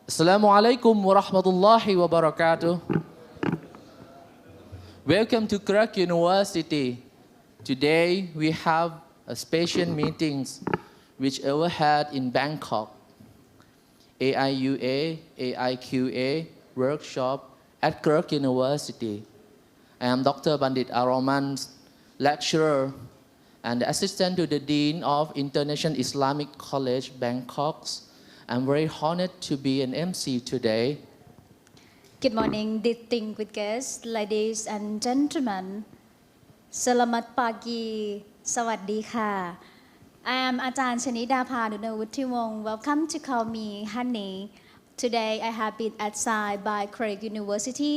Assalamu alaikum wa rahmatullahi wa barakatuh. Welcome to Krirk University. Today we have a special meetings which ever had in Bangkok. AIUA, AIQA workshop at Krirk University. I am Dr. Bandit Aroman, lecturer and assistant to the Dean of International Islamic College, Bangkok. I'm very honored to be an MC today. Good morning, distinguished guests, ladies and gentlemen. Selamat pagi, สวัสดีค่ะ I am อาจารย์ชนิดาภา ดุลวุฒิวงศ์ Welcome to call me Honey. Today I have been assigned by Krirk University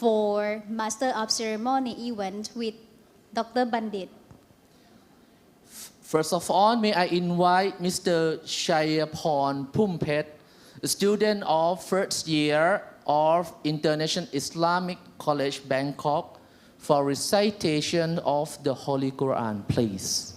for Master of Ceremony event with Dr. Bandit. First of all, may I invite Mr. Chayaporn Pumpet, a student of first year of International Islamic College, Bangkok, for recitation of the Holy Quran, please.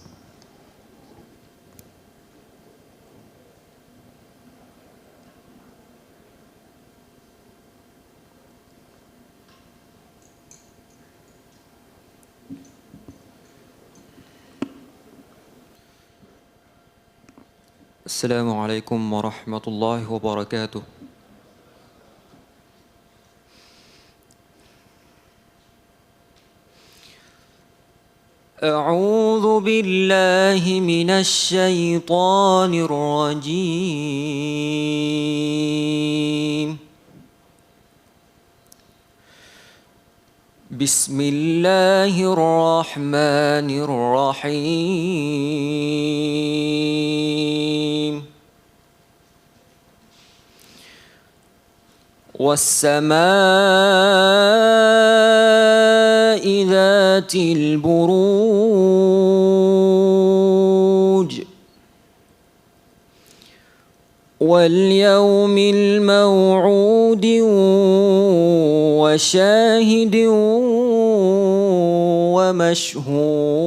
السلام عليكم ورحمة الله وبركاته. أعوذ بالله من الشيطان الرجيم. بسم الله الرحمن الرحيم. والسماء ذات البروج واليوم الموعود وشاهد ومشهود.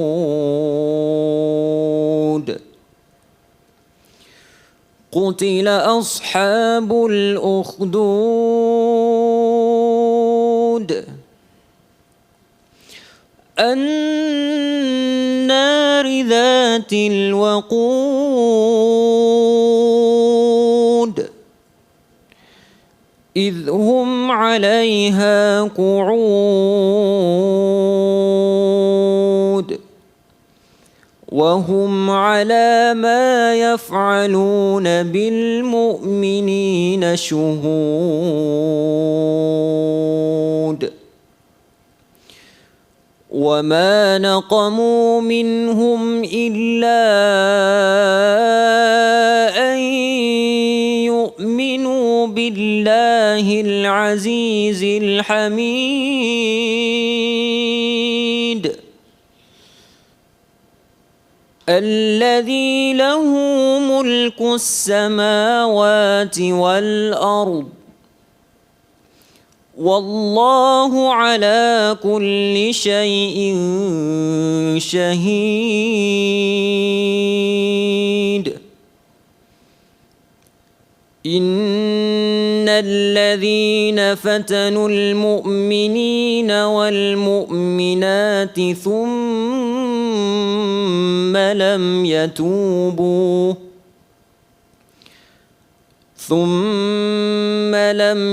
قتل أصحاب الأخدود النار ذات الوقود إذ هم عليها قعود وهم على ما يفعلون بالمؤمنين شهود. وما نقموا منهم إلا أن يؤمنوا بالله العزيز الحميد الذي له ملك السماوات والأرض والله على كل شيء شهيد. إن الذين فتنوا المؤمنين والمؤمنات ثم لم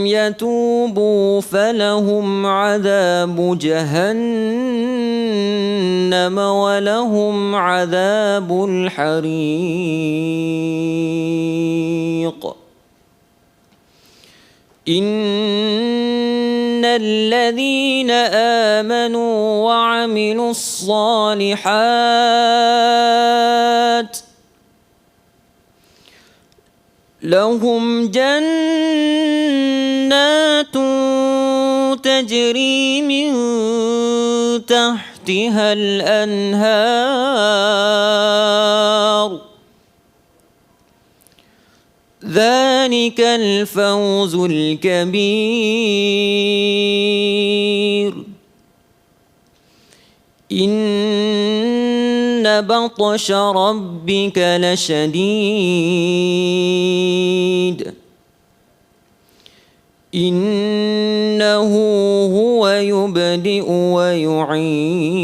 يتوبوا فلهم عذاب جهنم ولهم عذاب الحريق. إن الذين آمنوا وعملوا الصالحات لهم جنات تجري من تحتها الأنهار ذلك الفوز الكبير. إن بطش ربك لشديد إنه هو يبدئ ويعيد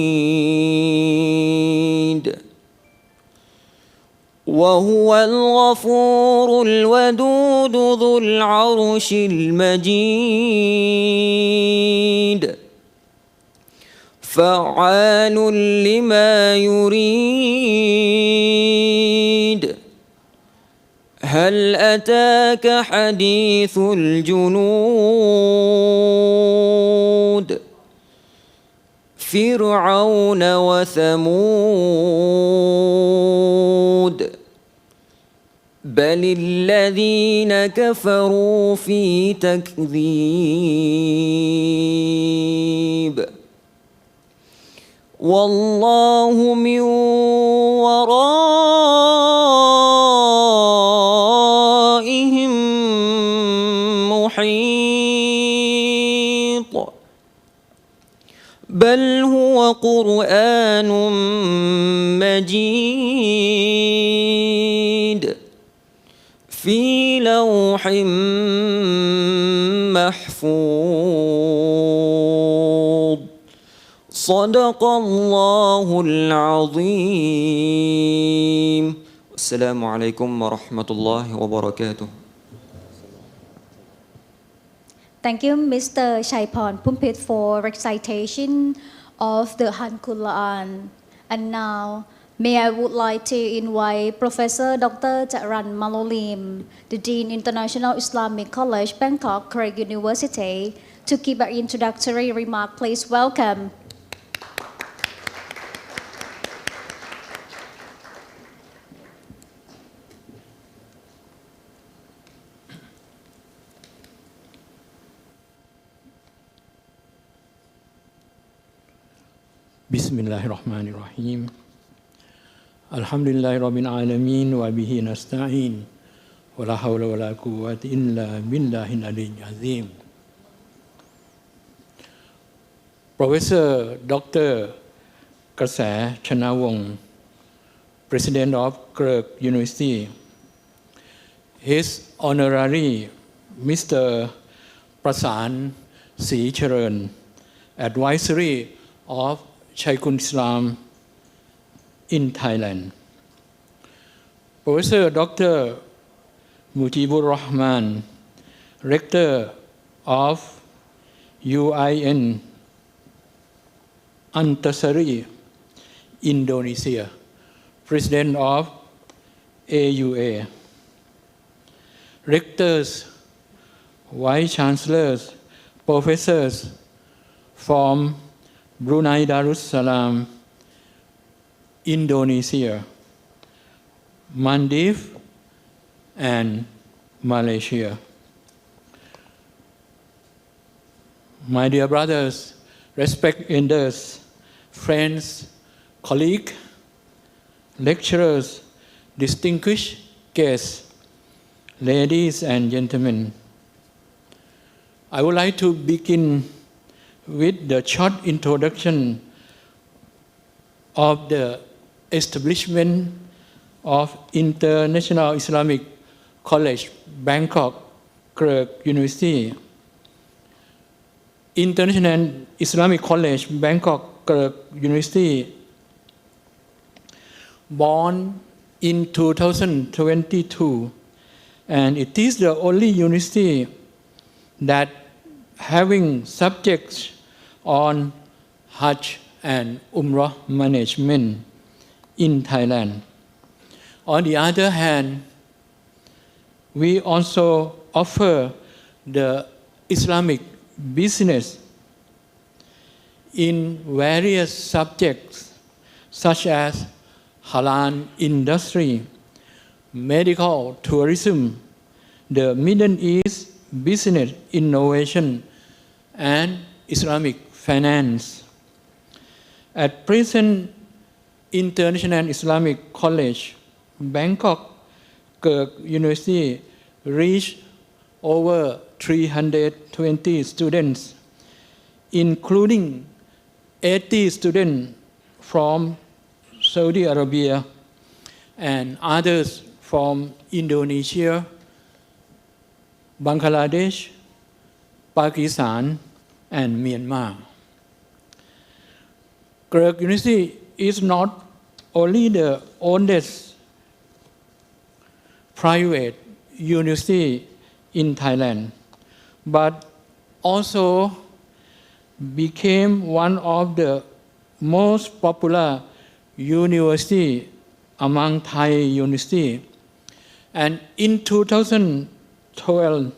وهو الغفور الودود ذو العرش المجيد فعال لما يريد هل أتاك حديث الجنود فرعون وثمود بل الذين كفروا في تكذيب والله من ورائهم محيط بل هو قرآن مجيد في لوح محفوظ صدق الله العظيم السلام عليكم ورحمة الله وبركاته Thank you, Mr. Shaipan Pumpit, for recitation of the Hankul Quran. And now, may I would like to invite Professor Dr. Jaran Malolim, the Dean International Islamic College, Bangkok, Krirk University, to give an introductory remark. Please welcome. بسم الله الرحمن الرحيم الحمد لله رب العالمين وبه نستعين ولا حول ولا قوة إلا بالله العلي العظيم Professor Dr. กระแสชนาวงศ์ President of Krirk University His Honorary Mr. ประสานศรีเจริญ Advisory of Shaykhul Islam in Thailand. Professor Dr. Mujibur Rahman, Rector of UIN Antasari, Indonesia, President of AIUA. Rectors, Vice Chancellors, Professors from Brunei Darussalam, Indonesia, Maldives, and Malaysia. My dear brothers, respected elders, friends, colleagues, lecturers, distinguished guests, ladies and gentlemen, I would like to begin with the short introduction of the establishment of International Islamic College, Bangkok, Krirk University. International Islamic College, Bangkok, Krirk University, born in 2022, and it is the only university that having subjects on Hajj and Umrah management in Thailand. On the other hand, we also offer the Islamic business in various subjects such as halal industry, medical tourism, the Middle East business innovation, and Islamic finance. At present, International Islamic College, Bangkok, Krirk University reached over 320 students, including 80 students from Saudi Arabia and others from Indonesia, Bangladesh, Pakistan, and Myanmar. Krirk University is not only the oldest private university in Thailand, but also became one of the most popular university among Thai universities. And in 2012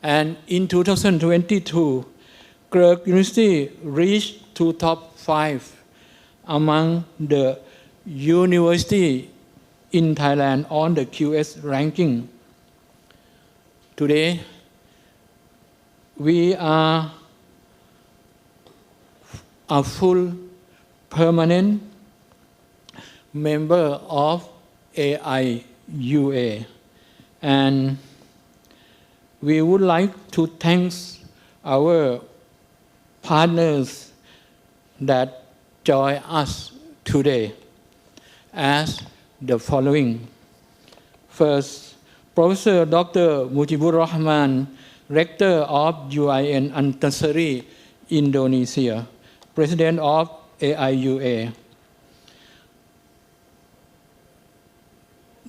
and in 2022, Krirk University reached to top 5 among the university in Thailand on the QS ranking. Today, we are a full permanent member of AIUA, and we would like to thank our partners that join us today as the following. First, Professor Dr. Mujibur Rahman, Rector of UIN Antasari, Indonesia, President of AIUA.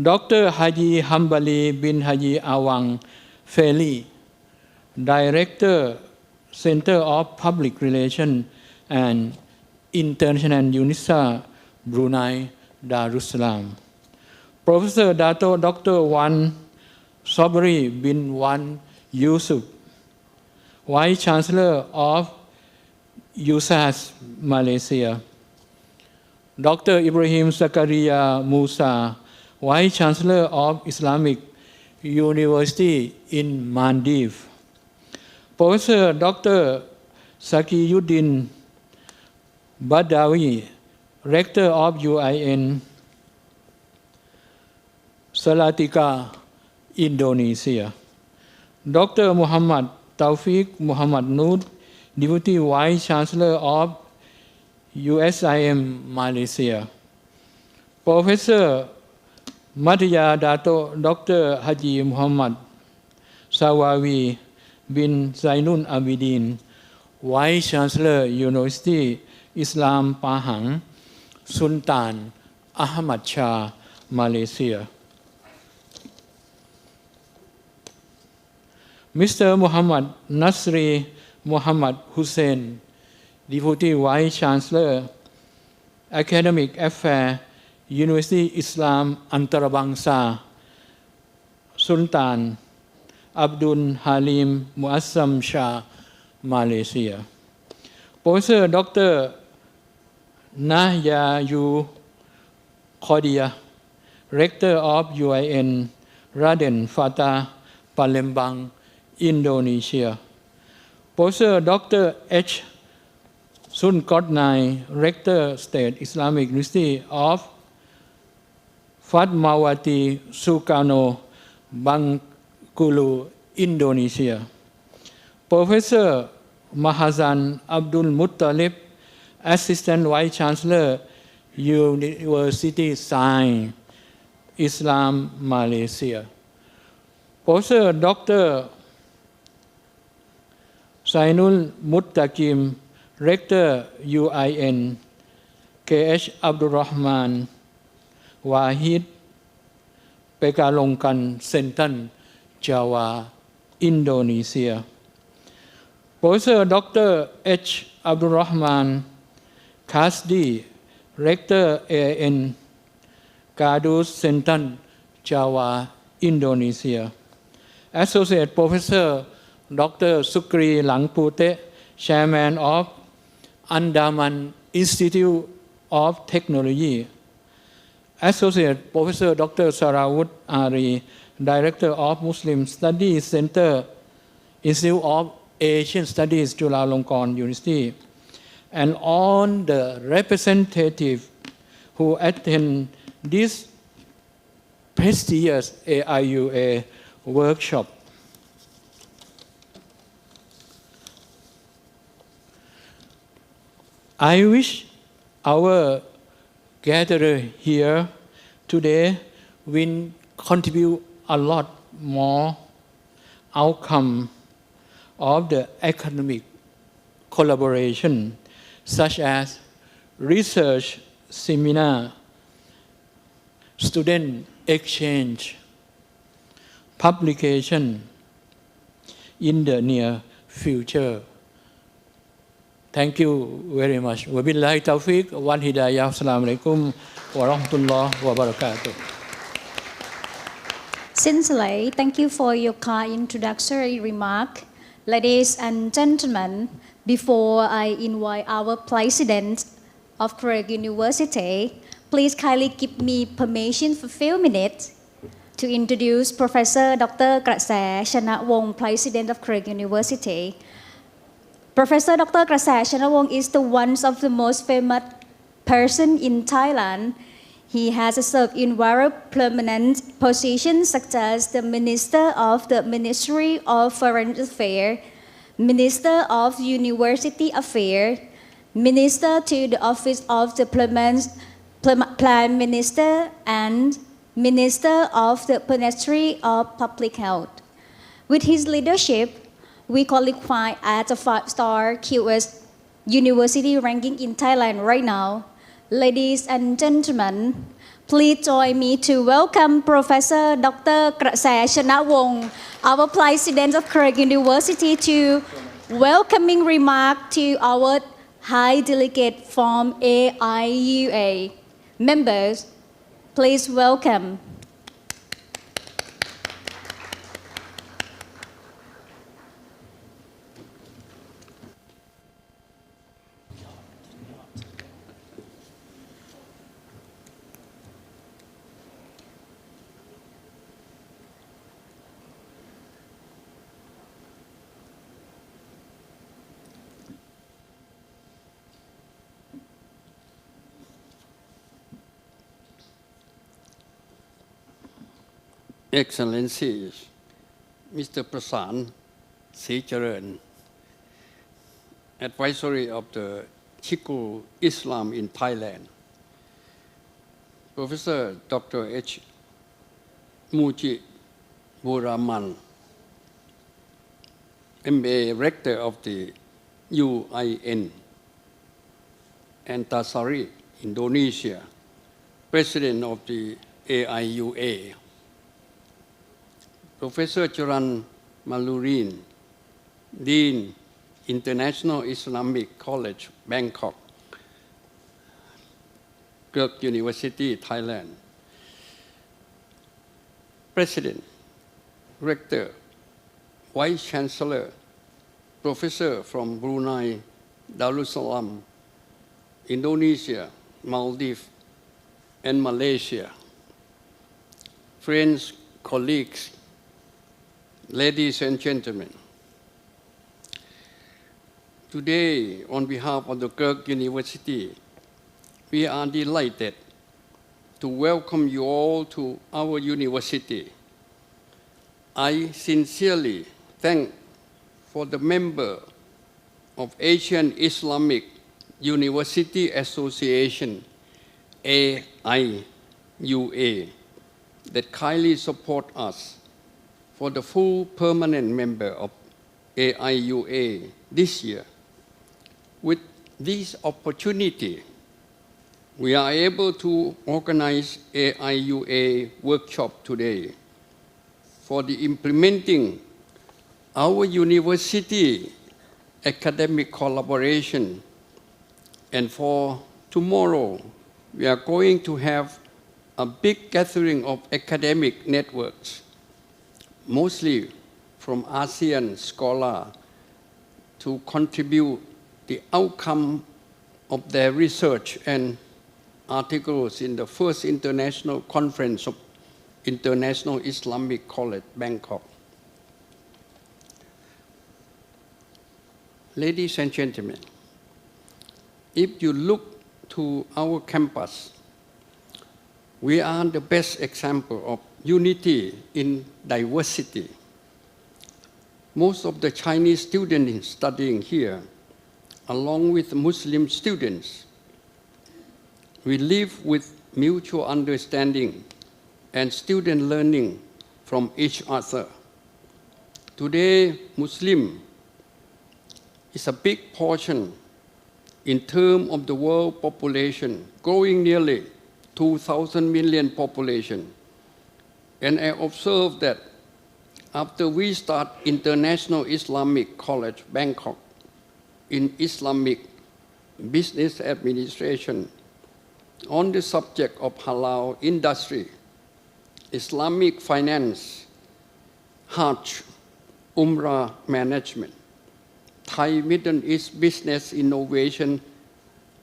Dr. Haji Hambali bin Haji Awang Feli, Director, Center of Public Relations and International UNISA, Brunei, Darussalam. Professor Dato Dr. Wan Sobri bin Wan Yusuf, Vice Chancellor of USAS, Malaysia. Dr. Ibrahim Zakaria Musa, Vice Chancellor of Islamic University in Maldives. Professor Dr. Sakiyuddin Badawi, Rector of UIN Salatika, Indonesia. Dr. Muhammad Taufik Muhammad Noor, Deputy Vice Chancellor of USIM Malaysia. Professor Madhya Dato Dr. Haji Muhammad Sawawi bin Zainul Abidin, Vice Chancellor University Islam Pahang, Sultan Ahmad Shah, Malaysia. Mr. Muhammad Nasri Muhammad Hussein, Deputy Vice Chancellor, Academic Affairs, University Islam Antarabangsa, Sultan Abdul Halim Muazzam Shah, Malaysia. Professor Dr. Nahyayu Khodia, Rector of UIN Raden Fatah, Palembang, Indonesia. Professor Dr. H. Sunkotnai, Rector State Islamic University of Fatmawati Sukarno, Bengkulu, Indonesia. Professor Mahazan Abdul Muttalib, Assistant Vice Chancellor, University Science, Islam, Malaysia. Professor Dr. Sainul Muttaqim, Rector UIN, KH Abdul Rahman Wahid, Pekalongkan Sentan, Java, Indonesia. Professor Dr. H. Abdul Rahman Kasdi, Rector AIN, Kadus Sentan, Java, Indonesia. Associate Professor Dr. Sukri Langpute, Chairman of Andaman Institute of Technology. Associate Professor Dr. Sarawut Ari, Director of Muslim Studies Center, Institute of Asian Studies, Chulalongkorn University, and all the representatives who attend this prestigious AIUA workshop. I wish our gathering here today will contribute a lot more outcome of the academic collaboration such as research seminar, student exchange, publication in the near future. Thank you very much. Wabillahi taufiq wal hidayah. Assalamualaikum warahmatullahi wabarakatuh. Sincerely, thank you for your kind introductory remark. Ladies and gentlemen, before I invite our president of Krirk University, please kindly give me permission for a few minutes to introduce Professor Dr. กระแส ชนะวงศ์ President of Krirk University. Professor Dr. กระแส ชนะวงศ์ is the one of the most famous person in Thailand. He has served in various prominent positions such as the Minister of the Ministry of Foreign Affairs, Minister of University Affairs, Minister to the Office of the Prime Minister, and Minister of the Ministry of Public Health. With his leadership, we qualify as a 5-star QS university ranking in Thailand right now. Ladies and gentlemen, please join me to welcome Professor Dr. กระแส ชนะวงศ์ our President of Krirk University, to welcoming remark to our High Delegate from AIUA. Members, please welcome. Excellencies, Mr. Prasan Secharan, Advisory of the Chiku Islam in Thailand, Professor Dr. H. Muji Buraman, MA Rector of the UIN, Antasari, Indonesia, President of the AIUA, Professor Charan Malurin, Dean, International Islamic College, Bangkok, Krirk University, Thailand, President, Rector, Vice Chancellor, Professor from Brunei, Darussalam, Indonesia, Maldives, and Malaysia, friends, colleagues, ladies and gentlemen, today, on behalf of the Krirk University, we are delighted to welcome you all to our university. I sincerely thank for the member of Asian Islamic University Association, AIUA, that kindly support us for the full permanent member of AIUA this year. With this opportunity, we are able to organize AIUA workshop today for the implementing our university academic collaboration, and for tomorrow, we are going to have a big gathering of academic networks, mostly from ASEAN scholars, to contribute the outcome of their research and articles in the first international conference of International Islamic College, Bangkok. Ladies and gentlemen, if you look to our campus, we are the best example of unity in diversity. Most of the Chinese students studying here, along with Muslim students, we live with mutual understanding and student learning from each other. Today, Muslim is a big portion in terms of the world population, growing nearly 2,000 million population. And I observed that after we start International Islamic College, Bangkok, in Islamic Business Administration, on the subject of halal industry, Islamic finance, Hajj, Umrah management, Thai Middle East business innovation,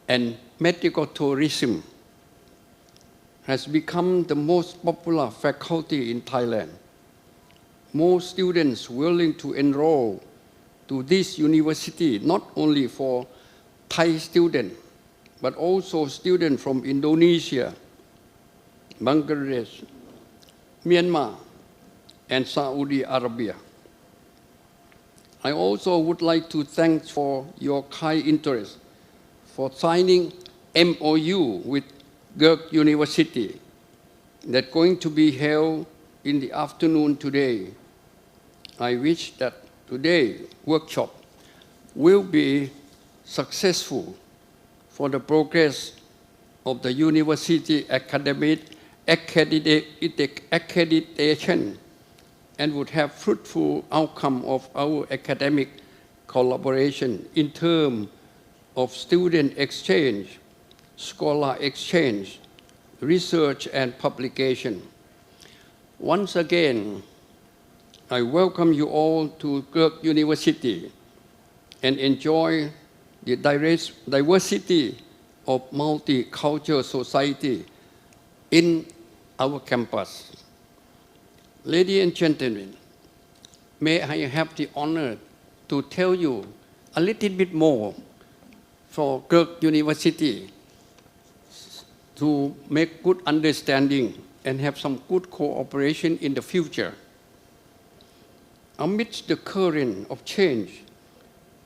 and medical tourism has become the most popular faculty in Thailand. More students willing to enroll to this university, not only for Thai students, but also students from Indonesia, Bangladesh, Myanmar, and Saudi Arabia. I also would like to thank for your kind interest for signing MOU with Krirk University that's going to be held in the afternoon today. I wish that today's workshop will be successful for the progress of the University Accreditation and would have fruitful outcome of our academic collaboration in terms of student exchange, scholar exchange, research and publication. Once again, I welcome you all to Krirk University and enjoy the diversity of multicultural society in our campus. Ladies and gentlemen, may I have the honor to tell you a little bit more for Krirk University to make good understanding and have some good cooperation in the future. Amidst the current of change,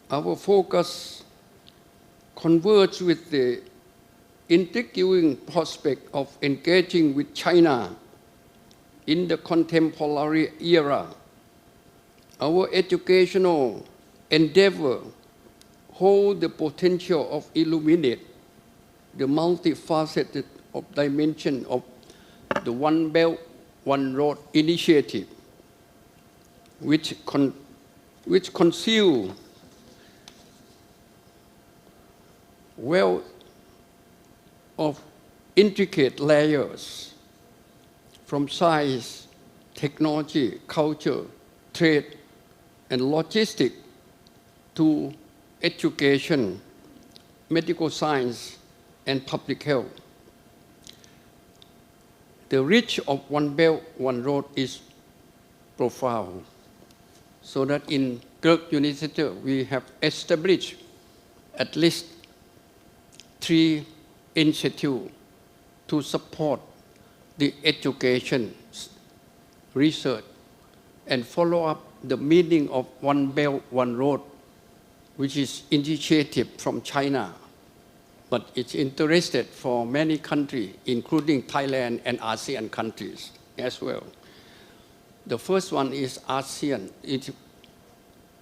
our focus converges with the intriguing prospect of engaging with China in the contemporary era. Our educational endeavor hold the potential of illuminate the multifaceted of dimension of the One Belt, One Road initiative, which conceal well of intricate layers from science, technology, culture, trade, and logistics to education, medical science, and public health. The reach of One Belt, One Road is profound. So that in Krirk University, we have established at least 3 institutes to support the education, research, and follow up the meaning of One Belt, One Road, which is initiative from China, but it's interested for many countries, including Thailand and ASEAN countries as well. The first one is ASEAN.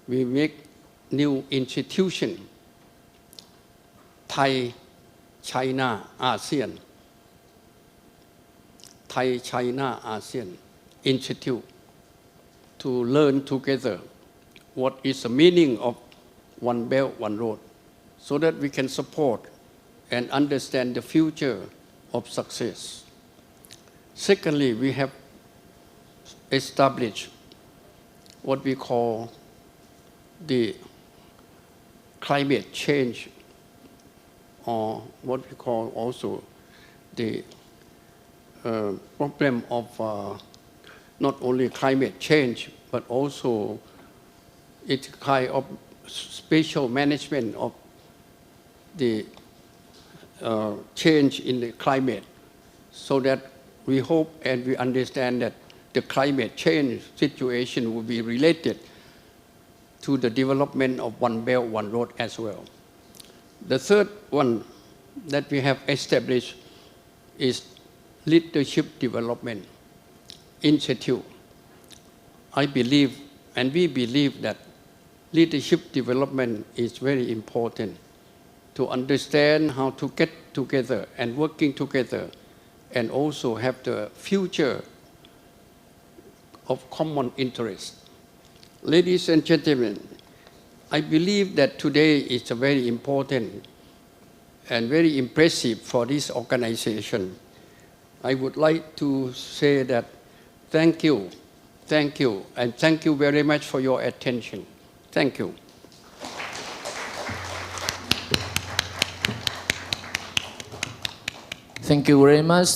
We make new institution, Thai, China, ASEAN. Thai, China, ASEAN Institute to learn together what is the meaning of One Belt, One Road, so that we can support and understand the future of success. Secondly, we have established what we call the climate change, or what we call also the problem of not only climate change, but also it's kind of spatial management of the change in the climate, so that we hope and we understand that the climate change situation will be related to the development of One Belt, One Road as well. The third one that we have established is Leadership Development Institute. I believe and we believe that leadership development is very important to understand how to get together and working together and also have the future of common interest. Ladies and gentlemen, I believe that today is a very important and very impressive for this organization. I would like to say that thank you, and thank you very much for your attention. Thank you. Thank you very much,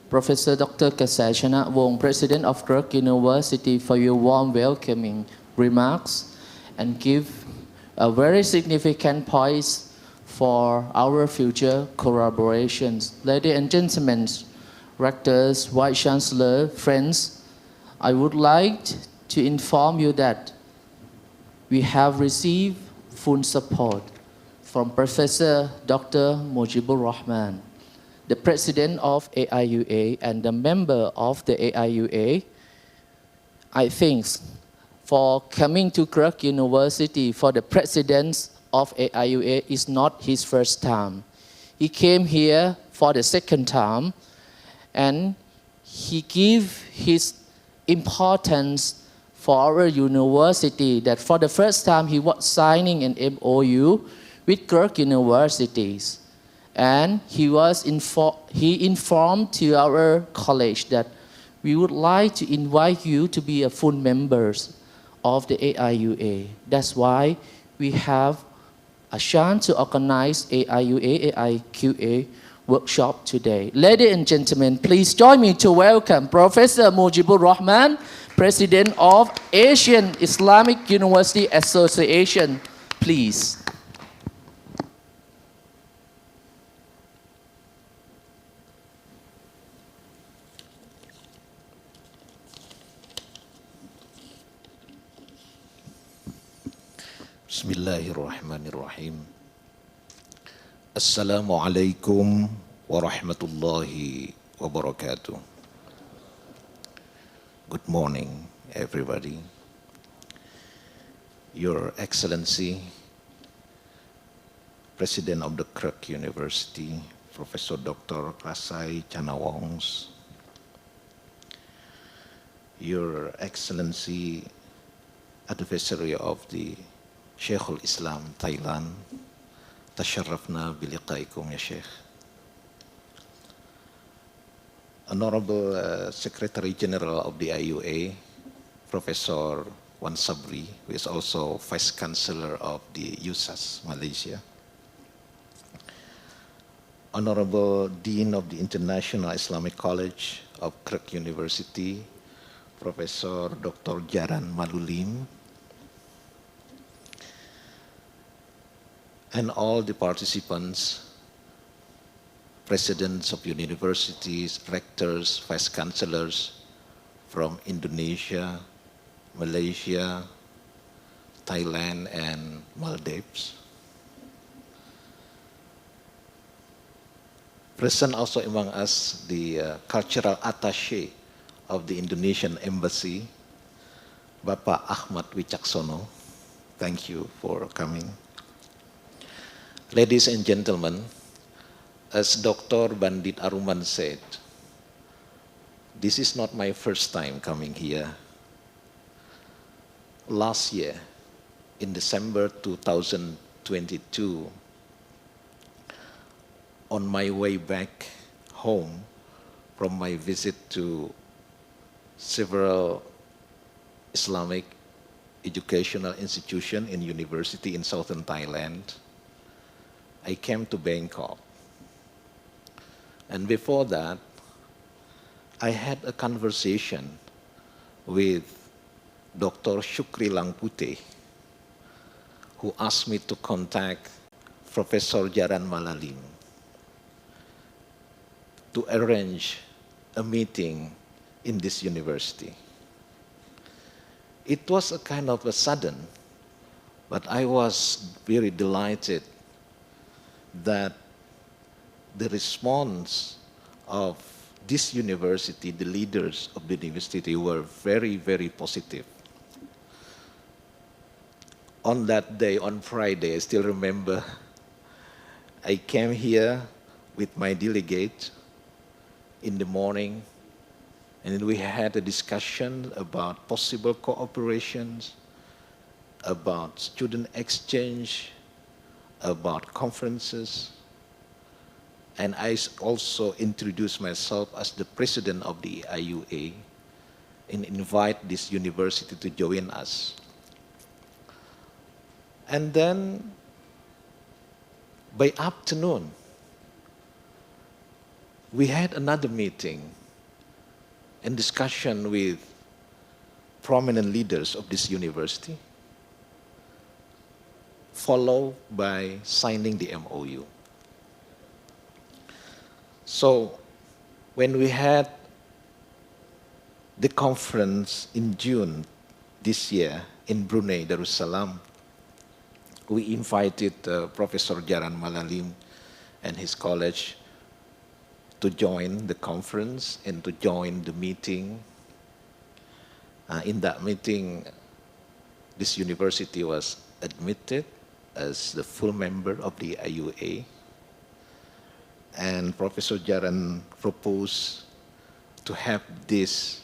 Professor Dr. Kasachana Wong, President of Krirk University, for your warm welcoming remarks and give a very significant points for our future collaborations. Ladies and gentlemen, rectors, vice chancellor, friends, I would like to inform you that we have received full support from Professor Dr. Mujibur Rahman, the president of AIUA and the member of the AIUA. I think for coming to Krirk University for the president of AIUA is not his first time. He came here for the second time and he gave his importance for our university that for the first time he was signing an MOU with Krirk Universities. And he informed to our college that we would like to invite you to be a full members of the AIUA. That's why we have a chance to organize AIUA, AIQA workshop today. Ladies and gentlemen, please join me to welcome Professor Mujibur Rahman, President of Asian Islamic University Association. Please. Bismillahirrahmanirrahim. Assalamualaikum warahmatullahi wabarakatuh. Good morning, everybody. Your Excellency, President of the Krirk University, Professor Dr. Kasai Chanawongs, Your Excellency, Adversary of the Sheikhul Islam Thailand, tasharrafna biliqaikum ya Sheikh. Honorable Secretary General of the AIUA, Professor Wan Sabri, who is also Vice Chancellor of the USAS Malaysia. Honorable Dean of the International Islamic College of Krirk University, Professor Dr. Jaran Malulim, and all the participants, presidents of universities, rectors, vice chancellors from Indonesia, Malaysia, Thailand, and Maldives. Present also among us the cultural attaché of the Indonesian Embassy, Bapak Ahmad Wicaksono. Thank you for coming. Ladies and gentlemen, as Dr. Bandit Aruman said, this is not my first time coming here. Last year, in December 2022, on my way back home from my visit to several Islamic educational institutions in university in southern Thailand, I came to Bangkok. And before that, I had a conversation with Dr. Shukri Langpute, who asked me to contact Professor Jaran Malalim to arrange a meeting in this university. It was a kind of a sudden, but I was very delighted that the response of this university, the leaders of the university were very, very positive. on that day, on Friday, I still remember, I came here with my delegate in the morning, and we had a discussion about possible cooperations, about student exchange, about conferences, and I also introduced myself as the president of the AIUA and invite this university to join us. And then by afternoon, we had another meeting and discussion with prominent leaders of this university, followed by signing the MOU. So when we had the conference in June this year in Brunei, Darussalam, we invited Professor Jaran Malalim and his college to join the conference and to join the meeting. In that meeting, this university was admitted as the full member of the AIUA. And Professor Jaran proposed to have this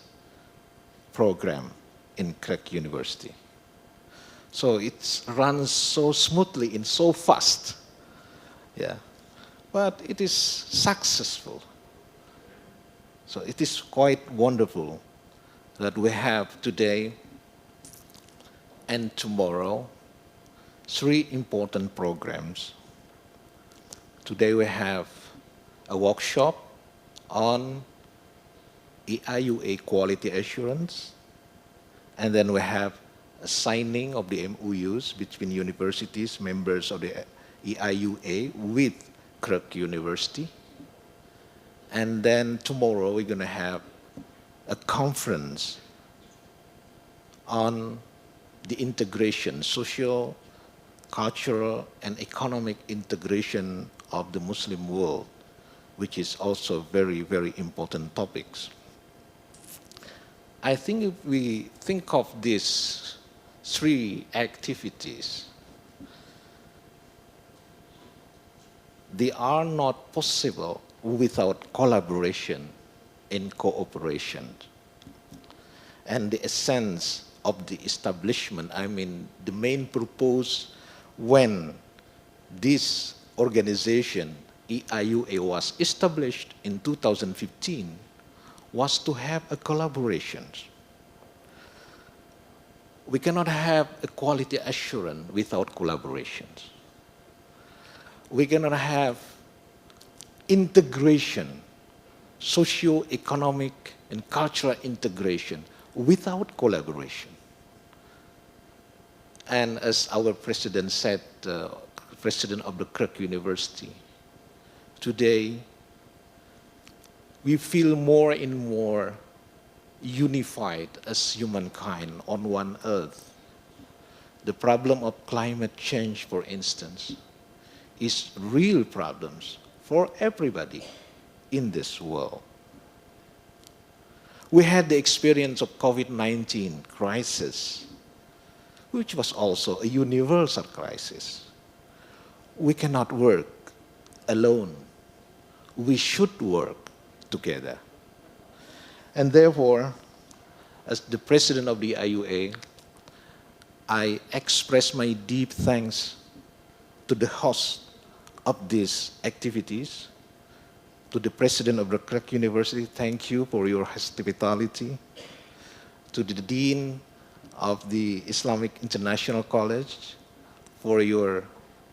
program in Krirk University. So it runs so smoothly and so fast. Yeah. But it is successful. So it is quite wonderful that we have today and tomorrow 3 important programs. Today we have a workshop on AIUA quality assurance, and then we have a signing of the MOUs between universities, members of the AIUA with Krirk University. And then tomorrow we're going to have a conference on the integration, social, cultural, and economic integration of the Muslim world, which is also very, very important topics. I think if we think of these 3 activities, they are not possible without collaboration and cooperation. And the essence of the establishment, I mean, the main purpose when this organization, AIUA, was established in 2015, was to have a collaboration. We cannot have a quality assurance without collaborations. We cannot have integration, socio-economic and cultural integration without collaboration. And as our president said, president of the Krirk University, today we feel more and more unified as humankind on one earth. The problem of climate change, for instance, is real problems for everybody in this world. We had the experience of COVID-19 crisis, which was also a universal crisis. We cannot work alone. We should work together. And therefore, as the president of the AIUA, I express my deep thanks to the host of these activities, to the president of the Krirk University, thank you for your hospitality, to the dean of the Islamic International College for your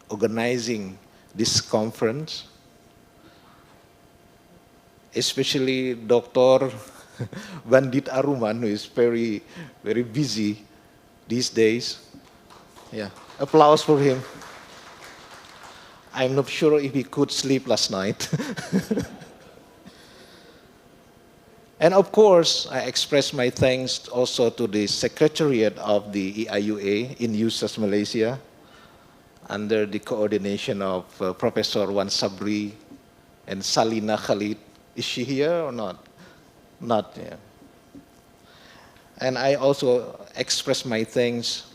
organizing this conference, especially Dr. Bandit Aruman, who is very, very busy these days. Yeah, applause for him. I'm not sure if he could sleep last night. And of course, I express my thanks also to the Secretariat of the AIUA in USAS Malaysia, under the coordination of Professor Wan Sabri and Salina Khalid. Is she here or not? Not yet. And I also express my thanks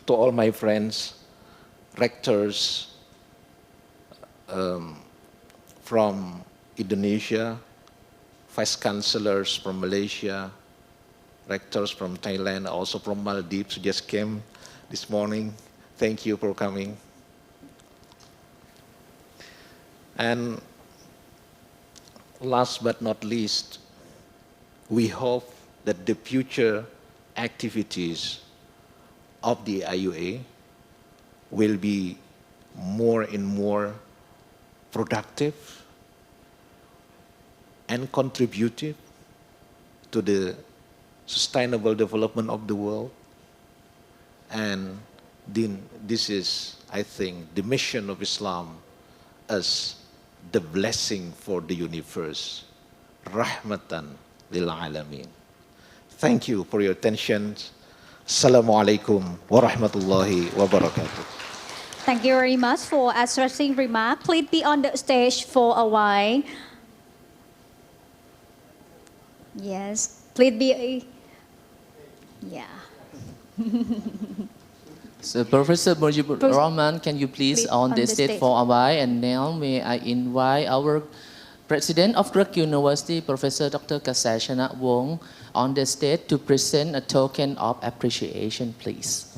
to all my friends, rectors from Indonesia, vice chancellors from Malaysia, rectors from Thailand, also from Maldives who just came this morning. Thank you for coming. And last but not least, we hope that the future activities of the AIUA will be more and more productive and contributive to the sustainable development of the world. And then this is, I think, the mission of Islam as the blessing for the universe. Rahmatan lil Alameen. Thank you for your attention. Assalamu alaikum wa rahmatullahi wa barakatuh. Thank you very much for addressing remark. Please be on the stage for a while. Yes, please be. Yeah. So Professor Mujibur Rahman, can you please on the stage for a while? And now may I invite our President of Krirk University, Professor Dr. Kasashana Wong, on the stage to present a token of appreciation, please.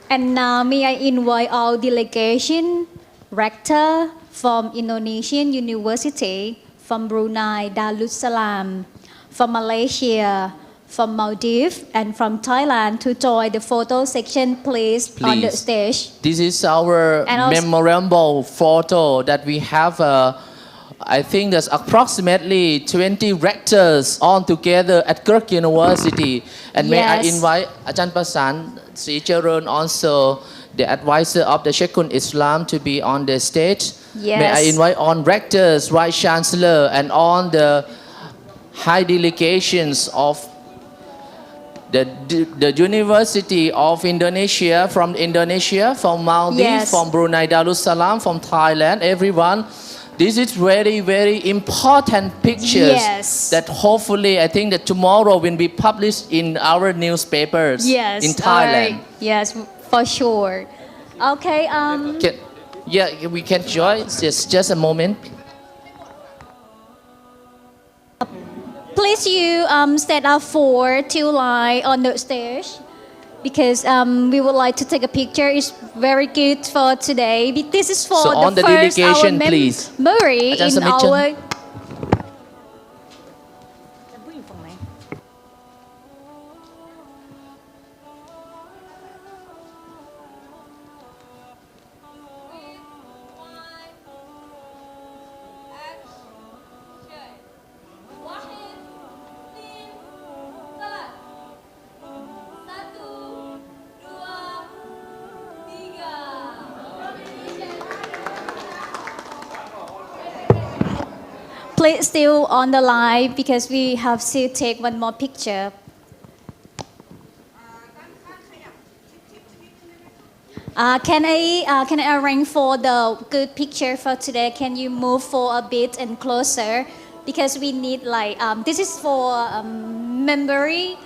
And now may I invite our delegation, rector from Indonesian University, from Brunei Darussalam, from Malaysia, from Maldives, and from Thailand to join the photo section, please. On the stage. This is our memorable photo that we have. I think there's approximately 20 rectors all together at Krirk University. And may I invite Ajahn Pasan Sricharan, also the advisor of the Sheikhul Islam, to be on the stage. Yes. May I invite all rectors, vice chancellor, and all the high delegations of the University of Indonesia, from Maldives, from Brunei Darussalam, from Thailand, everyone. This is very, very important pictures that hopefully I think that tomorrow will be published in our newspapers in Thailand. Yes, for sure. Okay. We can join. Just a moment. Please you stand up for two lines on the stage, because we would like to take a picture. It's very good for today. This is for so the first our memory in our. Please still on the line, because we have to take one more picture. Can I arrange for the good picture for today? Can you move for a bit and closer, because we need like this is for memory.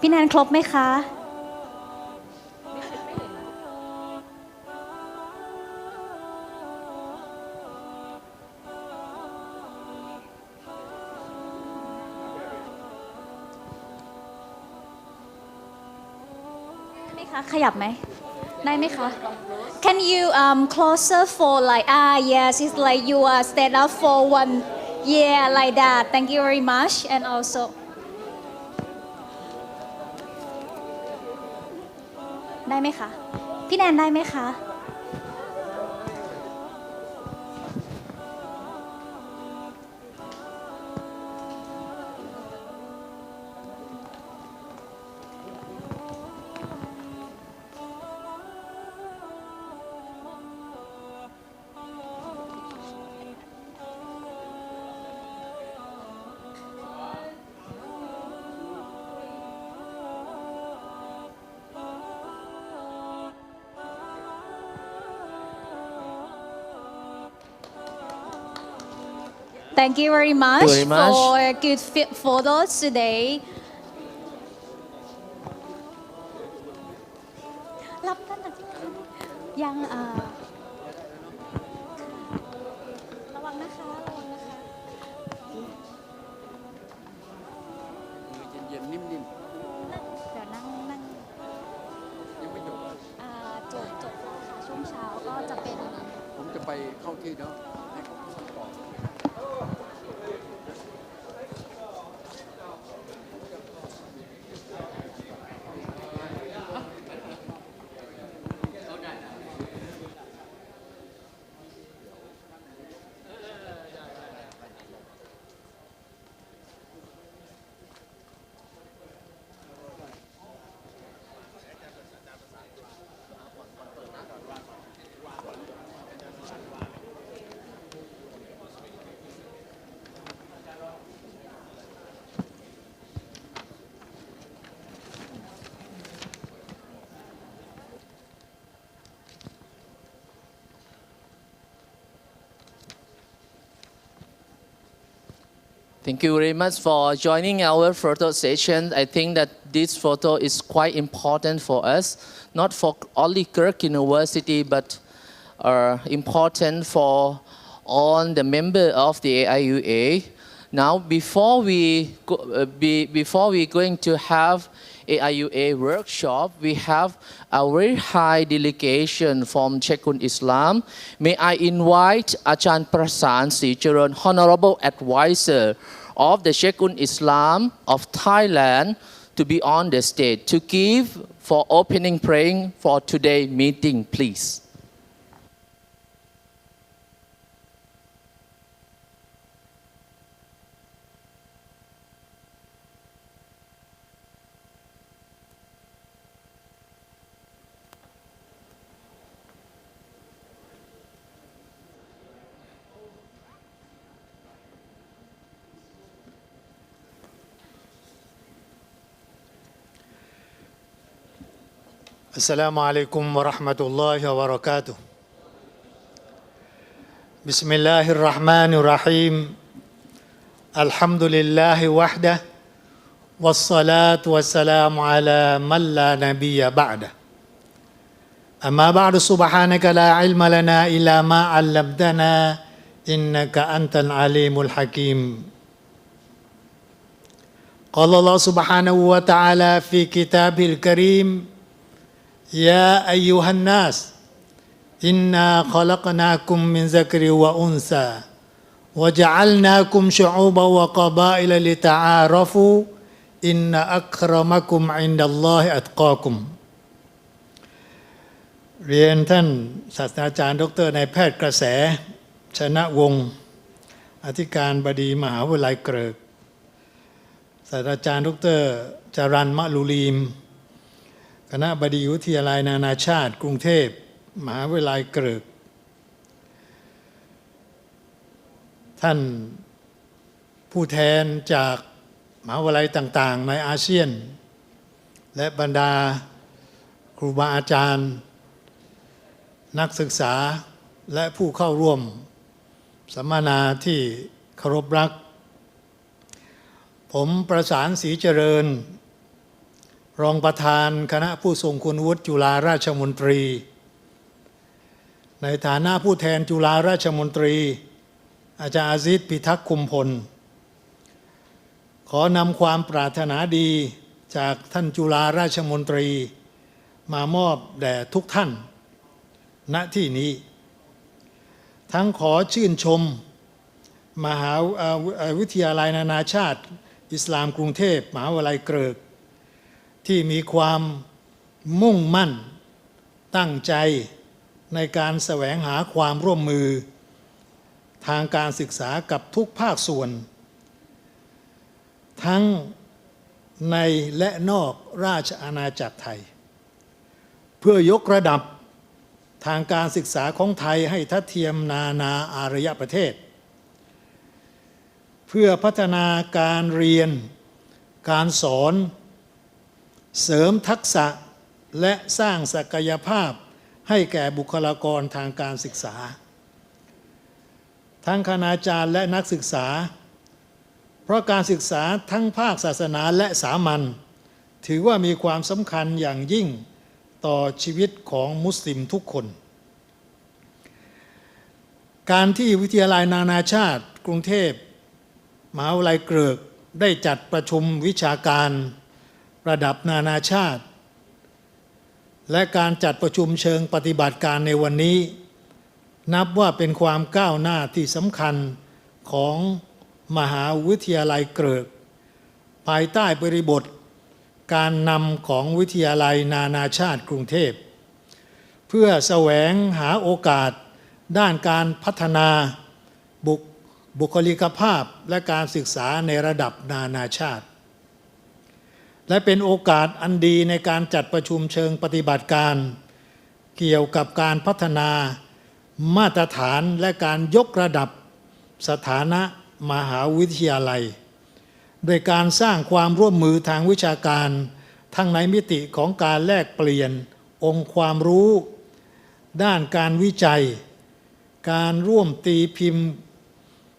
พี่แนนครบไหมคะ ขยับไหมได้ไหมคะ Can you closer for like yes it's like you are stand up for one yeah like that thank you very much and also ได้ไหมคะพี่แนนได้ไหมคะ โ Thank you very much, Thank you very much. for good photos today. รับท่านอธิการยังระวังนะคะระวังนะคะ เย็นๆนิ่ม เดี๋ยวนั่งๆยังไม่จบ จบแล้วค่ะช่วงเช้าก็จะเป็น ผมจะไปเข้าที่แล้วให้เขาพูดต่อ Thank you very much for joining our photo session. I think that this photo is quite important for us, not for only Krirk University, but important for all the members of the AIUA. Now, before we going to have AIUA workshop, we have a very high delegation from Chekun Islam. May I invite Ajahn Prasan Sicharan, Honorable Advisor of the Chekun Islam of Thailand, to be on the stage to give for opening praying for today's meeting, please. السلام عليكم ورحمة الله وبركاته بسم الله الرحمن الرحيم الحمد لله وحده والصلاة والسلام على من لا نبي بعده أما بعد سبحانك لا علم لنا إلا ما علمتنا إنك أنت العليم الحكيم قال الله سبحانه وتعالى في كتابه الكريم يا أيها الناس إنا خلقناكم من ذكر وأنثى وجعلناكم شعوبا وقبائل لتعارفوا إن أكرمكم عند الله أتقاكم เรียนท่านศาสตราจารย์ดร.นายแพทย์กระแสชนะวงศ์อธิการบดีมหาวิทยาลัยเกริกศาสตราจารย์ดร.จรัญมะลุลีมคณะบดีวิทยาลัยนานาชาติกรุงเทพมหาวิทยาลัยเกริกท่านผู้แทนจากมหาวิทยาลัยต่างๆในอาเซียนและบรรดาครูบาอาจารย์นักศึกษาและผู้เข้าร่วมสัมมนาที่เคารพรักผมประสานศรีเจริญรองประธานคณะผู้ทรงคุณวุฒิจุฬาราชมนตรีในฐานะผู้แทนจุฬาราชมนตรีอาจารย์อาซิซพิทักษ์คุมพลขอนำความปรารถนาดีจากท่านจุฬาราชมนตรีมามอบแด่ทุกท่านณที่นี้ทั้งขอชื่นชมมหาวิทยาลัยนานาชาติอิสลามกรุงเทพมหาวิทยาลัยเกริกที่มีความมุ่งมั่นตั้งใจในการแสวงหาความร่วมมือทางการศึกษากับทุกภาคส่วนทั้งในและนอกราชอาณาจักรไทยเพื่อยกระดับทางการศึกษาของไทยให้ทัดเทียมนานาอารยประเทศเพื่อพัฒนาการเรียนการสอนเสริมทักษะและสร้างศักยภาพให้แก่บุคลากรทางการศึกษา ทั้งคณาจารย์และนักศึกษาเพราะการศึกษาทั้งภาคศาสนาและสามัญถือว่ามีความสำคัญอย่างยิ่งต่อชีวิตของมุสลิมทุกคนการที่วิทยาลัยนานาชาติกรุงเทพมหาวิทยาลัยเกริกได้จัดประชุมวิชาการระดับนานาชาติและการจัดประชุมเชิงปฏิบัติการในวันนี้นับว่าเป็นความก้าวหน้าที่สำคัญของมหาวิทยาลัยเกริกภายใต้บริบทการนำของวิทยาลัยนานาชาติกรุงเทพเพื่อแสวงหาโอกาสด้านการพัฒนาบุคลิกภาพและการศึกษาในระดับนานาชาติและเป็นโอกาสอันดีในการจัดประชุมเชิงปฏิบัติการเกี่ยวกับการพัฒนามาตรฐานและการยกระดับสถานะมหาวิทยาลัยโดยการสร้างความร่วมมือทางวิชาการทั้งในมิติของการแลกเปลี่ยนองค์ความรู้ด้านการวิจัยการร่วมตีพิมพ์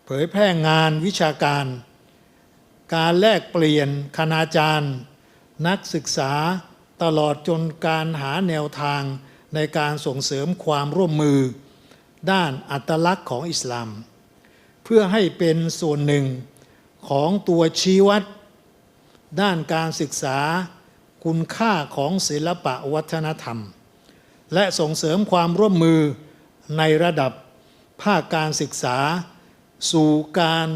เผยแพร่งานวิชาการการแลกเปลี่ยนคณาจารย์นักศึกษาตลอดจนการหาแนวทางในการส่งเสริมความร่วมมือด้านอัตลักษณ์ของอิสลามเพื่อให้เป็นส่วนหนึ่งของตัวชี้วัดด้านการศึกษาคุณค่าของศิลปะวัฒนธรรมและส่งเสริมความร่วมมือในระดับภาคการศึกษาสู่การ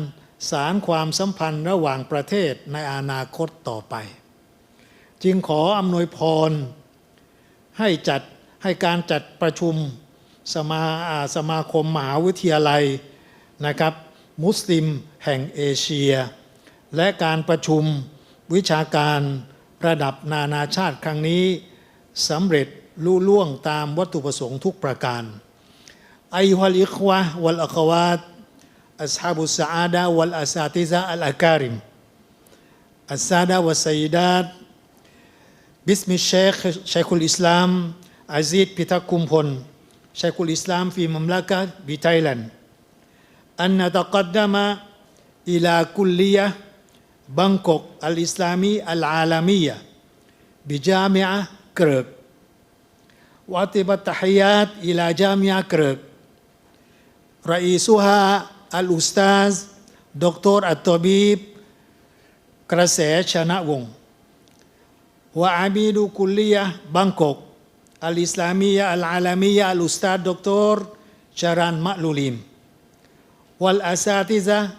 สานความสัมพันธ์ระหว่างประเทศในอนาคตต่อไปจึงขออำนวยพรให้การจัดประชุมสมาคมมหาวิทยาลัยนะครับมุสลิมแห่งเอเชียและการประชุมวิชาการระดับนานาชาติครั้งนี้สำเร็จลุล่วงตามวัตถุประสงค์ทุกประการอัยฮัลอิควะวัลอะควาตอัศฮาบุสซะอาดะวัลอาซาติซะอัลอาการิมอัสซาดะวัสซัยดาตบิสมิชชัยคุลอิสลามอาซิดพิทักษ์คุมพลชัยคุลอิสลามฟีมัมลากะบิไทยแลนด์อันนตะกัดดามะอิลาคุลลียะบังกอกอัลอิสลามีอัลอาลามียะบิจามิอะห์เกริกوأطيب التحيات إلى جامعة كريك رئيسها الأستاذ دكتور الطبيب كرسي شناوون وعميد كلية بانكوك الإسلامية العالمية الأستاذ دكتور شران مألولين والأساتذة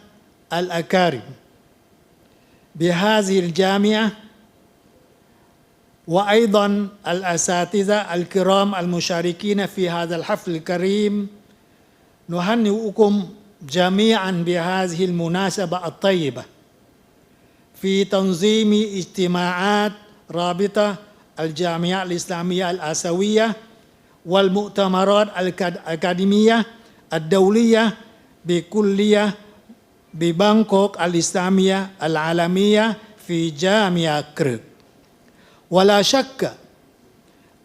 الأكارم بهذه الجامعة وأيضا الأساتذة الكرام المشاركين في هذا الحفل الكريم نهنئكم جميعا بهذه المناسبة الطيبة في تنظيم اجتماعات رابطة الجامعة الإسلامية الآسيوية والمؤتمرات الأكاديمية الدولية بكلية ببانكوك الإسلامية العالمية في جامعة كريك ولا شك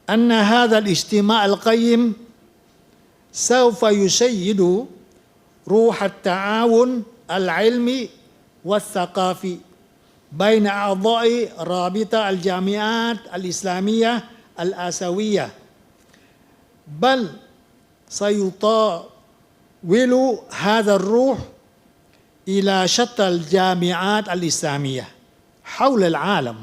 أن هذا الاجتماع القيم سوف يشيد روح التعاون العلمي والثقافي بين أعضاء رابطة الجامعات الإسلامية الآسيوية بل سيطاول هذا الروح إلى شتى الجامعات الإسلامية حول العالم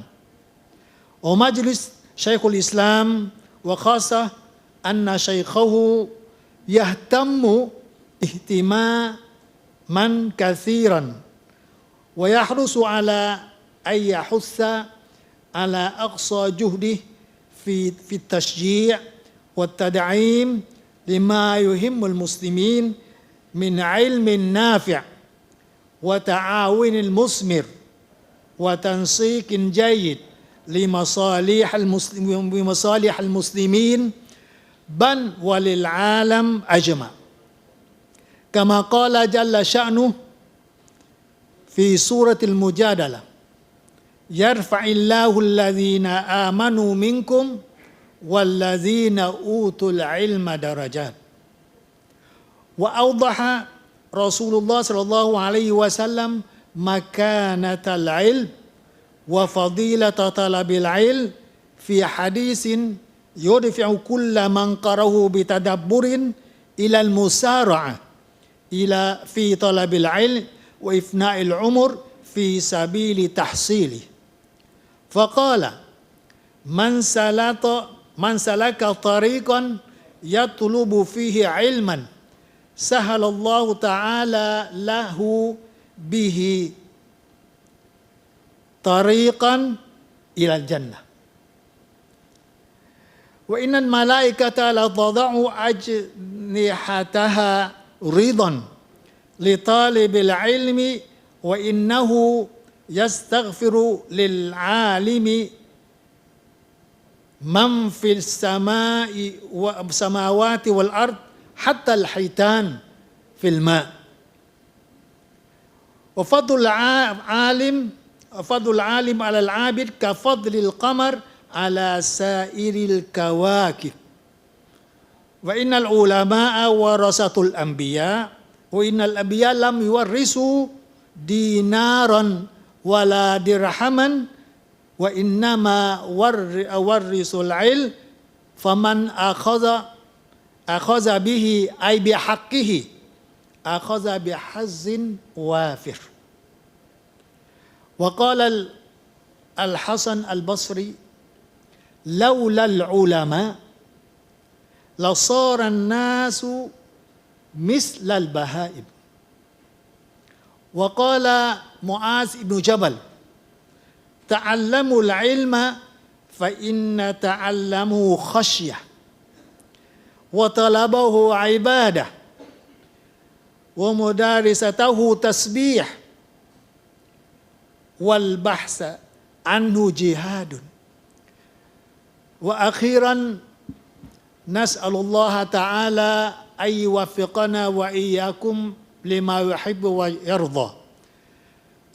ومجلس شيخ الإسلام وخاصة أن شيخه يهتم اهتماما كثيرا ويحرص على أن يحث على أقصى جهده في التشجيع والتدعيم لما يهم المسلمين من علم نافع وتعاون مثمر وتنسيق جيد لمصالح المسلمين بل وللعالم أجمع كما قال جل شأنه في سورة المجادلة يرفع الله الذين آمنوا منكم والذين أوتوا العلم درجات وأوضح رسول الله صلى الله عليه وسلم مكانة العلم وفضيلة طلب العلم في حديث يدفع كل من قرأه بتدبر إلى المسارعة إلى في طلب العلم وإفناء العمر في سبيل تحصيله فقال من سلك طريقا يطلب فيه علما سهل الله تعالى له به طريقا إلى الجنة وإن الملائكة لتضع أجنحتها رضا لطالب العلم وإنه يستغفر للعالم من في السماوات والأرض حتى الحيتان في الماء وفضل العالم على العابد كفضل القمر على سائر الكواكب وإن العلماء ورثة الأنبياء وإن الأنبياء لم يورثوا دينارا ولا درهما وإنما ورثوا العلم فمن أخذ به أي بحقه أخذ بحظ وافر وقال الحسن البصري لولا العلماء لصار الناس مثل البهائم وقال معاذ بن جبل تعلموا العلم فإن تعلمه خشية وطلبه عبادة ومدارسته تسبيح والبحث عنه جهاد وأخيرا نسأل الله تعالى أن يوفقنا وإياكم لما يحب ويرضى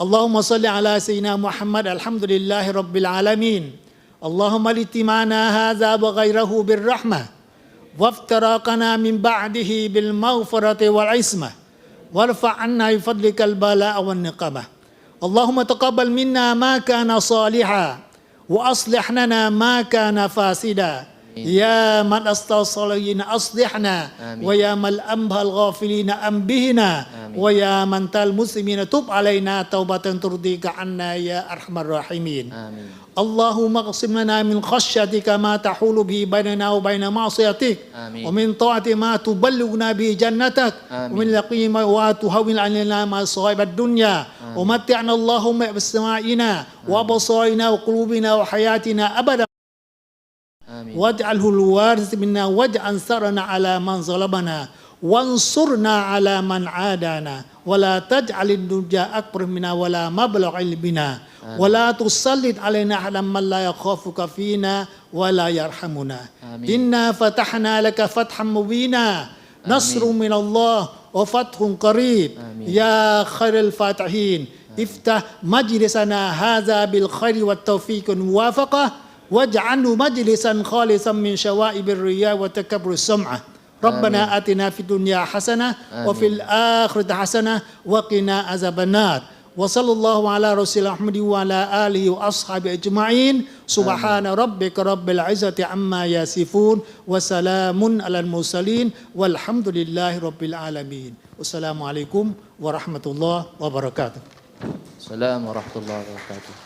اللهم صل على سيدنا محمد الحمد لله رب العالمين اللهم لاجتماعنا هذا وغيره بالرحمة وافتراقنا من بعده بالمغفرة والعصمة وارفع عنا بفضلك البلاء والنقمة اللهم تقبل منا ما كان صالحا وأصلح لنا ما كان فاسدا يا من أستوصلين أصلحنا ويا من أنبه الغافلين أنبهنا ويا من المسلمين تب علينا توبة ترضيك عنا يا أرحم الراحمين اللهم اقسم لنا من خشيتك ما تحول به بيننا وبين معصيتك ومن طاعة ما تبلغنا به جنتك ومن اليقين ما تهون علينا مصائب الدنيا ومتعنا اللهم بأسماعنا وأبصارنا وقلوبنا وحياتنا أبدا واجعله الوارث منا واجعل ثأرنا على من ظلمنا وانصرنا على من عادانا ولا تجعل الدنيا أكبر منا ولا مبلغ علمنا ولا تسلط علينا أحدا من لا يخافك فينا ولا يرحمنا إنا فتحنا لك فتحا مبينا نصر من الله وفتح قريب يا خير الفاتحين افتح مجلسنا هذا بالخير والتوفيق والموافقة واجعله مجلسا خالصا من شوائب الرياء وتكبر السمعة ربنا آتنا في الدنيا حسنة وفي الآخرة حسنة وقنا عذاب النار وصلى الله على رسول محمد وعلى آله وأصحابه أجمعين سبحان ربك رب العزة عما يصفون وسلام على المرسلين والحمد لله رب العالمين والسلام عليكم ورحمة الله وبركاته อัสสลามุอะเราะห์มะตุลลอฮิวะบะเราะกาตุฮ์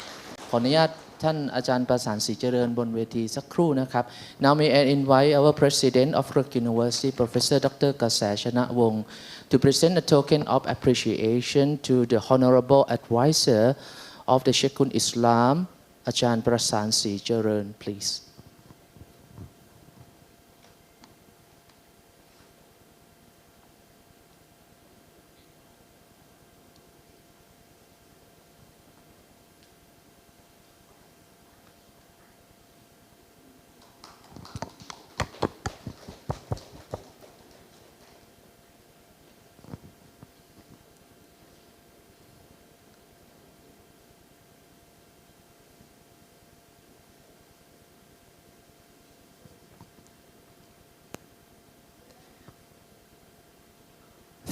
ขออนุญาตท่านอาจารย์ประสานศรีเจริญบนเวทีสักครู่นะครับ Now may I invite our President of Krirk University Professor Dr. กษาชนะวงศ์ to present a token of appreciation to the Honorable Advisor of the Sheikhul Islam อาจารย์ประสานศรีเจริญ please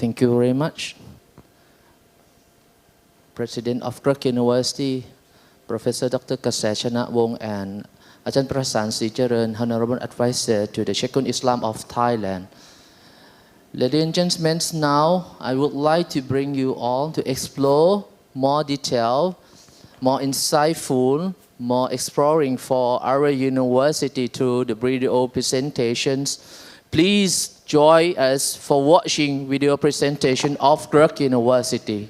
Thank you very much. President of Krirk University, Professor Dr. Kasachana Wong and Ajahn Prasan Sijaran, Honorable Advisor to the Sheikhul Islam of Thailand. Ladies and gentlemen, now I would like to bring you all to explore more detail, more insightful, more exploring for our university through the video presentations. Please join us for watching video presentation of Krirk University.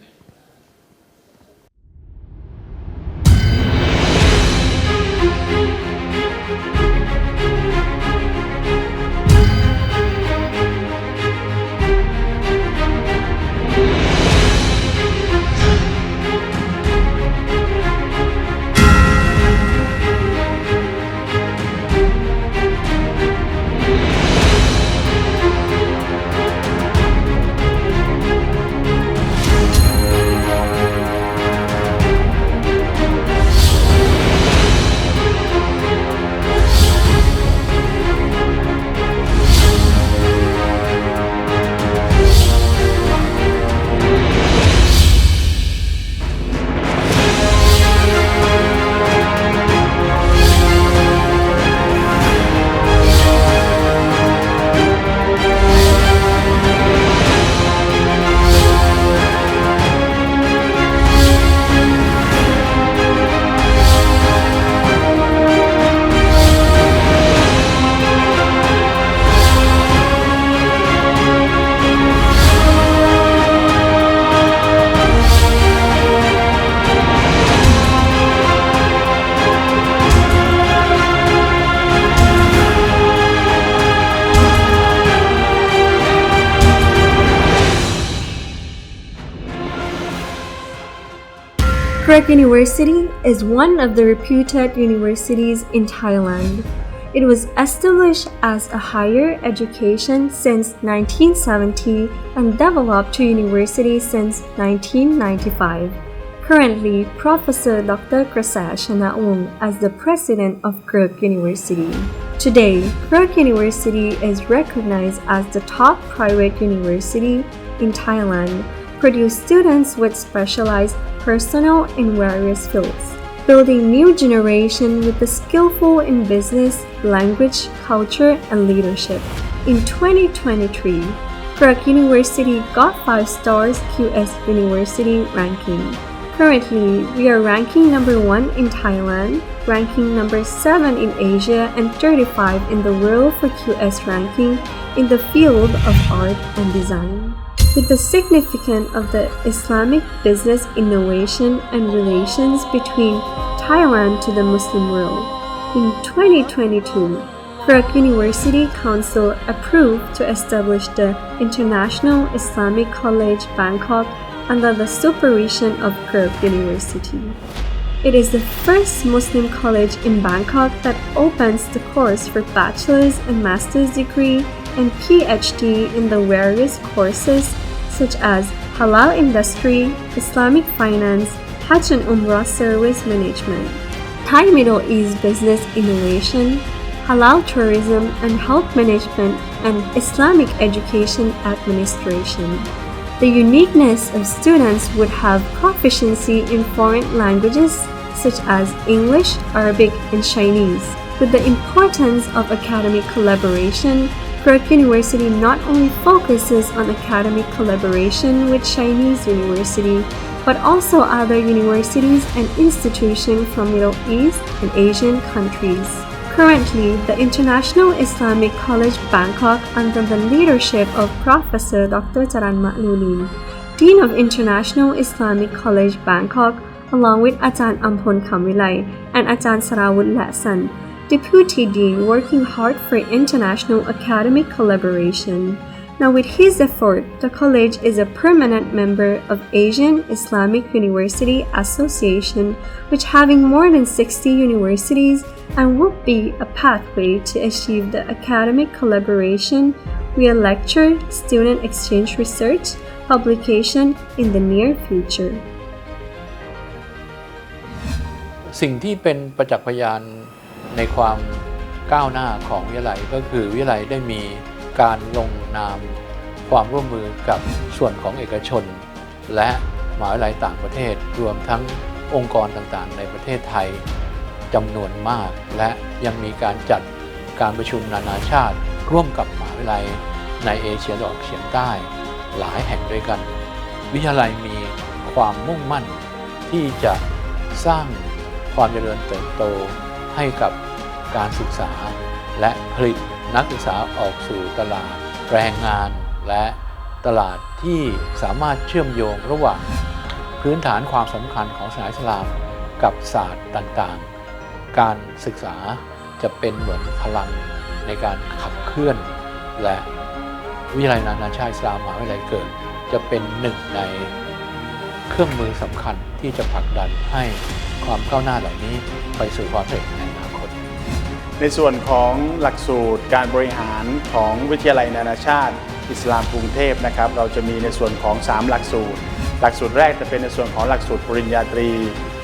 Krirk University is one of the reputed universities in Thailand. It was established as a higher education since 1970 and developed to university since 1995. Currently, Professor Dr. Kasachana Wong as the president of Krirk University. Today, Krirk University is recognized as the top private university in Thailand, produce students with specialized personnel in various fields, building new generation with the skillful in business, language, culture, and leadership. In 2023, Krirk University got 5 stars QS University ranking. Currently, we are ranking number 1 in Thailand, ranking number 7 in Asia, and 35 in the world for QS ranking in the field of art and design. With the significance of the Islamic business innovation and relations between Thailand to the Muslim world, in 2022, Krirk University Council approved to establish the International Islamic College Bangkok under the supervision of Krirk University. It is the first Muslim college in Bangkok that opens the course for bachelor's and master's degree and PhD in the various courses such as Halal Industry, Islamic Finance, Hajj and Umrah Service Management, Thai Middle East Business Innovation, Halal Tourism and Health Management, and Islamic Education Administration. The uniqueness of students would have proficiency in foreign languages such as English, Arabic, and Chinese. With the importance of academic collaboration, Krirk University not only focuses on academic collaboration with Chinese University, but also other universities and institutions from Middle East and Asian countries. Currently, the International Islamic College Bangkok, under the leadership of Professor Dr. Charan Ma'lulin, Dean of International Islamic College Bangkok, along with Ajahn Ampon Kamvilai and Ajahn Sarawut Lasan, Deputy Dean working hard for international academic collaboration. Now with his effort, the college is a permanent member of Asian Islamic University Association, which having more than 60 universities and would be a pathway to achieve the academic collaboration via lecture, student exchange research, publication in the near future. สิ่งที่เป็นประจักษ์พยานในความก้าวหน้าของวิทยาลัยก็คือวิทยาลัยได้มีการลงนาม ความร่วมมือกับส่วนของเอกชนและมหาวิทยาลัยต่างประเทศรวมทั้งองค์กรต่างๆในประเทศไทยจำนวนมากและยังมีการจัดการประชุมนานาชาติร่วมกับมหาวิทยาลัยในเอเชียตะวันออกเฉียงใต้หลายแห่งด้วยกันวิทยาลัยมีความมุ่งมั่นที่จะสร้างความเจริญเติบโตให้กับการศึกษาและผลิตนักศึกษาออกสู่ตลาดแรงงานและตลาดที่สามารถเชื่อมโยงระหว่างพื้นฐานความสำคัญของศาสนาอิสลามกับศาสตร์ต่างๆการศึกษาจะเป็นเหมือนพลังในการขับเคลื่อนและวิทยาลัยนานาชาติอิสลามมหาวิทยาลัยเกิดจะเป็นหนึ่งในเครื่องมือสำคัญที่จะผลักดันให้ความก้าวหน้าเหล่านี้ไปสู่ความสำเร็จในอนาคตในส่วนของหลักสูตรการบริหารของวิทยาลัยนานาชาติอิสลามกรุงเทพนะครับเราจะมีในส่วนของ3หลักสูตรหลักสูตรแรกจะเป็นในส่วนของหลักสูตรปริญญาตรี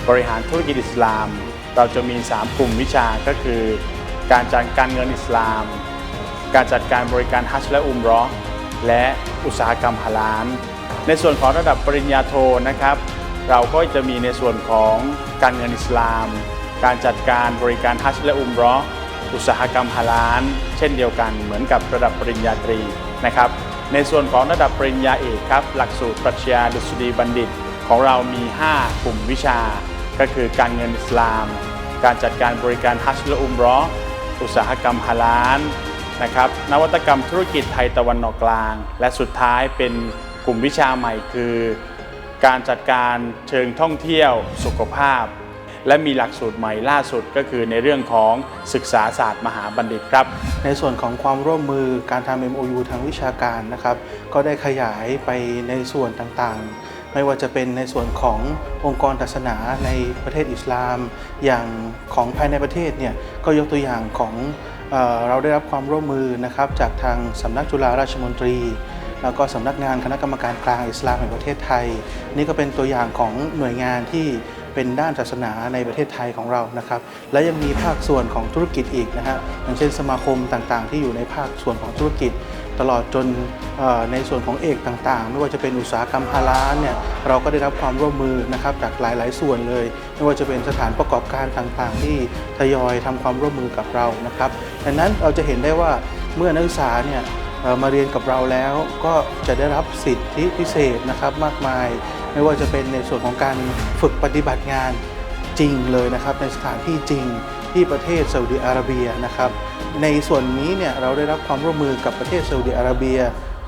บริหารธุรกิจอิสลามเราจะมี3กลุ่มวิชาก็คือการจัดการเงินอิสลามการจัดการบริการฮัจญ์และอุมเราะห์และอุตสาหกรรมฮาลาลในส่วนของระดับปริญญาโทนะครับเราก็จะมีในส่วนของการเงินอิสลามการจัดการบริการฮัจญ์และอุมเราะห์อุตสาหกรรมฮาลาลเช่นเดียวกันเหมือนกับระดับปริญญาตรีนะครับในส่วนของระดับปริญญาเอกครับหลักสูตรปรัชญาดุษฎีบัณฑิตของเรามี5กลุ่มวิชาก็คือการเงินอิสลามการจัดการบริการฮัจญ์และอุมเราะห์อุตสาหกรรมฮาลาลนะครับนวัตกรรมธุรกิจไทยตะวันออกกลางและสุดท้ายเป็นกลุ่มวิชาใหม่คือการจัดการเชิงท่องเที่ยวสุขภาพและมีหลักสูตรใหม่ล่าสุดก็คือในเรื่องของศึกษาศาสตร์มหาบัณฑิตครับในส่วนของความร่วมมือการทำ MOU ทางวิชาการนะครับก็ได้ขยายไปในส่วนต่างๆไม่ว่าจะเป็นในส่วนขององค์กรศาสนาในประเทศอิสลามอย่างของภายในประเทศเนี่ยก็ยกตัวอย่างของเราได้รับความร่วมมือนะครับจากทางสำนักจุฬาราชมนตรีแล้วก็สำนักงานคณะกรรมการกลางอิสลามแห่งประเทศไทยนี่ก็เป็นตัวอย่างของหน่วยงานที่เป็นด้านศาสนาในประเทศไทยของเรานะครับและยังมีภาคส่วนของธุรกิจอีกนะฮะอย่างเช่นสมาคมต่างๆที่อยู่ในภาคส่วนของธุรกิจตลอดจนในส่วนของเอกต่างๆไม่ว่าจะเป็นอุตสาหกรรมฮาลาลเนี่ยเราก็ได้รับความร่วมมือนะครับจากหลายๆส่วนเลยไม่ว่าจะเป็นสถานประกอบการต่างๆที่ทยอยทำความร่วมมือกับเรานะครับดังนั้นเราจะเห็นได้ว่าเมื่อนักศึกษาเนี่ยมาเรียนกับเราแล้วก็จะได้รับสิทธิพิเศษนะครับมากมายไม่ว่าจะเป็นในส่วนของการฝึกปฏิบัติงานจริงเลยนะครับในสถานที่จริงที่ประเทศซาอุดิอาระเบียนะครับในส่วนนี้เนี่ยเราได้รับความร่วมมือกับประเทศซาอุดิอาระเบีย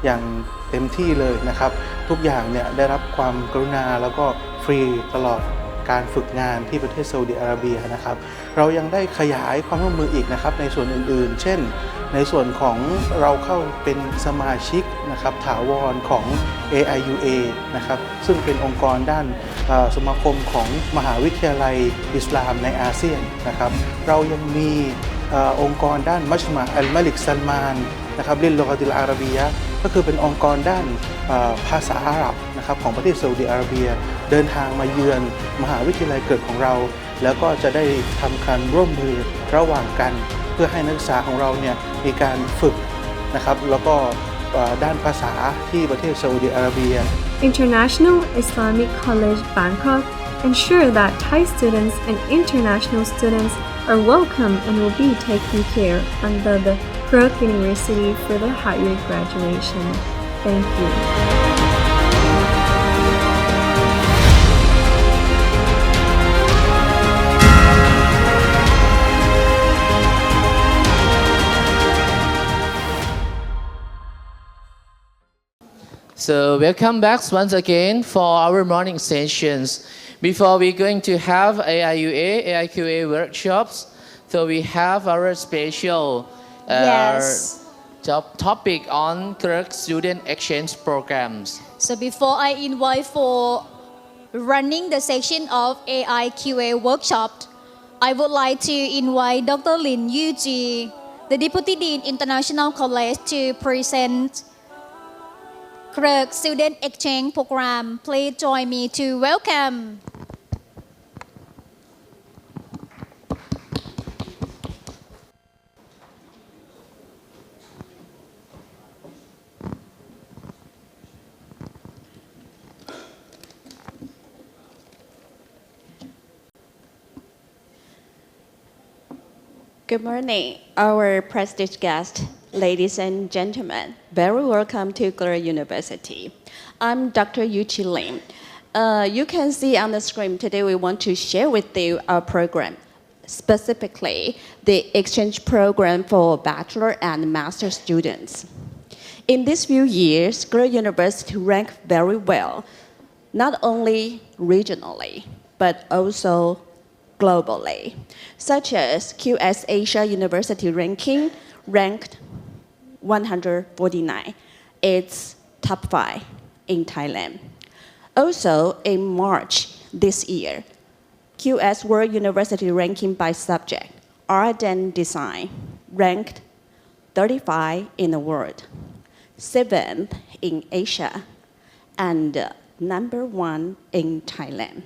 อย่างเต็มที่เลยนะครับทุกอย่างเนี่ยได้รับความกรุณาแล้วก็ฟรีตลอดการฝึกงานที่ประเทศซาอุดิอาระเบียนะครับเรายังได้ขยายความร่วมมืออีกนะครับในส่วนอื่นๆเช่นในส่วนของเราเข้าเป็นสมาชิกนะครับถาวรของ AIUA นะครับซึ่งเป็นองค์กรด้านสมาคมของมหาวิทยาลัยอิสลามในอาเซียนนะครับเรายังมีองค์กรด้านมัชมะอัลมาลิกซัลมานนะครับลิลลุกะติลอาระบียะห์ก็คือเป็นองค์กรด้านภาษาอาหรับนะครับของประเทศซาอุดิอาระเบียเดินทางมาเยือนมหาวิทยาลัยเกิดของเราแล้วก็จะได้ทำการร่วมมือระหว่างกันเพื่อให้นักศึกษาของเราเนี่ยมีการฝึกนะครับแล้วก็ด้านภาษาที่ประเทศซาอุดิอาระเบีย International Islamic College Bangkok ensure that Thai students and international students are welcome and will be taken care under the Krirk University for their higher graduation. Thank you. So welcome back once again for our morning sessions. Before we're going to have AIUA, AIQA workshops, so we have our special topic on Krirk student exchange programs. So before I invite for running the section of AIQA workshop, I would like to invite Dr. Lin Yuji, the Deputy Dean International College, to present Krirk Student Exchange Program. Please join me to welcome. Good morning, our prestigious guests, ladies and gentlemen. Very welcome to Krirk University. I'm Dr. Yuchi Lim. You can see on the screen today we want to share with you our program, specifically the exchange program for bachelor and master students. In these few years, Krirk University ranked very well, not only regionally, but also globally, such as QS Asia University ranking ranked 149. It's top 5 in Thailand. Also, in March this year, QS World University ranking by subject, art and design, ranked 35 in the world, 7th in Asia, and number 1 in Thailand.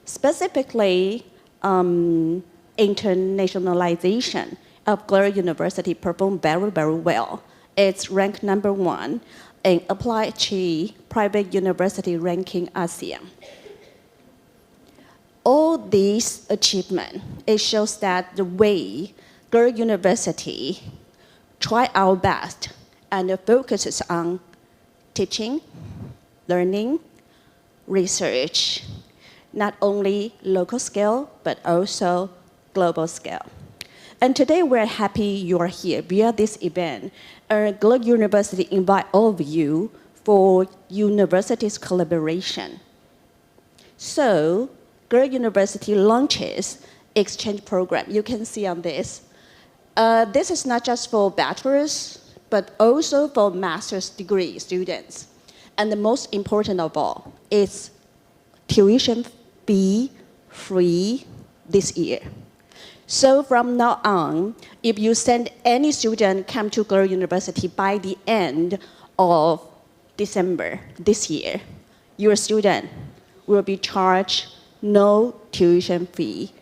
Specifically, internationalization of Krirk University performed very, very well. It's ranked number 1 in Applied Chi Private University ranking ASEAN. All these achievements, it shows that the way Krirk University try our best and focuses on teaching, learning, research, not only local scale, but also global scale. And today we're happy you are here via this event. Krirk University invite all of you for university's collaboration. So, Krirk University launches exchange program. You can see on this. This is not just for bachelor's, but also for master's degree students. And the most important of all is tuition fee free this year. So from now on, if you send any student come to Krirk University by the end of December this year, your student will be charged no tuition fee,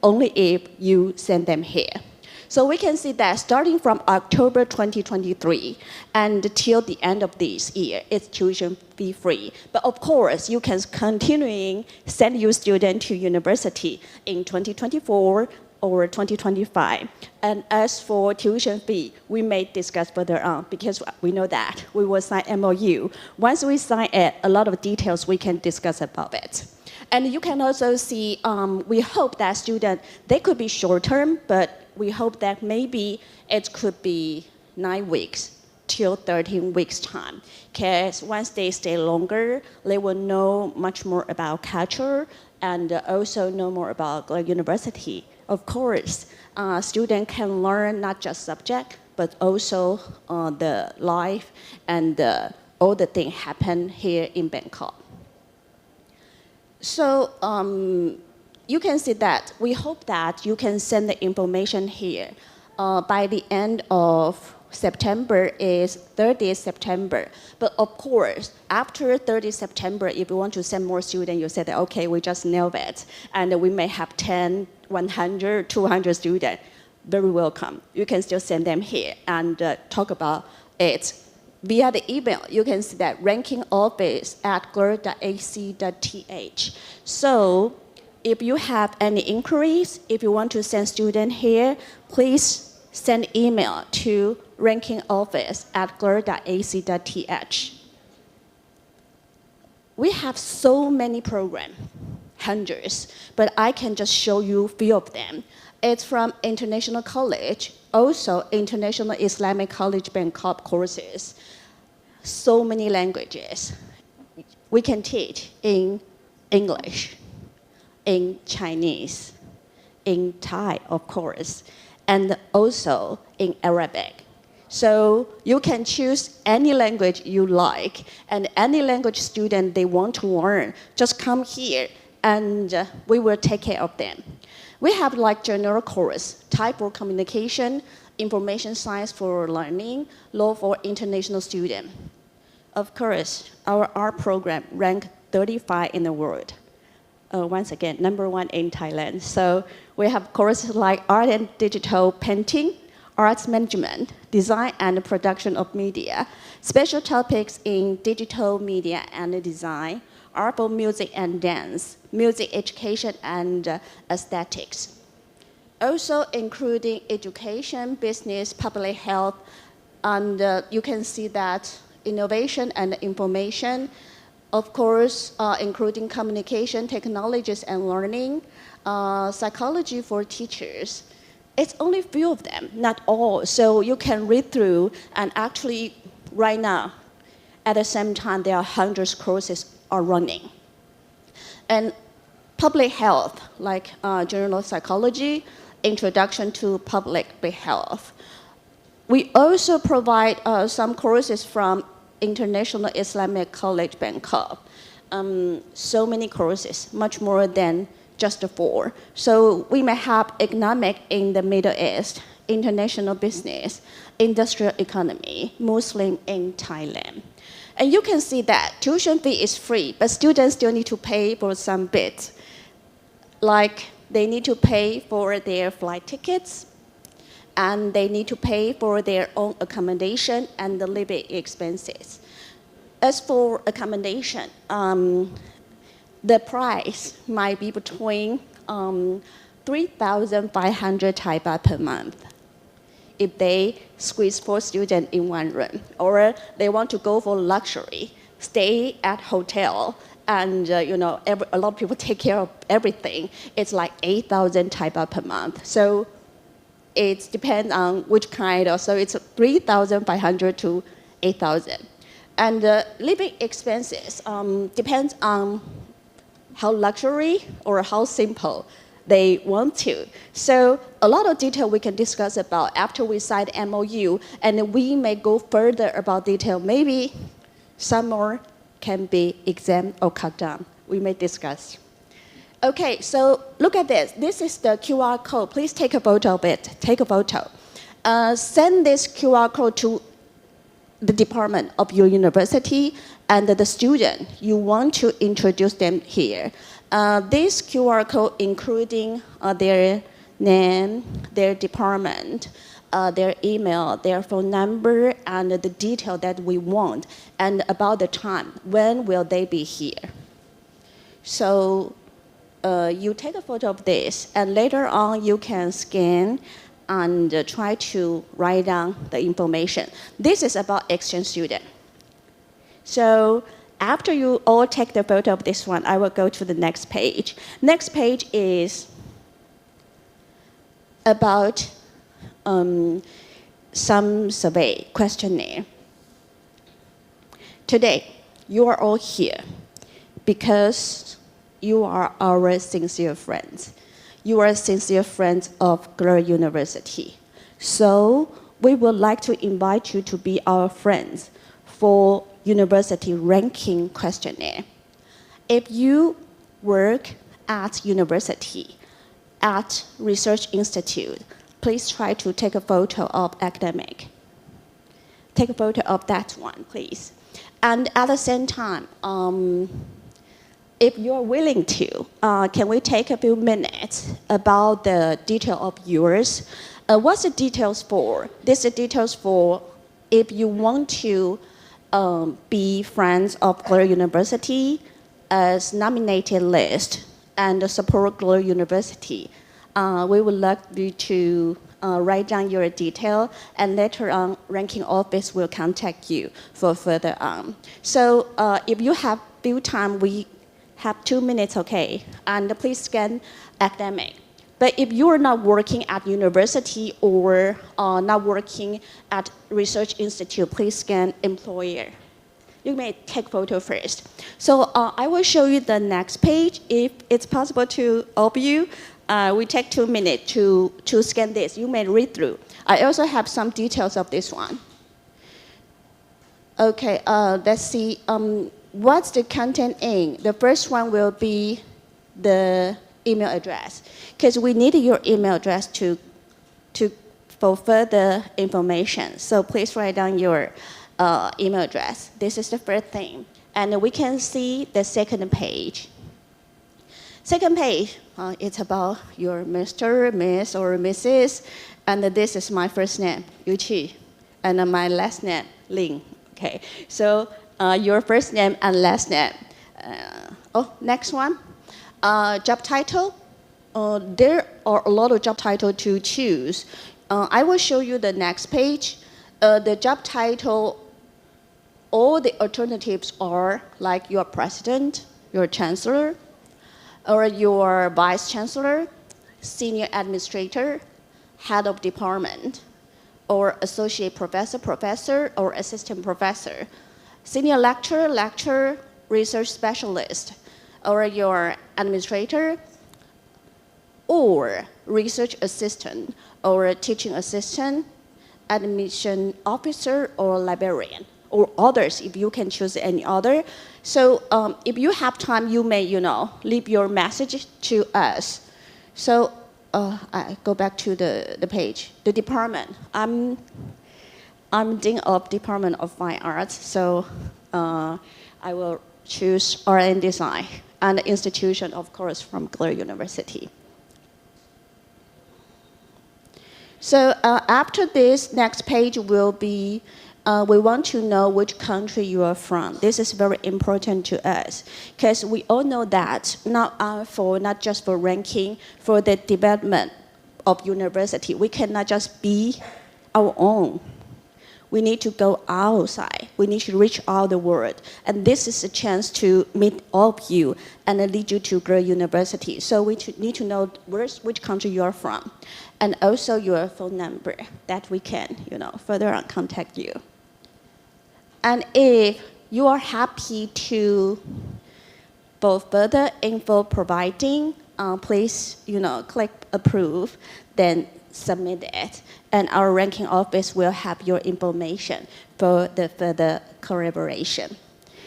only if you send them here. So we can see that starting from October 2023 and till the end of this year, it's tuition fee free. But of course, you can continuing send your student to university in 2024 or 2025. And as for tuition fee, we may discuss further on because we know that we will sign MOU. Once we sign it, a lot of details we can discuss about it. And you can also see, we hope that students, they could be short-term, but we hope that maybe it could be 9 weeks till 13 weeks time. Because once they stay longer, they will know much more about culture and also know more about Krirk University. Of course, students can learn not just subject, but also the life and all the things happen here in Bangkok. So you can see that we hope that you can send the information here. By the end of September is 30th September. But of course, after 30th September, if you want to send more students, you say that, okay, we just nailed it. And we may have 10, 100, 200 students. Very welcome. You can still send them here and talk about it. Via the email, you can see that ranking office at krirk.ac.th. So if you have any inquiries, if you want to send students here, please send email to ranking office at krirk.ac.th. We have so many programs, hundreds, but I can just show you a few of them. It's from International College, also International Islamic College Bangkok courses. So many languages. We can teach in English, in Chinese, in Thai, of course, and also in Arabic. So you can choose any language you like, and any language student they want to learn, just come here, and we will take care of them. We have like general course, Thai for communication, information science for learning, law for international students. Of course, our art program ranked 35 in the world. Once again, number 1 in Thailand. So we have courses like art and digital painting, arts management, design and production of media, special topics in digital media and design, art for music and dance, music education and aesthetics. also including education, business, public health, and you can see that innovation and information, of course, including communication, technologies and learning, psychology for teachers. It's only a few of them, not all. So you can read through, and actually right now, at the same time, there are hundreds of courses are running. And public health, like general psychology, introduction to public health. We also provide some courses from International Islamic College Bangkok. So many courses, much more than just the 4. So we may have economic in the Middle East, international business, industrial economy, Muslim in Thailand. And you can see that tuition fee is free, but students still need to pay for some bits. Like they need to pay for their flight tickets, and they need to pay for their own accommodation and the living expenses. As for accommodation, the price might be between 3,500 Thai baht per month if they squeeze 4 students in one room, or they want to go for luxury, stay at hotel, and a lot of people take care of everything. It's like 8,000 Thai baht per month. So it depends on which kind of, so it's 3,500 to 8,000. And living expenses depends on how luxury or how simple they want to. So a lot of detail we can discuss about after we sign MOU, and we may go further about detail. Maybe some more can be exempt or cut down. We may discuss. Okay, so look at this. This is the QR code. Please take a photo of it. Take a photo. Send this QR code to the department of your university and the student you want to introduce them here. This QR code including their name, their department, their email, their phone number, and the detail that we want, and about the time. When will they be here? So you take a photo of this, and later on you can scan and try to write down the information. This is about exchange student. So after you all take the photo of this one, I will go to the next page. Next page is about some survey questionnaire. Today, you are all here because you are our sincere friends. You are sincere friends of Krirk University. So we would like to invite you to be our friends for university ranking questionnaire. If you work at university, at research institute, please try to take a photo of academic. Take a photo of that one, please. And at the same time, if you're willing to, can we take a few minutes about the detail of yours? What's the details for? This is details for if you want to be friends of Krirk University as nominated list and support Krirk University. We would like you to write down your detail, and later on, ranking office will contact you for further on. So if you have few time, we have 2 minutes, okay? And please scan academic. But if you are not working at university or not working at research institute, please scan employer. You may take photo first. So I will show you the next page. If it's possible to all of you, we take 2 minutes to scan this. You may read through. I also have some details of this one. Okay, let's see. What's the content in? The first one will be the email address, because we need your email address for further information. So please write down your email address. This is the first thing. And we can see the second page. Second page, it's about your Mr., Miss, or Mrs. And this is my first name, Yuchi, and my last name, Ling. Okay, so your first name and last name. Next one. Job title, there are a lot of job titles to choose. I will show you the next page. The job title, all the alternatives are like your president, your chancellor, or your vice chancellor, senior administrator, head of department, or associate professor, professor, or assistant professor, senior lecturer, research specialist, or your administrator, or research assistant, or teaching assistant, admission officer, or librarian, or others if you can choose any other. So if you have time, you may, leave your message to us. So I go back to the page. The department. I'm dean of Department of Fine Arts, so I will choose art and design, and the institution, of course, from Krirk University. So after this, next page will be, we want to know which country you are from. This is very important to us, because we all know that not just for ranking, for the development of university, we cannot just be our own. We need to go outside. We need to reach out the world. And this is a chance to meet all of you and lead you to Krirk University. So we need to know which country you are from, and also your phone number that we can, further on contact you. And if you are happy to both further info providing, please, click approve, then submit it. And our ranking office will have your information for the further collaboration.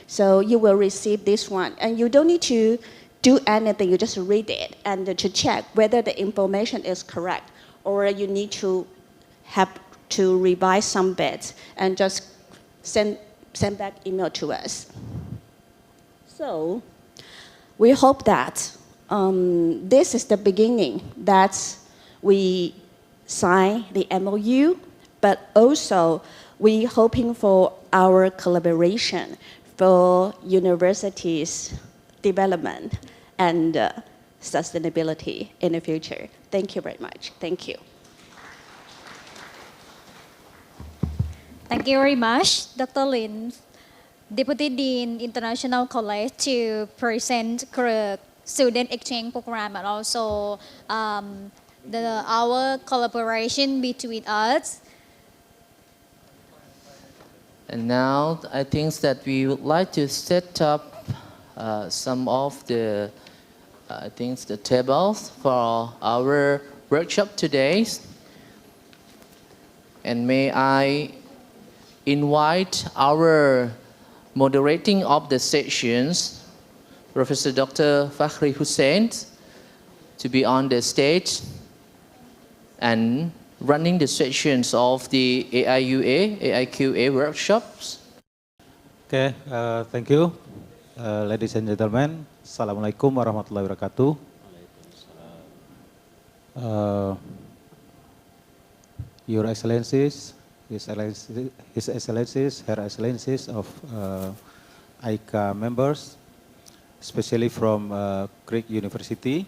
So you will receive this one. And you don't need to do anything, you just read it and to check whether the information is correct, or you need to have to revise some bits and just send back email to us. So we hope that this is the beginning, that we sign the MOU, but also we hoping for our collaboration for universities' development and sustainability in the future. Thank you very much. Thank you. Thank you very much, Dr. Lin, Deputy Dean, International College, to present Krirk Student Exchange Program and also our collaboration between us. And now I think that we would like to set up some of the the tables for our workshop today. And may I invite our moderating of the sessions, Professor Dr. Fakhri Hussain, to be on the stage and running the sessions of the AIUA, AIQA workshops. Okay, thank you. Ladies and gentlemen, Assalamualaikum warahmatullahi wabarakatuh. Your Excellencies, His Excellencies, Her Excellencies of ICA members, especially from Krirk University.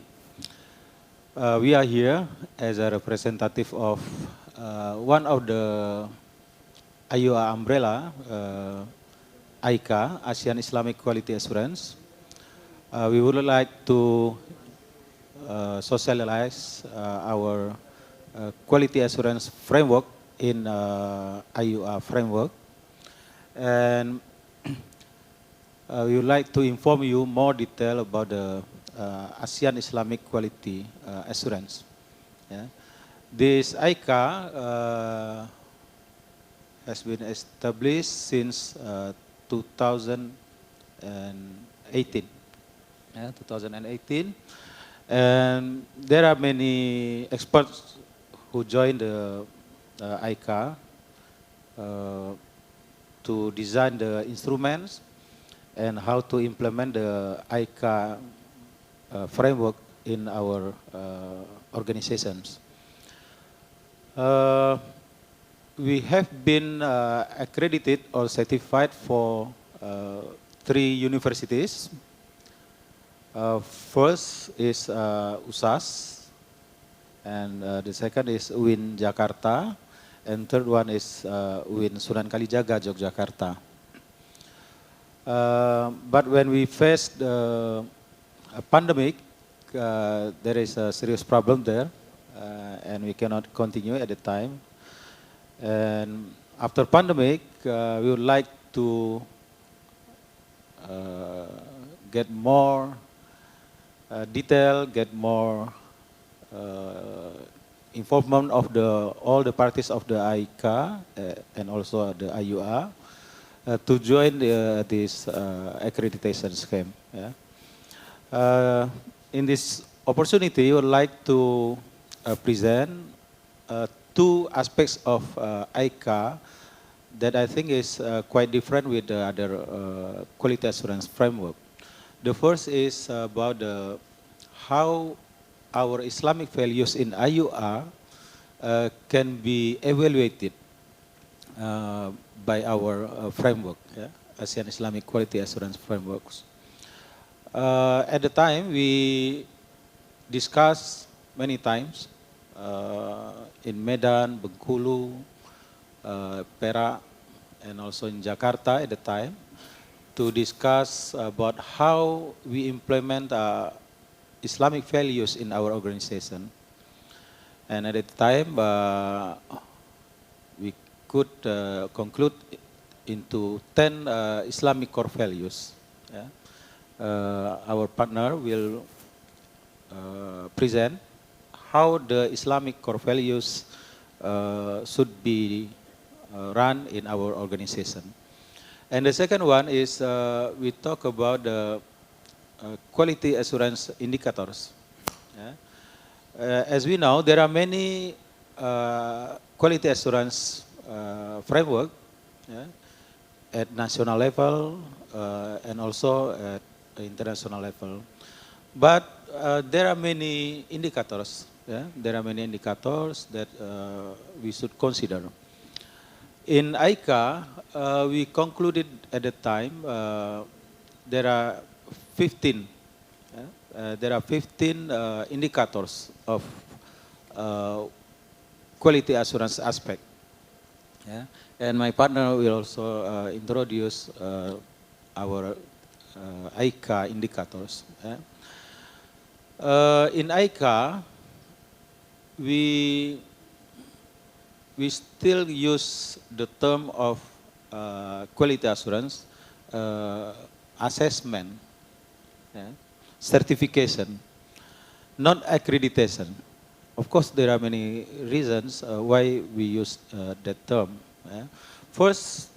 We are here as a representative of one of the AIUA umbrella, ICA, Asian Islamic Quality Assurance. We would like to socialize our quality assurance framework in AIUA framework, and we would like to inform you more detail about the ASEAN Islamic Quality Assurance. Yeah. This ICA has been established since 2018. Yeah, 2018, and there are many experts who joined the ICA to design the instruments and how to implement the ICA framework in our organizations. We have been accredited or certified for 3 universities. First is USAS, and the second is UIN Jakarta, and third one is UIN Sunan Kalijaga, Yogyakarta. But when we faced a pandemic, there is a serious problem there, and we cannot continue at the time. And after pandemic, we would like to get more detail, get more involvement of all the parties of the AICA and also the AIUA to join this accreditation scheme. Yeah. In this opportunity, I would like to present two aspects of AICA that I think is quite different with the other quality assurance framework. The first is about how our Islamic values in AIUA can be evaluated by our framework, Asian Islamic Quality Assurance Frameworks. At the time, we discussed many times in Medan, Bengkulu, Perak, and also in Jakarta at the time, to discuss about how we implement Islamic values in our organization. And at the time, we could conclude into 10 Islamic core values. Yeah. Our partner will present how the Islamic core values should be run in our organization. And the second one is we talk about the quality assurance indicators. Yeah. As we know, there are many quality assurance framework, yeah, at national level and also at international level. But there are many indicators. Yeah? There are many indicators that we should consider. In AICA, we concluded at the time there are 15. There are 15 indicators of quality assurance aspect. Yeah? And my partner will also introduce our AICA indicators. Yeah? In AICA, we still use the term of quality assurance, assessment, yeah, certification, not accreditation. Of course, there are many reasons why we use that term. Yeah. First,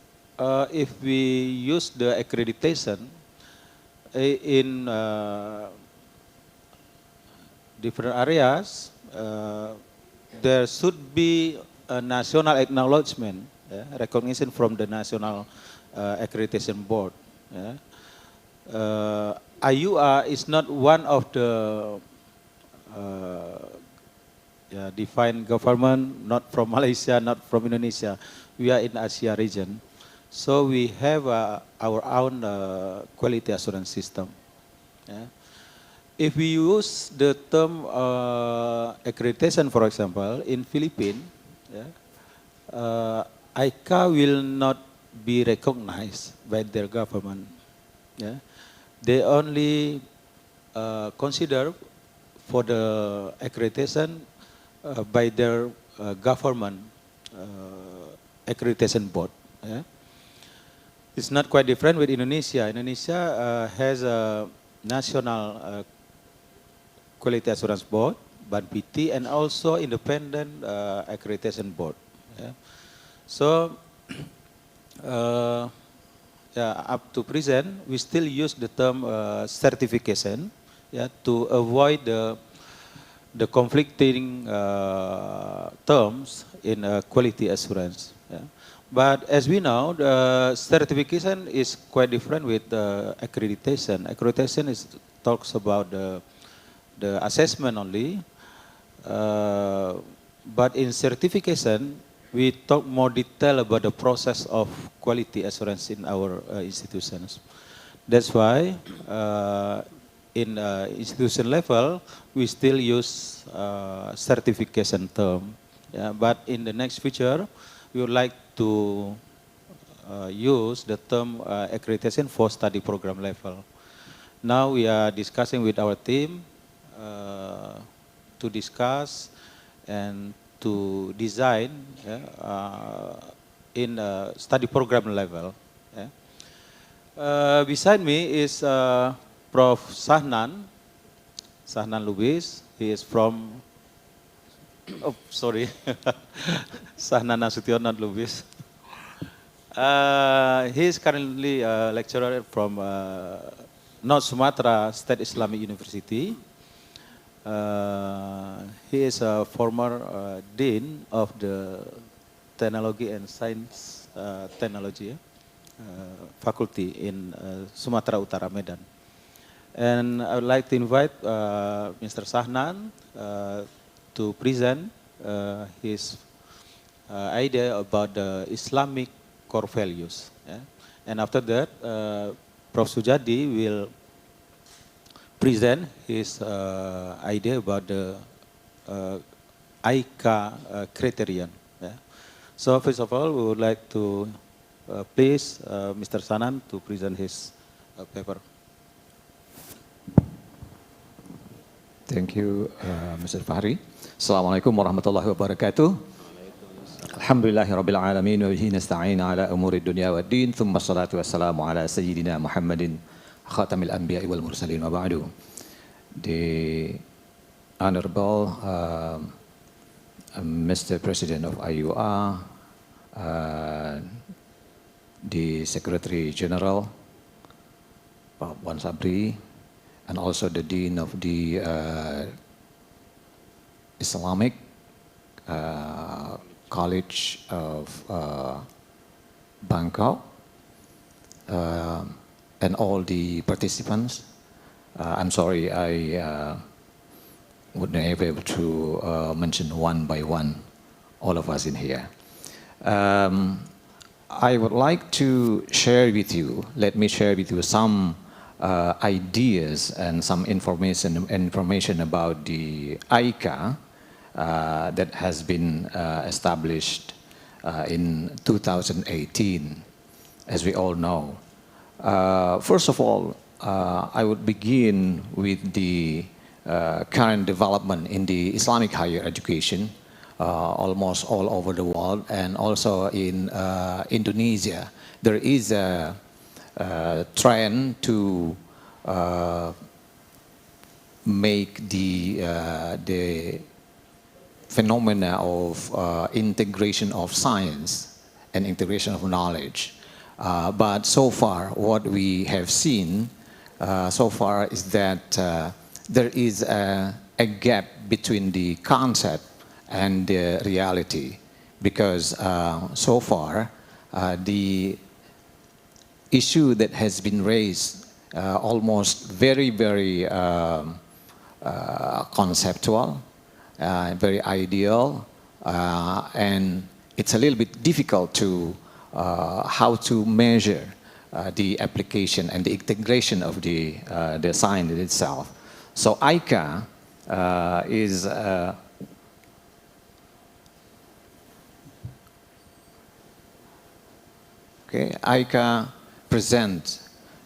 if we use the accreditation in different areas, there should be a national acknowledgement, yeah, recognition from the National Accreditation Board. Yeah. AIUA is not one of the defined government, not from Malaysia, not from Indonesia. We are in Asia region. So we have our own quality assurance system. Yeah. If we use the term accreditation, for example, in Philippines, yeah, AICA will not be recognized by their government. Yeah. They only consider for the accreditation by their government accreditation board. Yeah. It's not quite different with Indonesia. Indonesia has a national quality assurance board, BANPITI, and also independent accreditation board. Yeah. So, up to present, we still use the term certification, yeah, to avoid the conflicting terms in quality assurance. Yeah. But as we know, the certification is quite different with accreditation. Accreditation talks about the assessment only, but in certification, we talk more detail about the process of quality assurance in our institutions. That's why in institution level, we still use certification term. Yeah, but in the next future, we would like to use the term accreditation for study program level. Now we are discussing with our team to discuss and to design in study program level. Yeah. Beside me is Prof. Sahnan Lubis. He is from, oh sorry, Sahnan Nasution, not Lubis. He is currently a lecturer from North Sumatra State Islamic University. He is a former dean of the Technology and Science Technology faculty in Sumatera Utara, Medan. And I would like to invite Mr. Sahnan to present his idea about the Islamic core values. Yeah? And after that, Prof. Sujadi will present his idea about the ICA criterion. Yeah? So first of all, we would like to please Mr. Sahnan to present his paper. Thank you, Mr. Fahri. Assalamualaikum warahmatullahi wabarakatuh. Alhamdulillahi rabbil alamin wa bihi nasta'in ala umuri dunya wa din thumma salatu wassalamu ala sayyidina Muhammadin khatamil anbiya'i wal mursalin wa ba'du. The Honorable Mr. President of AIUA, the Secretary General, Pak Wan Sabri, and also the Dean of the Islamic College of Bangkok, and all the participants. I'm sorry, I wouldn't be able to mention one by one all of us in here. I would like to share with you, let me share with you some ideas and some information about the ICA that has been established in 2018, as we all know. First of all, I would begin with the current development in the Islamic higher education, almost all over the world, and also in Indonesia. There is a trend to make the phenomena of integration of science and integration of knowledge. But so far, what we have seen so far is that there is a gap between the concept and the reality, because so far the issue that has been raised almost very conceptual, very ideal, and it's a little bit difficult to how to measure the application and the integration of the science itself. So ICA is ICA present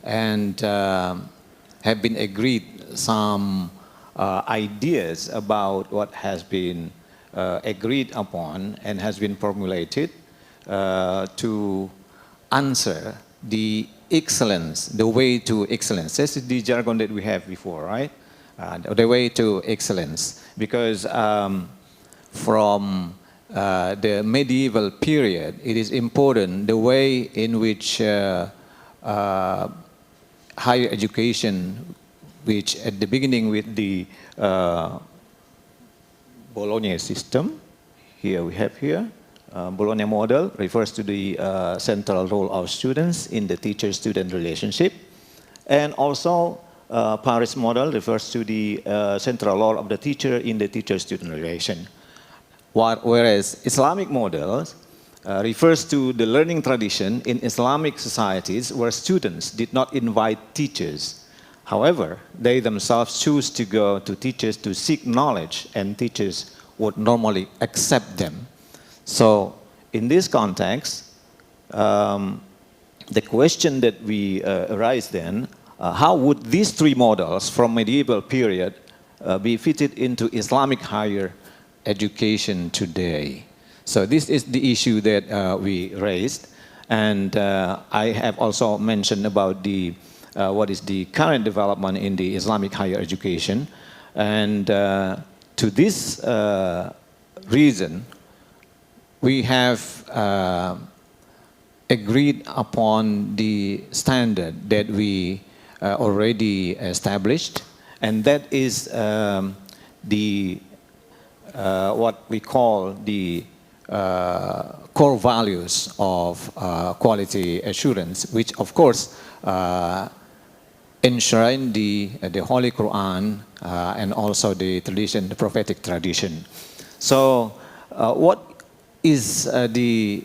and have been agreed some ideas about what has been agreed upon and has been formulated to answer the excellence, the way to excellence. This is the jargon that we have before, right? The way to excellence, because from the medieval period, it is important the way in which higher education, which at the beginning with the Bologna system, here we have here, Bologna model refers to the central role of students in the teacher-student relationship, and also Paris model refers to the central role of the teacher in the teacher-student relation. Whereas Islamic models refers to the learning tradition in Islamic societies where students did not invite teachers. However, they themselves choose to go to teachers to seek knowledge, and teachers would normally accept them. So, in this context, the question that we arise then, how would these three models from medieval period be fitted into Islamic higher education today? So this is the issue that we raised, and I have also mentioned about the what is the current development in the Islamic higher education, and to this reason, we have agreed upon the standard that we already established, and that is the what we call the core values of quality assurance, which of course enshrine the Holy Quran and also the tradition, the prophetic tradition. So, what is the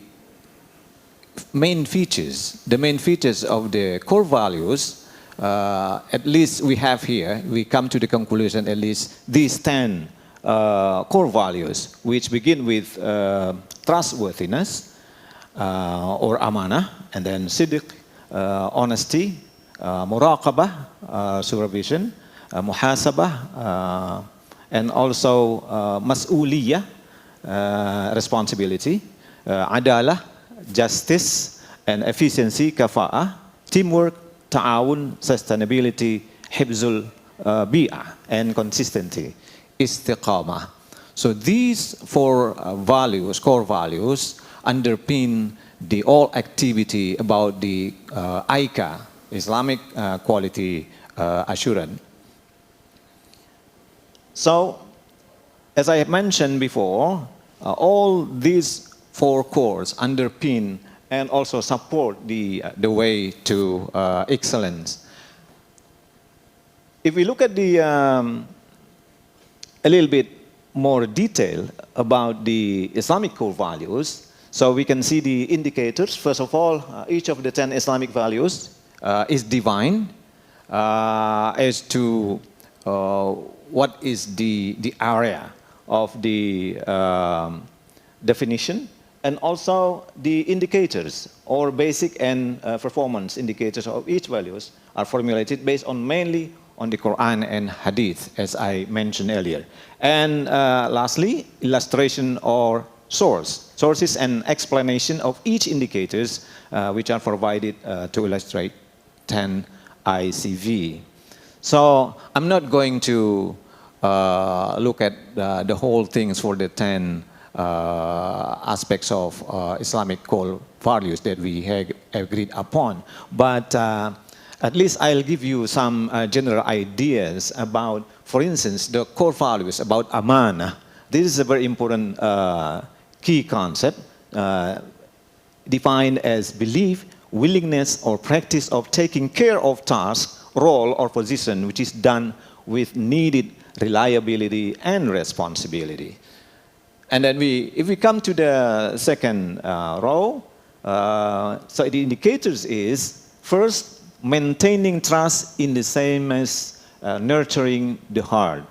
main features? The main features of the core values, at least we have here, we come to the conclusion at least these 10 core values, which begin with trustworthiness or amanah, and then sidq, honesty, muraqabah, supervision, muhasabah, and also mas'uliyah, responsibility, adalah, justice, and efficiency, kafa'ah, teamwork, ta'awun, sustainability, hifzul bi'ah, and consistency, istiqamah. So these four values, core values, underpin the all activity about the ICA, Islamic Quality Assurance. So, as I mentioned before, all these four cores underpin and also support the way to excellence. If we look at the a little bit more detail about the Islamic core values, so we can see the indicators. First of all, each of the 10 Islamic values is defined as to what is the area of the definition, and also the indicators or basic and performance indicators of each values are formulated based on mainly on the Quran and Hadith, as I mentioned earlier. And lastly, illustration or sources and explanation of each indicators which are provided to illustrate 10 ICV. So I'm not going to look at the whole things for the 10 aspects of Islamic core values that we have agreed upon, but at least I'll give you some general ideas about, for instance, the core values about amanah. This is a very important key concept, defined as belief, willingness, or practice of taking care of task, role, or position which is done with needed reliability and responsibility. And then if we come to the second row, so the indicators is first, maintaining trust in the same as nurturing the heart.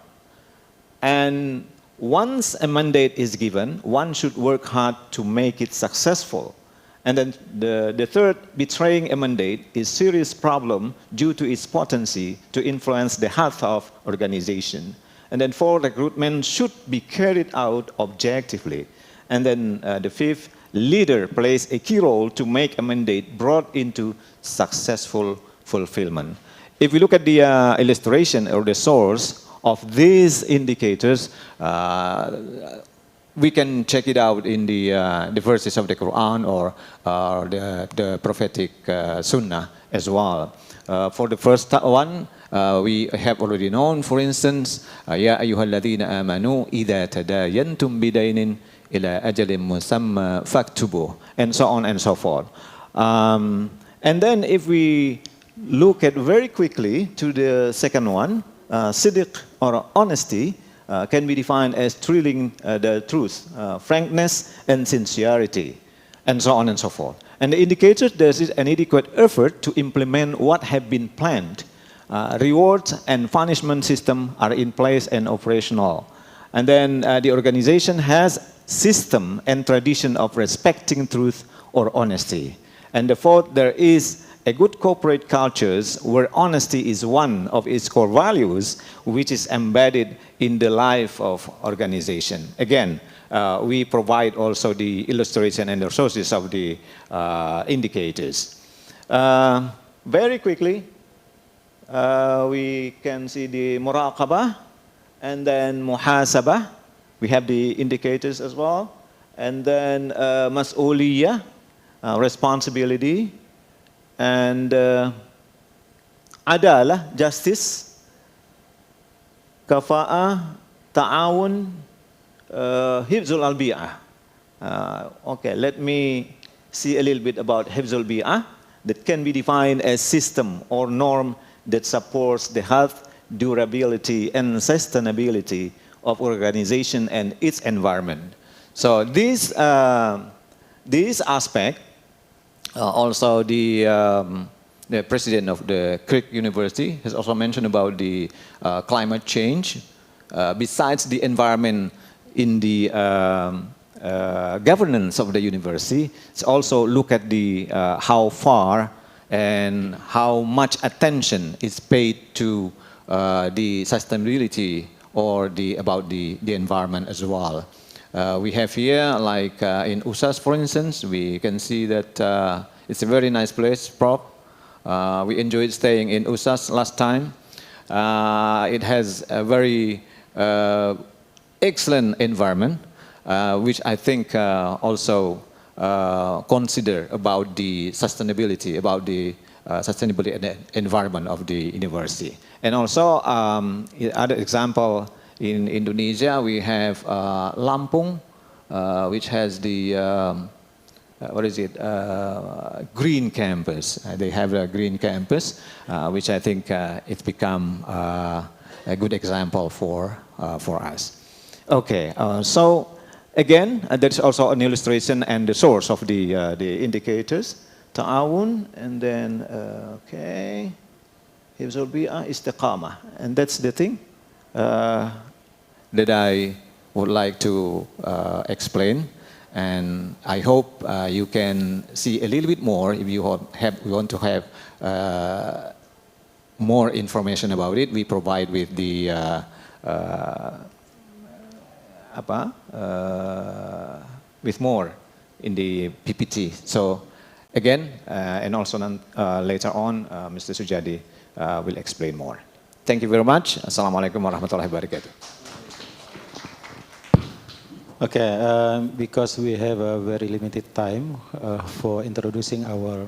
And once a mandate is given, one should work hard to make it successful. And then the third, betraying a mandate is serious problem due to its potency to influence the health of organization. And then fourth, recruitment should be carried out objectively. And then the fifth, leader plays a key role to make a mandate brought into successful fulfillment. If we look at the illustration or the source of these indicators, we can check it out in the verses of the Quran or the prophetic Sunnah as well. For the first one, we have already known, for instance, Ya ayyuhalladhina amanu idha tadayantum bidainin ila ajalin musamma faktubu, and so on and so forth. And then if we look at very quickly to the second one, sidq or honesty can be defined as telling the truth, frankness and sincerity, and so on and so forth. And the indicators, there is an adequate effort to implement what have been planned rewards and punishment system are in place and operational. And then the organization has system and tradition of respecting truth or honesty. And the fourth, there is a good corporate cultures where honesty is one of its core values, which is embedded in the life of organization. Again, we provide also the illustration and the sources of the indicators. Very quickly, we can see the muraqabah and then muhasabah. We have the indicators as well. And then mas'uliyah, responsibility. And adalah, justice. Kafa'ah, ta'awun, hifzul al-bi'ah. Okay, let me see a little bit about hifzul bi'ah. That can be defined as system or norm that supports the health, durability, and sustainability of organization and its environment. So this aspect, also the president of the Krirk University has also mentioned about the climate change. Besides the environment in the governance of the university, it's also look at the how far and how much attention is paid to the sustainability or about the environment as well. We have here, like in USAS, for instance, we can see that it's a very nice place, Prof. We enjoyed staying in USAS last time. It has a very excellent environment, which I think also consider about the sustainability, environment of the university. And also, other example, in Indonesia, we have Lampung, which has the, green campus. They have a green campus, which I think it's become a good example for us. Okay, so again, there's also an illustration and the source of the indicators. Ta'awun, and then, okay, Hifzul Bi'ah, Istiqamah. And that's the thing that I would like to explain. And I hope you can see a little bit more if you want to have more information about it. We provide with the with more in the PPT. So again, and also later on, Mr. Sujadi will explain more. Thank you very much. Assalamualaikum warahmatullahi wabarakatuh. Okay, because we have a very limited time for introducing our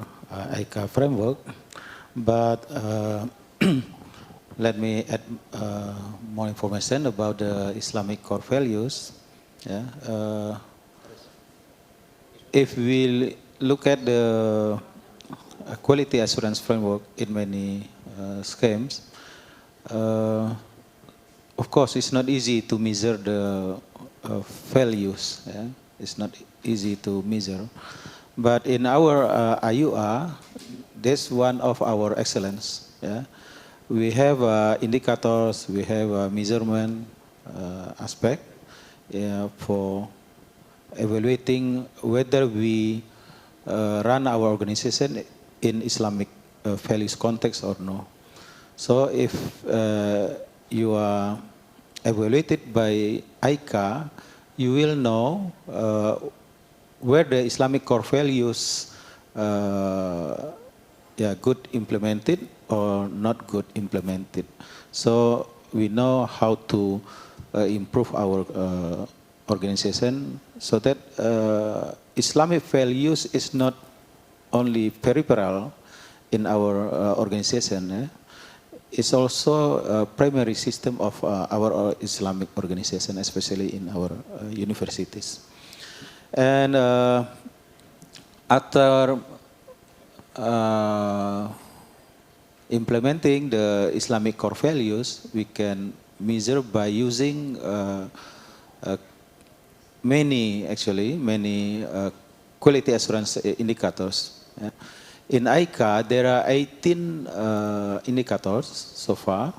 AICA framework, but let me add more information about the Islamic core values. Yeah. If we look at the quality assurance framework in many schemes, of course, it's not easy to measure the values. Yeah? It's not easy to measure. But in our AIUA, that's one of our excellence. Yeah? We have indicators, we have a measurement aspect for evaluating whether we run our organization in Islamic values context or no. So if you are evaluated by AICA, you will know where the Islamic core values good implemented or not good implemented. So we know how to improve our organization so that Islamic values is not only peripheral in our organization. It's also a primary system of our Islamic organization, especially in our universities. And after implementing the Islamic core values, we can measure by using many quality assurance indicators. In ICA, there are 18 indicators so far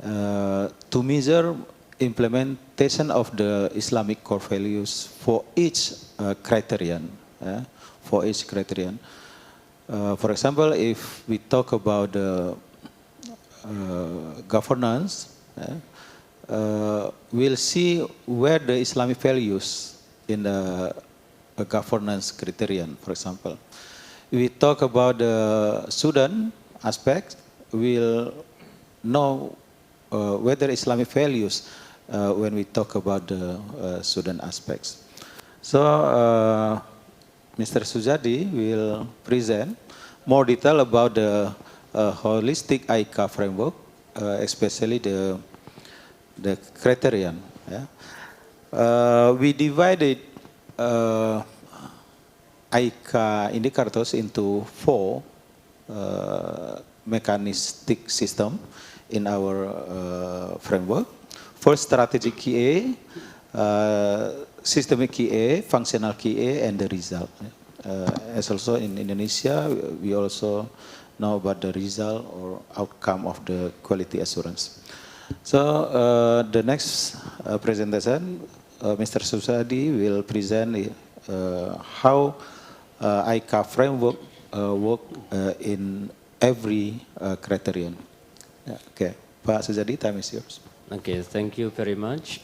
to measure implementation of the Islamic core values for each criterion. For each criterion. For example, if we talk about the governance, we'll see where the Islamic values in the governance criterion, for example. If we talk about the student aspect, we'll know whether Islamic values when we talk about the student aspects. So, Mr. Sujadi will present more detail about the holistic ICA framework, especially the criterion. We divided ICA indicators into 4 mechanistic system in our framework. First, strategic key A, systemic key A, functional key A, and the result. As also in Indonesia, we also know about the result or outcome of the quality assurance. So the next presentation, Mr. Susadi will present how ICA framework work in every criterion. Okay, Pak Susadi, time is yours. Okay, thank you very much.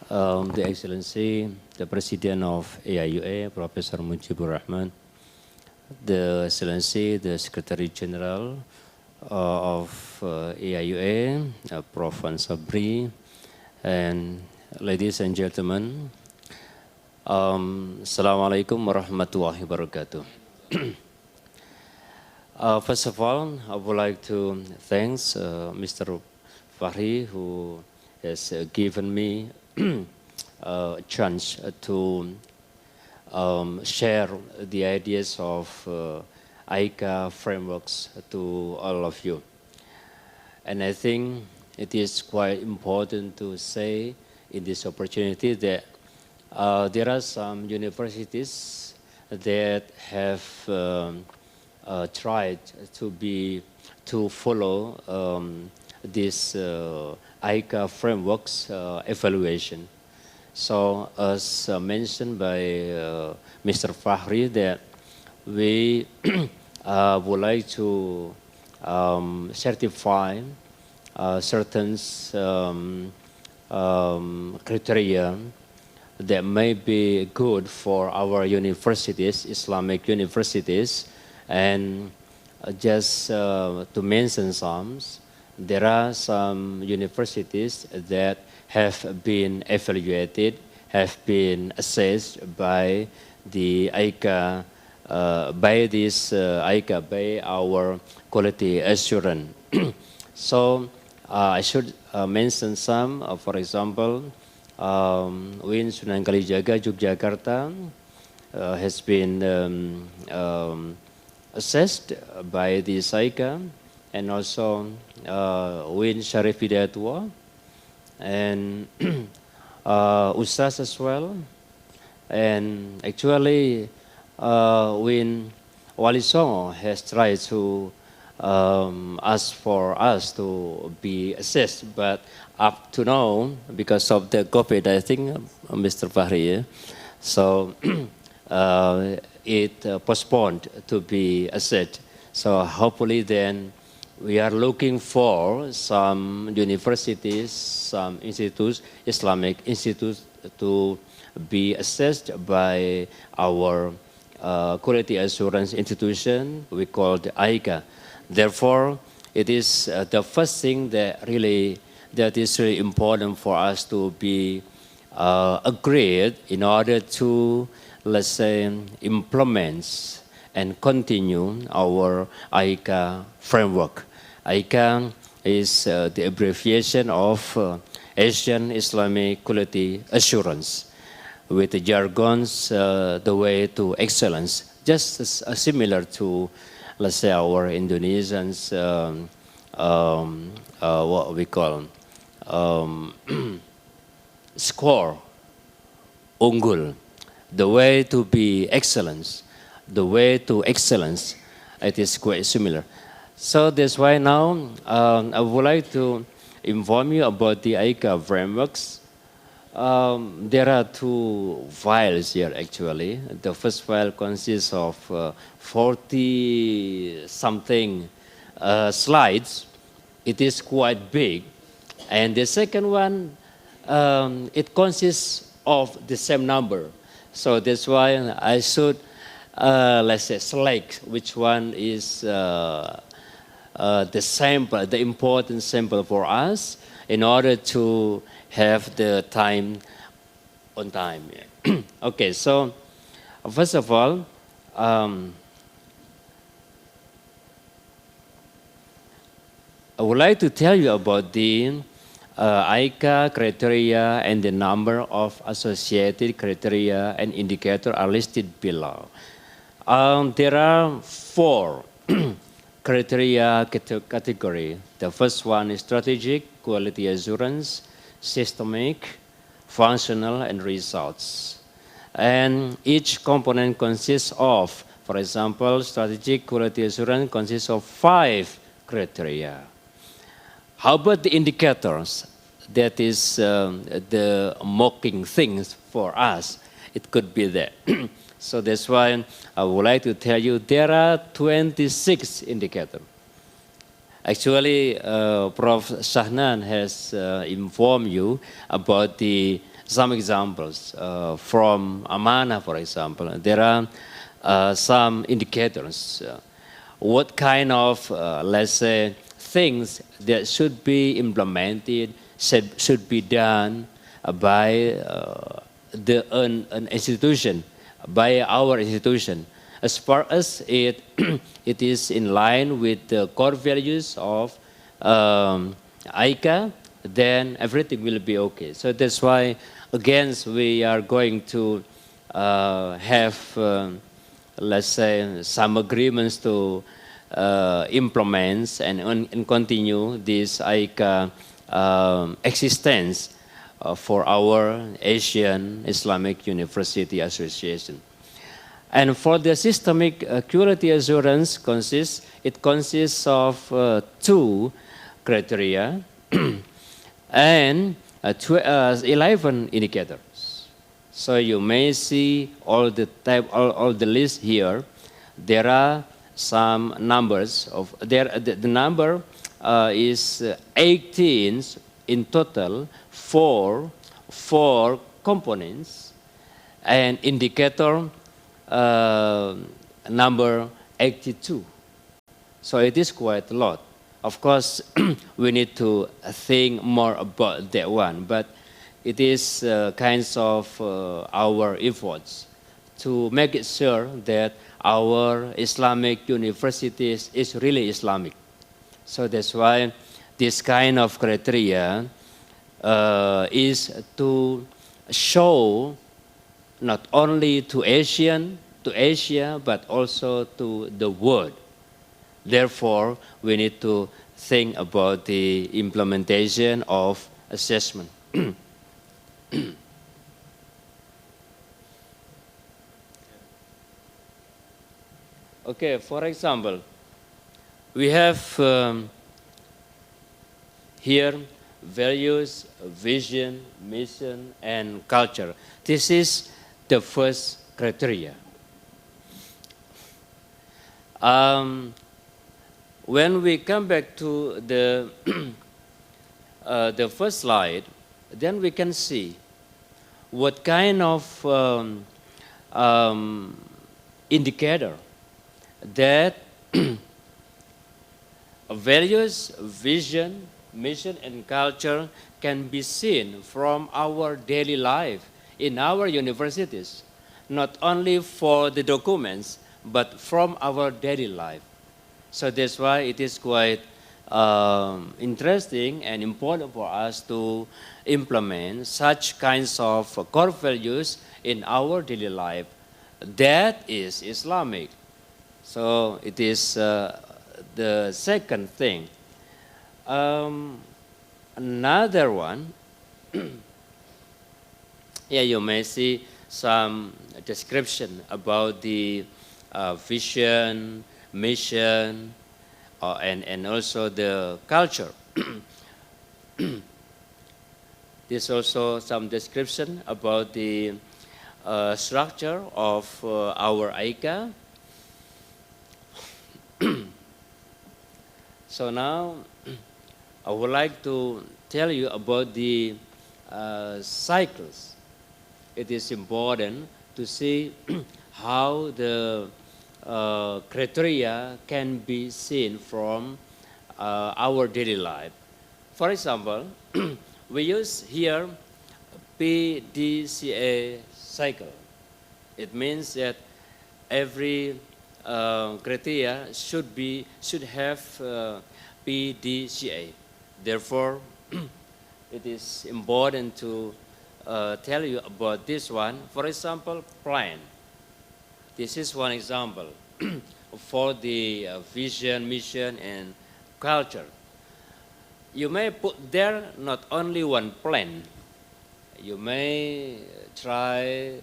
The Excellency, the President of AIUA, Professor Mujibur Rahman, the Excellency, the Secretary General of AIUA, Prof. Sabri, and ladies and gentlemen, Assalamu alaikum warahmatullahi wabarakatuh. First of all, I would like to thank Mr. Fahri, who has given me a chance to share the ideas of ICA frameworks to all of you. And I think it is quite important to say in this opportunity that there are some universities that have tried to follow this ICA frameworks evaluation. So as mentioned by Mr. Fahri, that we would like to certify certain criteria that may be good for our universities, Islamic universities, and just to mention some, there are some universities that have been evaluated, have been assessed by the ICA, by our quality assurance. So I should mention some, for example, UIN Sunan Kalijaga, Yogyakarta has been assessed by the ICA, and also UIN Syarif Hidayatullah, and Ustaz as well, and actually UIN Wali Songo has tried to ask for us to be assessed, but up to now, because of the COVID, I think, Mr. Fahri, so it postponed to be assessed. So hopefully then we are looking for some universities, some institutes, Islamic institutes, to be assessed by our quality assurance institution we call the ICA. Therefore, it is the first thing that is really important for us to be agreed in order to, let's say, implement and continue our ICA framework. ICA is the abbreviation of Asian Islamic Quality Assurance, with the jargons, the way to excellence, just similar to, let's say, our Indonesians, what we call score, unggul, the way to be excellence, the way to excellence, it is quite similar. So that's why now I would like to inform you about the AICA frameworks. There are two files here actually. The first file consists of 40-something slides. It is quite big. And the second one, it consists of the same number. So that's why I should, let's say, select which one is the sample, the important sample for us in order to have the time on time. Okay, so first of all, I would like to tell you about the AICA criteria and the number of associated criteria and indicators are listed below. There are 4 criteria category. The first one is strategic, quality assurance, systemic, functional, and results. And each component consists of, for example, strategic quality assurance consists of 5 criteria. How about the indicators? That is the mocking things for us. It could be there. So that's why I would like to tell you there are 26 indicators. Actually, Prof. Shahnan has informed you about some examples. From Amana, for example, there are some indicators. What kind of, let's say, things that should be implemented, should be done by an institution, by our institution. As far as it is in line with the core values of AICA, then everything will be okay. So that's why, again, we are going to have, let's say, some agreements to implement and continue this AICA existence for our Asian Islamic University Association. And for the systemic quality assurance it consists of 2 criteria and 11 indicators. So you may see all the list here. There are some numbers of the number is 18 in total for 4 components and indicator number 82. So it is quite a lot. Of course, we need to think more about that one, but it is kinds of our efforts to make it sure that our Islamic universities is really Islamic. So that's why this kind of criteria is to show not only to Asia, but also to the world. Therefore, we need to think about the implementation of assessment. Okay, for example, we have here values, vision, mission, and culture. This is the first criteria. When we come back to the the first slide, then we can see what kind of indicator that values, vision, mission, and culture can be seen from our daily life in our universities, not only for the documents, but from our daily life. So that's why it is quite interesting and important for us to implement such kinds of core values in our daily life. That is Islamic. So it is the second thing. Another one, here you may see some description about the vision, mission, and also the culture. There's also some description about the structure of our AICA. So now I would like to tell you about the cycles. It is important to see how the criteria can be seen from our daily life. For example, we use here PDCA cycle. It means that every criteria should have PDCA. Therefore, it is important to tell you about this one. For example, plan. This is one example for the vision, mission, and culture. You may put there not only one plan. You may try,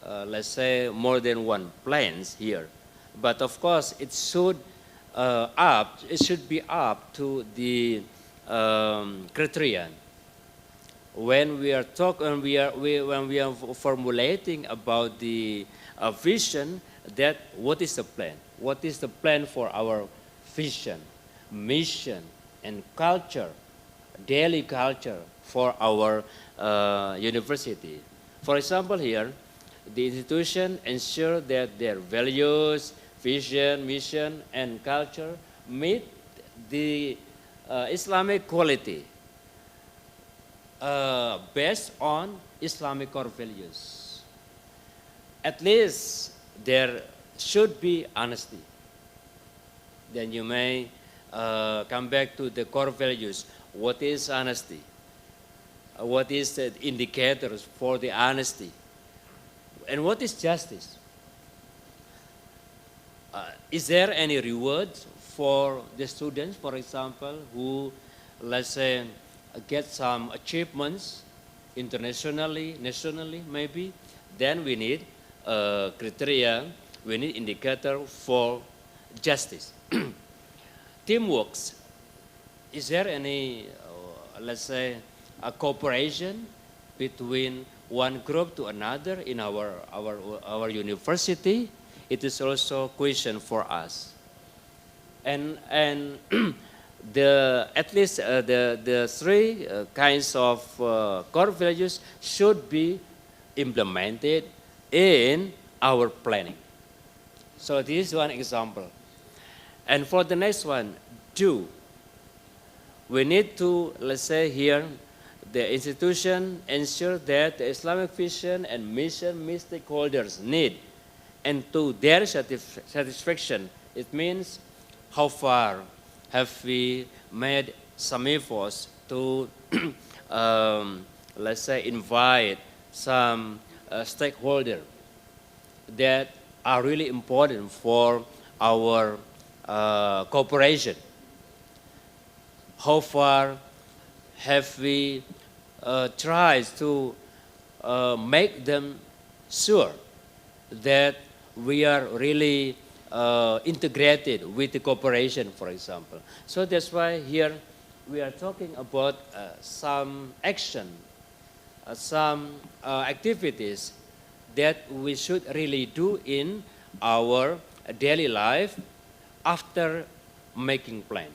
let's say, more than one plans here. But of course, it should be up to the criteria. When we are formulating about the vision, that what is the plan? What is the plan for our vision, mission, and culture, daily culture for our university? For example, here, the institution ensure that their values, vision, mission, and culture meet the Islamic quality based on Islamic core values. At least there should be honesty. Then you may come back to the core values. What is honesty? What is the indicators for the honesty? And what is justice? Is there any reward for the students, for example, who, let's say, get some achievements internationally, nationally, maybe? Then we need criteria, we need indicator for justice. Teamwork. Is there any, let's say, a cooperation between one group to another in our university? It is also a question for us. And at least the three kinds of core values should be implemented in our planning. So this is one example. And for the next one, we need to, let's say here, the institution ensure that the Islamic vision and mission meet stakeholders' need, and to their satisfaction. It means how far have we made some efforts to, let's say, invite some stakeholders that are really important for our cooperation. How far have we tried to make them sure that we are really integrated with the cooperation, for example. So that's why here we are talking about some action, some activities that we should really do in our daily life after making plan.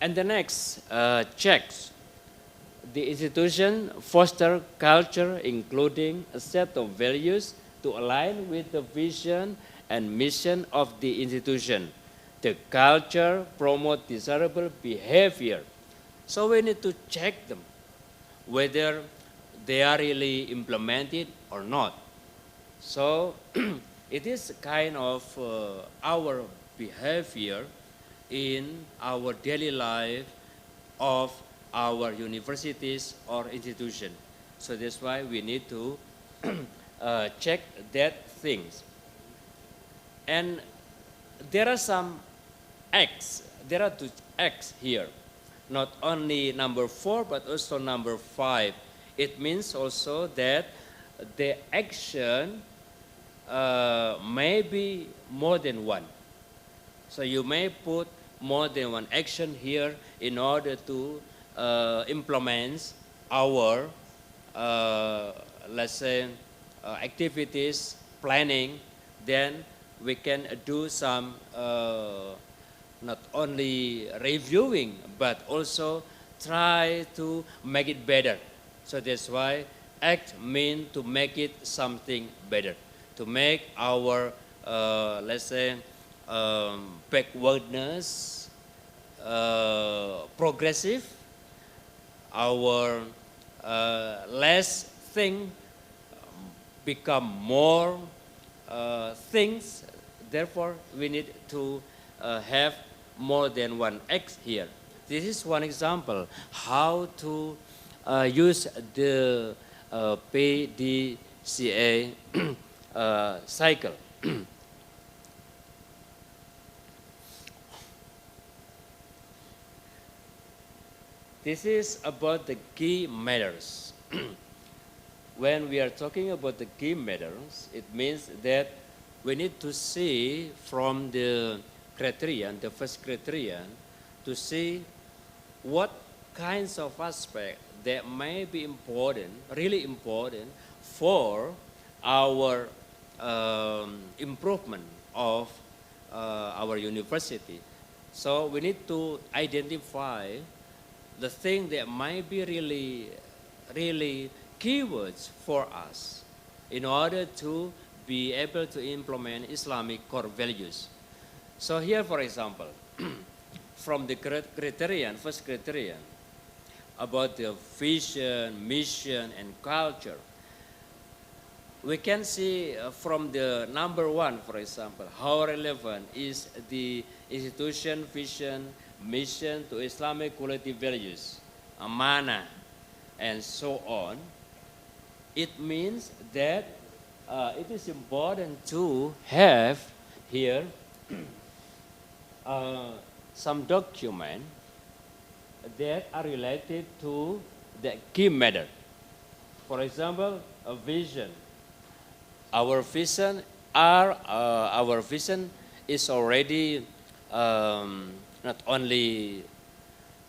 And the next, checks. The institution foster culture including a set of values to align with the vision and mission of the institution. The culture promote desirable behavior. So we need to check them, whether they are really implemented or not. So it is kind of our behavior in our daily life of our universities or institution. So that's why we need to check that things. And there are some X, there are two X here. Not only number 4, but also number 5. It means also that the action maybe more than one. So you may put more than one action here in order to implement our, let's say, activities, planning. Then we can do some not only reviewing, but also try to make it better. So that's why act means to make it something better, to make our, let's say, backwardness progressive, our less thing become more things. Therefore, we need to have more than one act here. This is one example how to use the PDCA cycle. This is about the key matters. When we are talking about the key matters, it means that we need to see from the criterion, the first criterion, to see what kinds of aspects that may be important, really important for our improvement of our university. So we need to identify the thing that might be really keywords for us in order to be able to implement Islamic core values. So here, for example, from the criterion, first criterion, about the vision, mission, and culture, we can see from the number one, for example, how relevant is the institution, vision, mission to Islamic quality values, amanah, and so on. It means that it is important to have here some document that are related to the key matter. For example, a vision. Our vision is already not only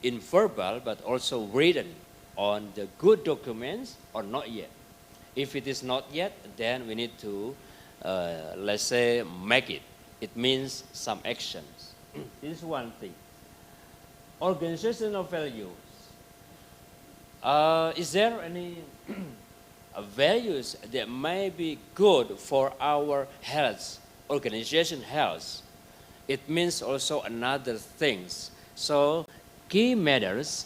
in verbal but also written on the good documents or not yet. If it is not yet, then we need to, let's say, make it. It means some actions. This is one thing. Organizational values. Is there any values that may be good for our health, organization health? It means also another things. So key matters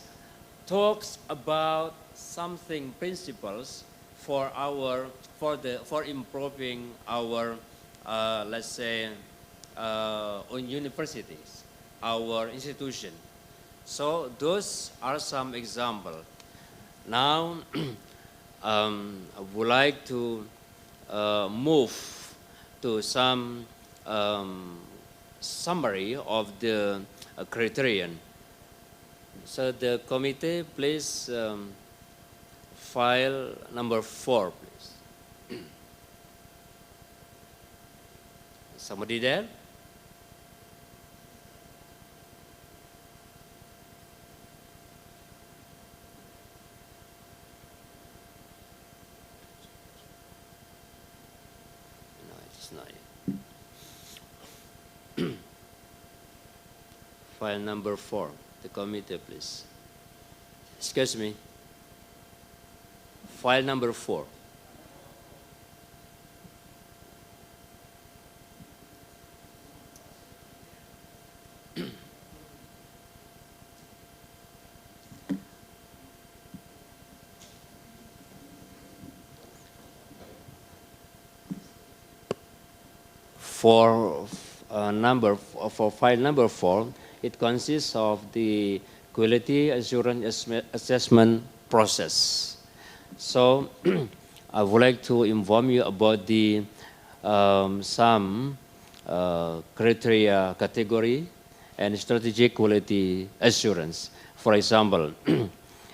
talks about something principles for our for improving our let's say on universities, our institution. So those are some examples. Now I would like to move to some summary of the criterion. So the committee, please file number 4, please. Somebody there? No, it's not yet. File number 4, the committee, please. Excuse me. File number 4. For file number 4, it consists of the quality assurance assessment process. So I would like to inform you about the some criteria category and strategic quality assurance. For example,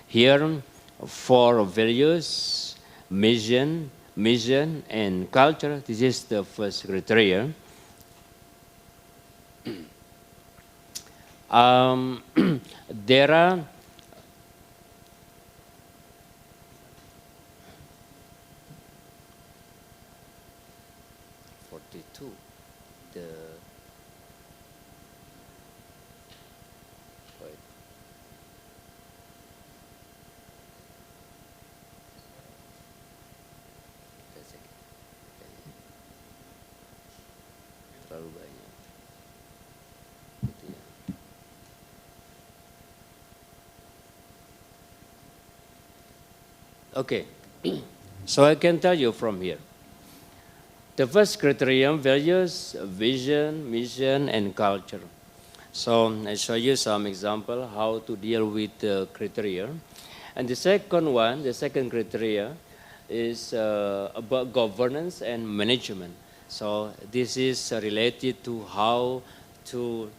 here for values, mission, mission, and culture. This is the first criteria. There are terlalu banyak. Gitu ya. Okay, so I can tell you from here. The first criterion, values, vision, mission, and culture. So I show you some example how to deal with the criteria. And the second one, the second criteria, is about governance and management. So this is related to how to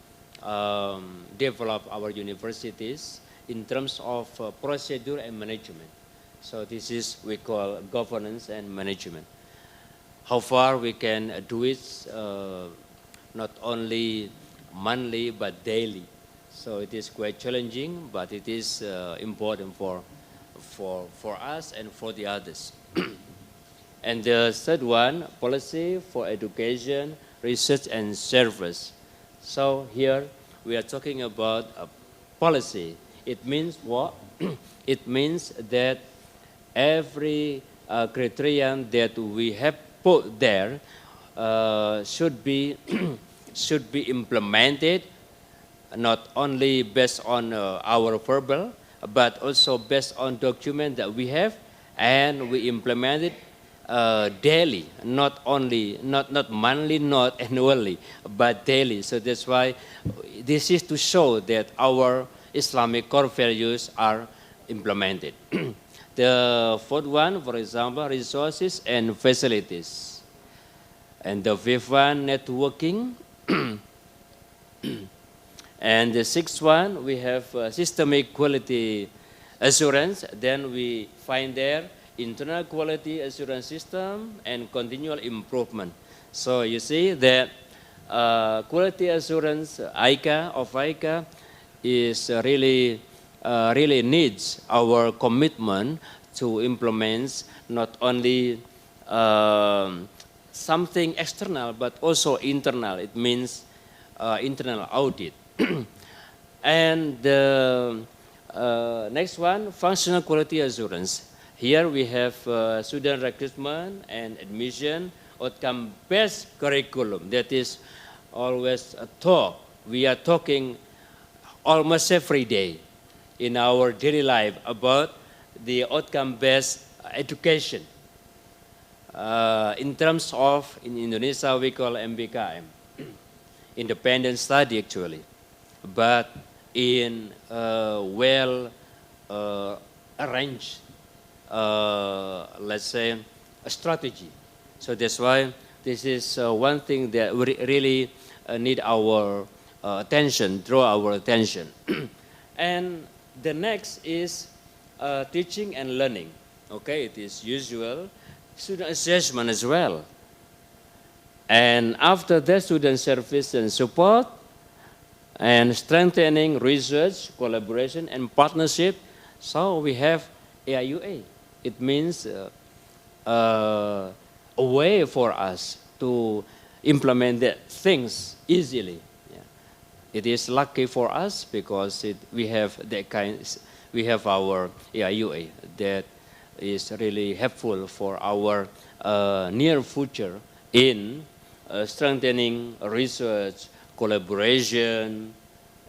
develop our universities in terms of procedure and management. So this is we call governance and management. How far we can do it, not only monthly but daily. So it is quite challenging, but it is important for us and for the others. And the third one, policy for education, research, and service. So here we are talking about policy. It means what? It means that every criterion that we have put there should be implemented, not only based on our verbal, but also based on document that we have, and we implement it daily, not monthly, not annually, but daily. So that's why this is to show that our Islamic core values are implemented. The fourth one, for example, resources and facilities. And the fifth one, networking. And the sixth one, we have systemic quality assurance. Then we find there internal quality assurance system and continual improvement. So you see that quality assurance ICA is really needs our commitment to implement not only something external but also internal. It means internal audit. And the next one, functional quality assurance. Here we have student recruitment and admission, outcome-based curriculum. That is always a talk. We are talking almost every day in our daily life about the outcome-based education. In terms of, in Indonesia, we call MBKM, independent study actually, but in well-arranged, let's say, a strategy. So that's why this is one thing that we really need our attention, draw our attention. And the next is teaching and learning. Okay, it is usual student assessment as well. And after that, student service and support, and strengthening research, collaboration, and partnership. So we have AIUA. It means a way for us to implement the things easily. Yeah. It is lucky for us because we have that kind. We have our AIUA that is really helpful for our near future in strengthening research, collaboration,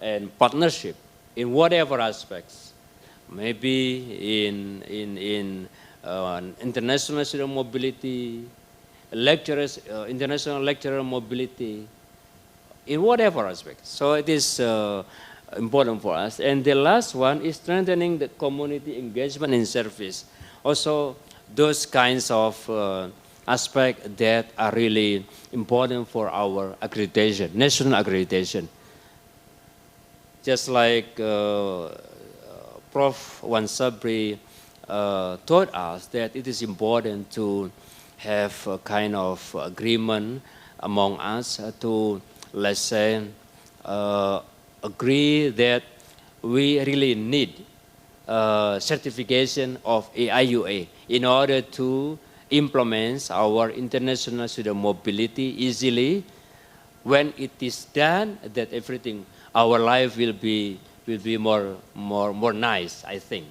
and partnership in whatever aspects. Maybe in international student mobility, lecturers, international lecturer mobility, in whatever aspect. So it is important for us. And the last one is strengthening the community engagement and service. Also, those kinds of aspects that are really important for our accreditation, national accreditation. Just like Prof. Wan Sabri taught us that it is important to have a kind of agreement among us to, let's say, agree that we really need certification of AIUA in order to implement our international student mobility easily. When it is done, that everything, our life will be more nice, I think.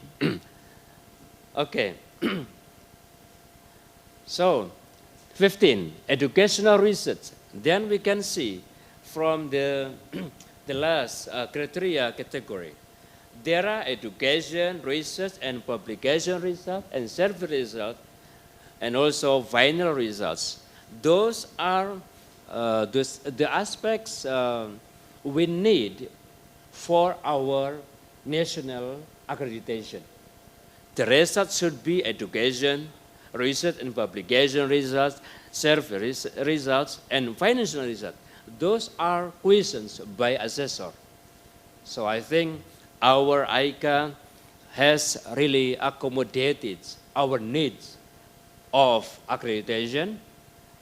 Okay. So, 15, educational research. Then we can see from the last criteria category, there are education, research, and publication results, and survey results, and also final results. Those are the aspects we need for our national accreditation. The results should be education, research and publication results, survey results, and financial results. Those are questions by assessor. So I think our ICA has really accommodated our needs of accreditation,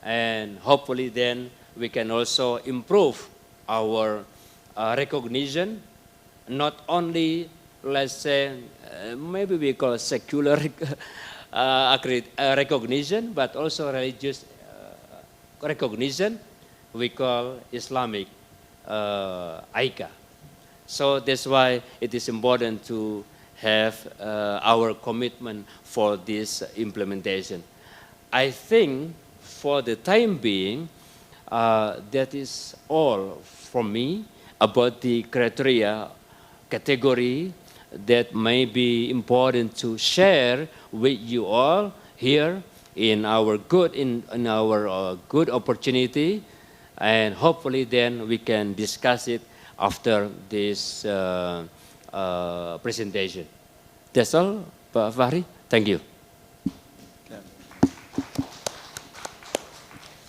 and hopefully then we can also improve our recognition, not only, let's say, maybe we call secular recognition, but also religious recognition, we call Islamic ICA. So that's why it is important to have our commitment for this implementation. I think for the time being, that is all from me about the criteria category that may be important to share with you all here in our good opportunity, and hopefully then we can discuss it after this presentation. That's all, Pak Fahri. Thank you.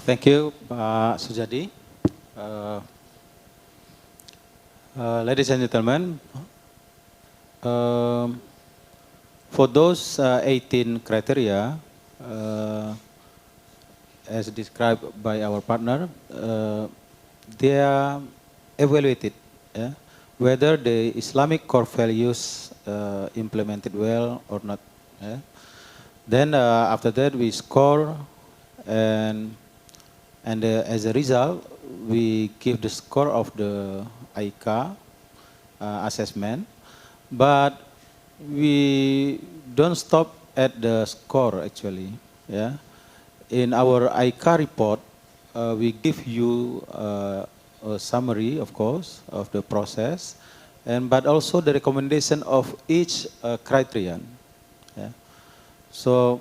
Thank you, Pak Sujadi. Ladies and gentlemen, for those 18 criteria, as described by our partner, they are evaluated, whether the Islamic core values implemented well or not. Then after that we score, and as a result we give the score of the ICA assessment, but we don't stop at the score actually. In our ICA report, we give you a summary, of course, of the process, but also the recommendation of each criterion. So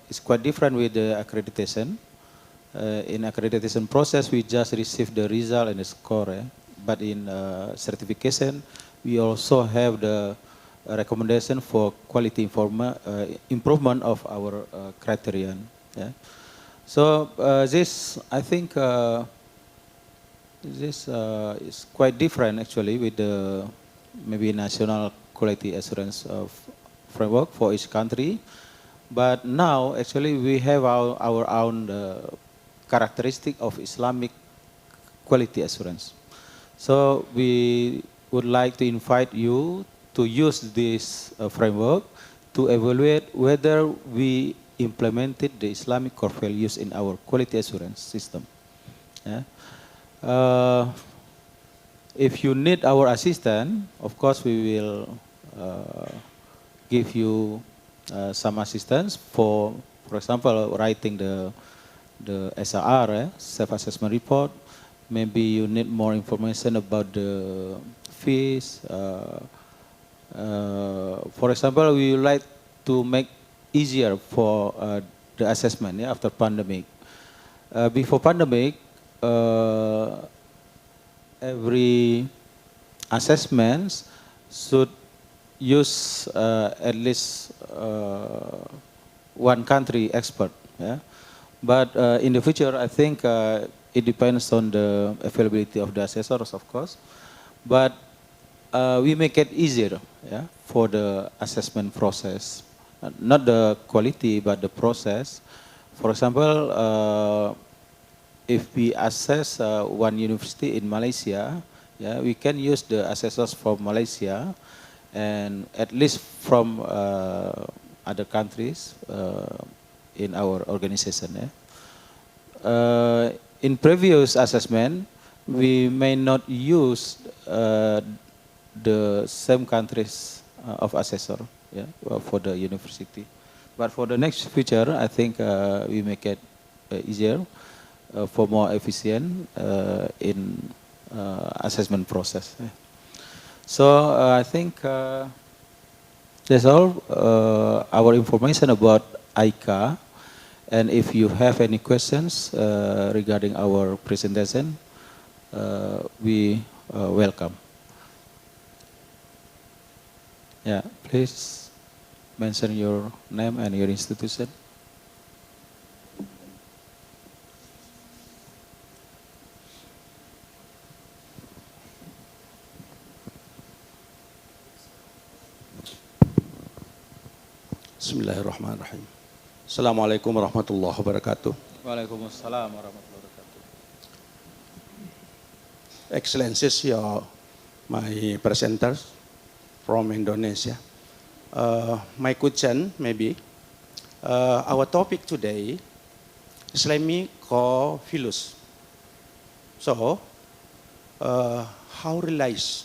it's quite different with the accreditation. In accreditation process, we just receive the result and the score. But in certification, we also have the recommendation for quality improvement of our criterion. So this, I think, this is quite different actually with the maybe national quality assurance of framework for each country. But now actually we have our own characteristic of Islamic quality assurance. So we would like to invite you to use this framework to evaluate whether we implemented the Islamic core values in our quality assurance system. If you need our assistance, of course we will give you some assistance for example, writing the SRR, self-assessment report. Maybe you need more information about the fees. For example, we would like to make easier for the assessment after pandemic. Before pandemic, every assessment should use at least one country expert. But in the future, I think it depends on the availability of the assessors, of course. But we make it easier, yeah, for the assessment process. Not the quality, but the process. For example, if we assess one university in Malaysia, yeah, we can use the assessors from Malaysia and at least from other countries in our organization. Yeah. In previous assessment, we may not use the same countries of assessor, yeah, for the university. But for the next future, I think we make it easier for more efficient in assessment process. Yeah. So I think that's all our information about ICA. And if you have any questions regarding our presentation, we welcome. Yeah, please mention your name and your institution. Bismillahirrahmanirrahim. Assalamualaikum warahmatullahi wabarakatuh. Waalaikumsalam warahmatullahi wabarakatuh. Excellencies, my presenters from Indonesia. My question maybe, our topic today, Islamic core values. So, how relates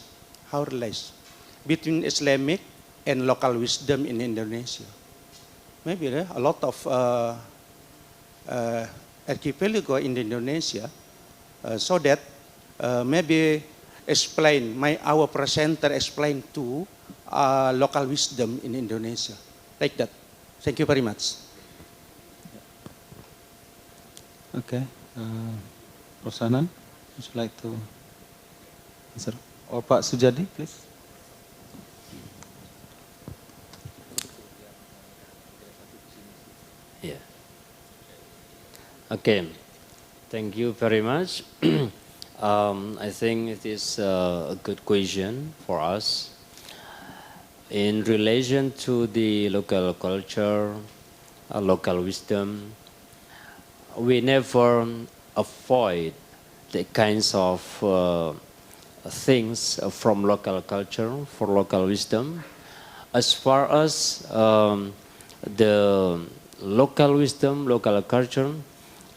between Islamic and local wisdom in Indonesia? Maybe a lot of archipelago in Indonesia, so that maybe our presenter explain to local wisdom in Indonesia, like that. Thank you very much. Okay, Rosanan, would you like to answer? Or Pak Sujadi, please. Yeah. Okay. Thank you very much. I think it is a good question for us. In relation to the local culture, local wisdom, we never avoid the kinds of things from local culture for local wisdom. As far as the local wisdom, local culture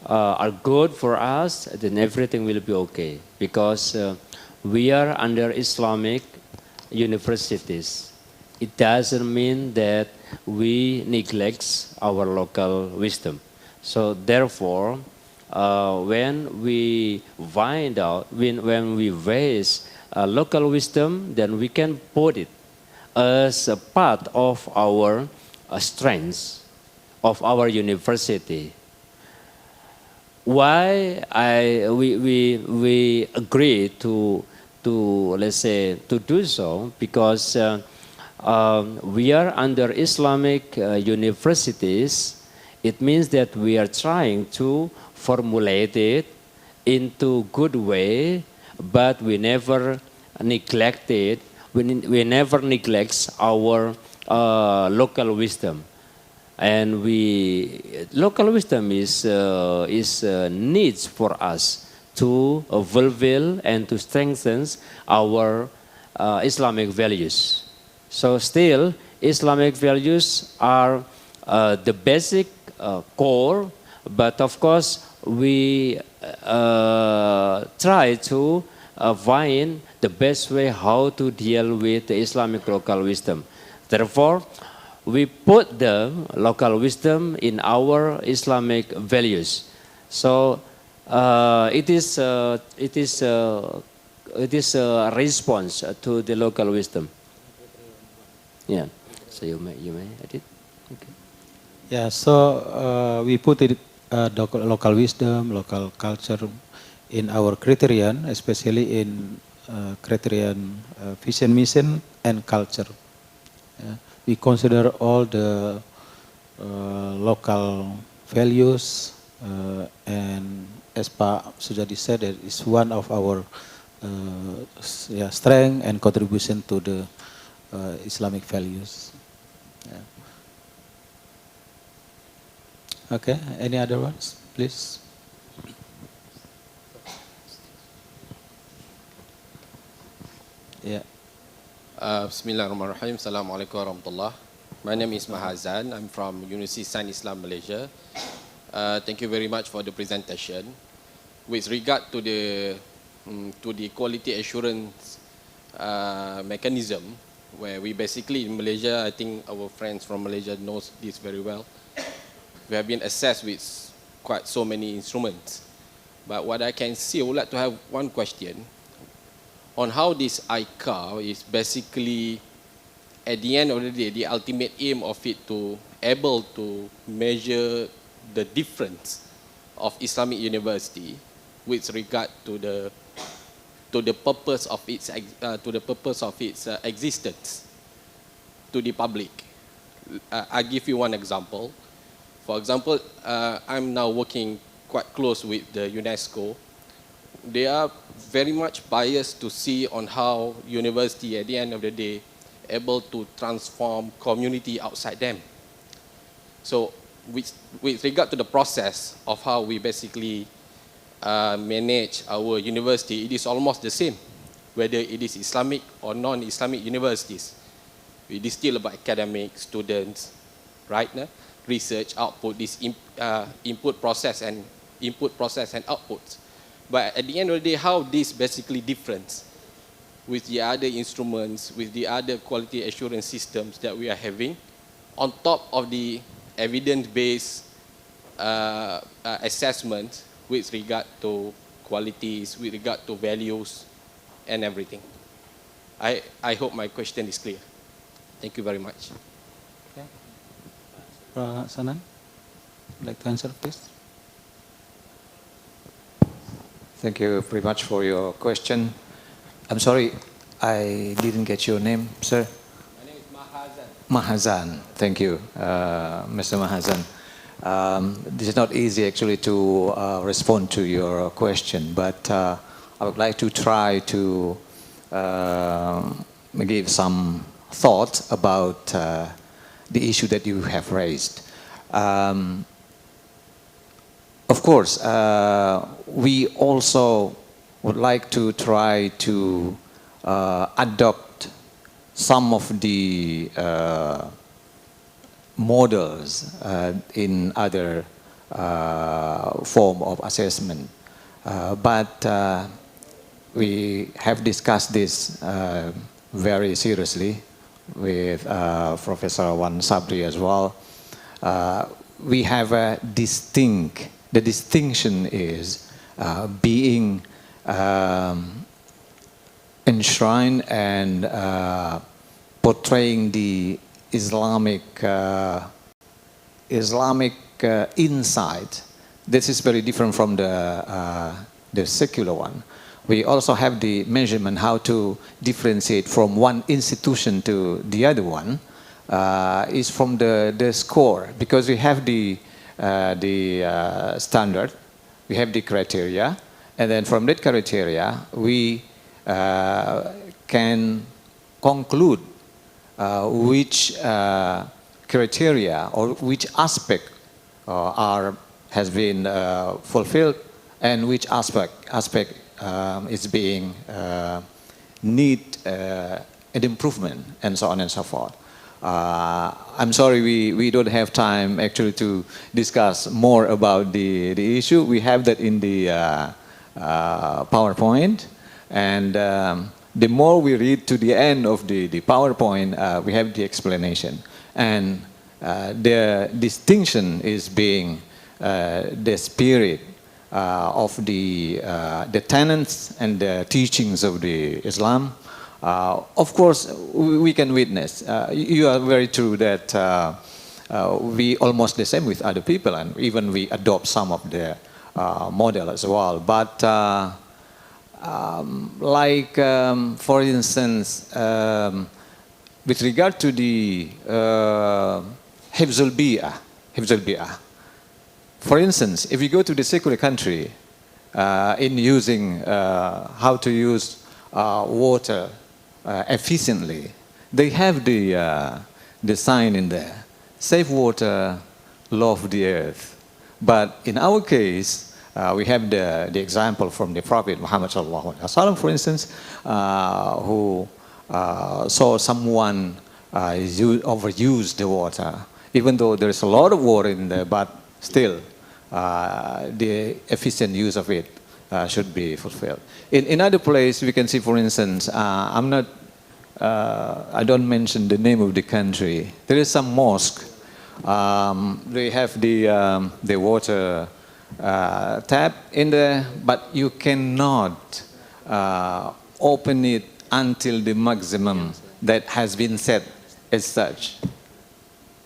are good for us, then everything will be okay, because we are under Islamic universities. It doesn't mean that we neglect our local wisdom. So therefore, when we find out, when we raise local wisdom, then we can put it as a part of our strengths of our university. Why we agree to let's say to do so, because we are under Islamic universities. It means that we are trying to formulate it into good way, but we never neglect it. We never neglect our local wisdom. And local wisdom is needs for us to fulfill and to strengthen our Islamic values. So still, Islamic values are the basic core, but of course we try to find the best way how to deal with the Islamic local wisdom. Therefore, we put the local wisdom in our Islamic values. So it is a response to the local wisdom. Yeah. So you may edit. Okay. Yeah. So we put it local wisdom, local culture in our criterion, especially in criterion vision, mission, and culture. Yeah. We consider all the local values, and as Pak Sujadi said, it is one of our strength and contribution to the Islamic values. Yeah. Okay, any other ones, please? Yeah. Bismillahirrahmanirrahim. Assalamualaikum warahmatullah. My name is Mahazan. I'm from University Science Islam Malaysia. Thank you very much for the presentation. With regard to the quality assurance mechanism, where we basically in Malaysia, I think our friends from Malaysia knows this very well. We have been assessed with quite so many instruments. But what I can see, I would like to have one question on how this ICAR is basically, at the end of the day, the ultimate aim of it to able to measure the difference of Islamic university with regard to the purpose of its existence to the public. I give you one example. For example, I'm now working quite close with the UNESCO. They are very much biased to see on how university at the end of the day able to transform community outside them. So with regard to the process of how we basically manage our university, it is almost the same, whether it is Islamic or non-Islamic universities. It is still about academic, students, right? Research, output, this input process and outputs. But at the end of the day, how this basically different with the other instruments, with the other quality assurance systems that we are having, on top of the evidence-based assessment with regard to qualities, with regard to values and everything. I hope my question is clear. Thank you very much. Okay. Sanan, would like to answer, please? Thank you very much for your question. I'm sorry, I didn't get your name, sir. My name is Mahazan. Mahazan, thank you, Mr. Mahazan. This is not easy actually to respond to your question, but I would like to try to give some thought about the issue that you have raised. Of course, we also would like to try to adopt some of the models in other form of assessment. But we have discussed this very seriously with Professor Wan Sabri as well. We have a the distinction is being enshrined and portraying the Islamic insight. This is very different from the secular one. We also have the measurement how to differentiate from one institution to the other one is from the score, because we have the standard, we have the criteria, and then from that criteria we can conclude which criteria or which aspect has been fulfilled and which aspect is being need an improvement, and so on and so forth. I'm sorry we don't have time actually to discuss more about the issue. We have that in the PowerPoint, and the more we read to the end of the PowerPoint, we have the explanation. And the distinction is being the spirit of the tenets and the teachings of the Islam. Of course, we can witness. You are very true that we almost the same with other people, and even we adopt some of their model as well. But for instance, with regard to the Hifzul Bi'ah, for instance, if you go to the secular country, in using how to use water efficiently. They have the sign in there: save water, love the earth. But in our case, we have the example from the Prophet Muhammad sallallahu alaihi wasallam, for instance, who saw someone overuse the water, even though there is a lot of water in there, but still the efficient use of it should be fulfilled. In other place, we can see, for instance, I don't mention the name of the country. There is some mosque. They have the water tap in there, but you cannot open it until the maximum that has been set as such.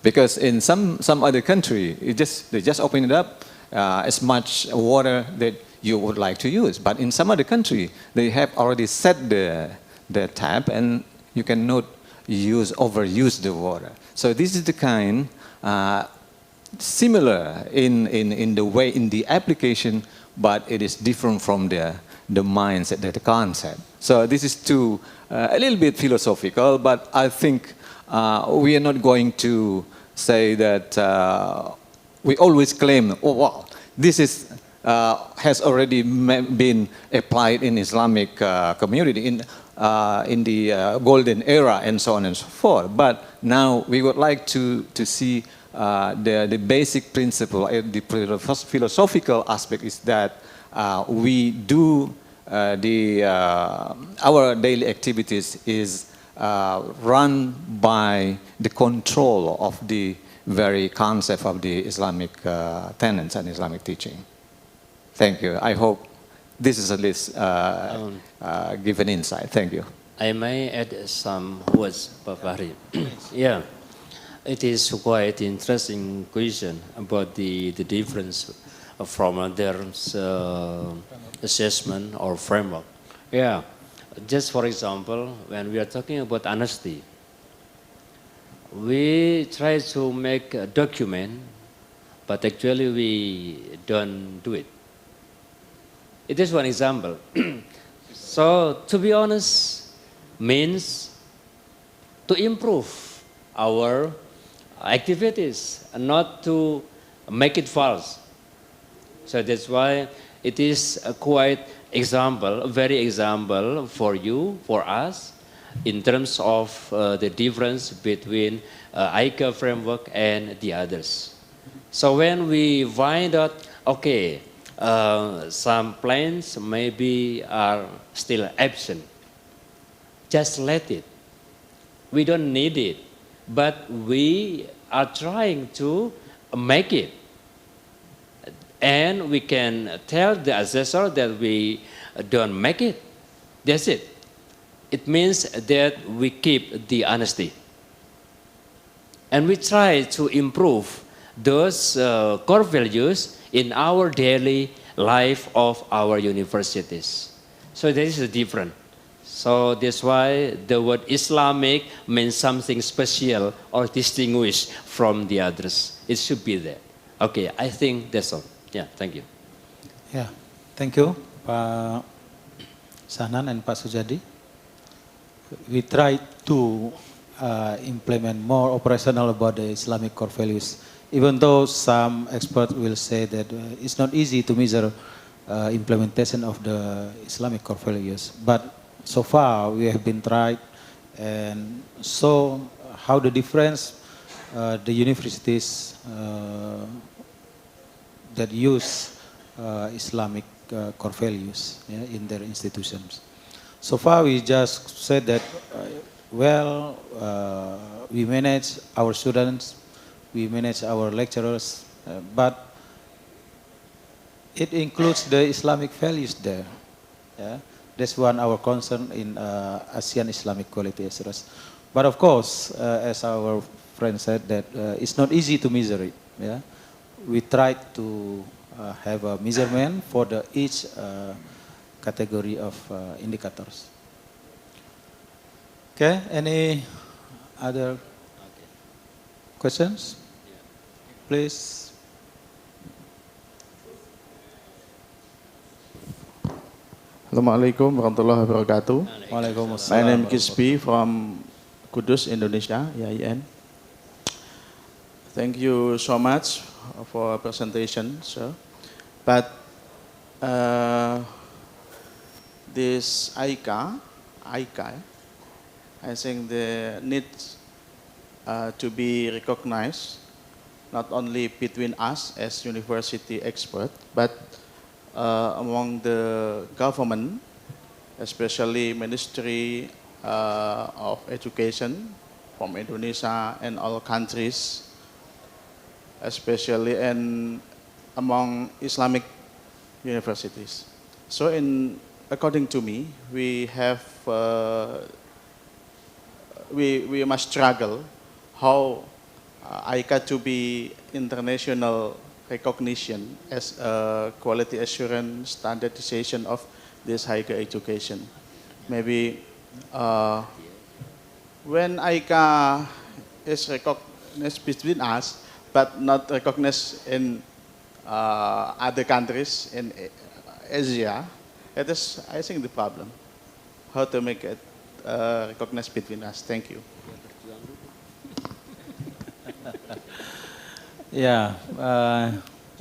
Because in some other country, they just open it up as much water that you would like to use. But in some other country, they have already set the tap, and you cannot overuse the water. So this is the kind similar in the way, in the application, but it is different from the mindset, the concept. So this is a little bit philosophical, but I think we are not going to say that we always claim, oh wow, this has already been applied in Islamic community in the golden era and so on and so forth. But now we would like to see the basic principle, the philosophical aspect is that we do our daily activities is run by the control of the very concept of the Islamic tenets and Islamic teaching. Thank you. I hope this is at least give an insight. Thank you. I may add some words, Papari. Yeah, it is quite interesting question about the difference from their assessment or framework. Yeah, just for example, when we are talking about honesty, we try to make a document, but actually we don't do it. It is one example. So to be honest means to improve our activities and not to make it false. So that's why it is a quite example, a very example for you, for us, in terms of the difference between ICA framework and the others. So when we find out, okay, some plans maybe are still absent, just let it. We don't need it, but we are trying to make it. And we can tell the assessor that we don't make it. That's it. It means that we keep the honesty. And we try to improve those core values in our daily life of our universities. So this is different. So that's why the word Islamic means something special or distinguished from the others. It should be there. Okay, I think that's all. Yeah, thank you. Yeah, thank you, Pak Sahnan and Pak Sujadi. We try to implement more operational about the Islamic core values, even though some experts will say that it's not easy to measure implementation of the Islamic core values. But so far we have been tried and saw how the difference the universities that use Islamic core values in their institutions. So far we just said that, we manage our students, we manage our lecturers, but it includes the Islamic values there. Yeah? That's one our concern in Asian Islamic Quality Assurance. But of course, as our friend said, that it's not easy to measure it. Yeah? We try to have a measurement for each category of indicators. Okay, any other questions? Please. Assalamualaikum warahmatullahi wabarakatuh. Waalaikumsalam. My name is Kispi from Kudus, Indonesia, IAIN. Thank you so much for presentation, sir. But this ICA, I think the needs to be recognized not only between us as university expert, but among the government, especially Ministry of Education from Indonesia and all countries, especially and among Islamic universities. So according to me, we have we must struggle how ICA to be international recognition as a quality assurance standardization of this higher education. Maybe when ICA is recognized between us, but not recognized in other countries in Asia, it is, I think, the problem. How to make it recognized between us. Thank you. Yeah,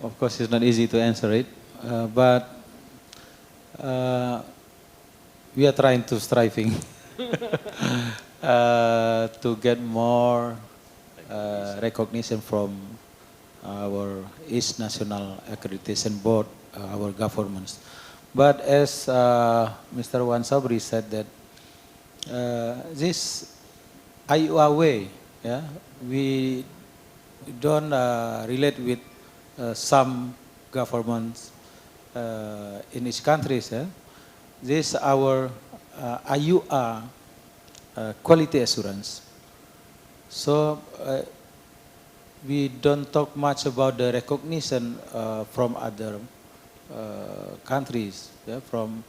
of course it's not easy to answer it, but we are trying to striving to get more recognition from our East National Accreditation Board, our governments. But as Mr. Wan Sabri said that this AIUA way, yeah, we don't relate with some governments in each countries. This our AIUA quality assurance. So we don't talk much about the recognition from other countries, yeah, from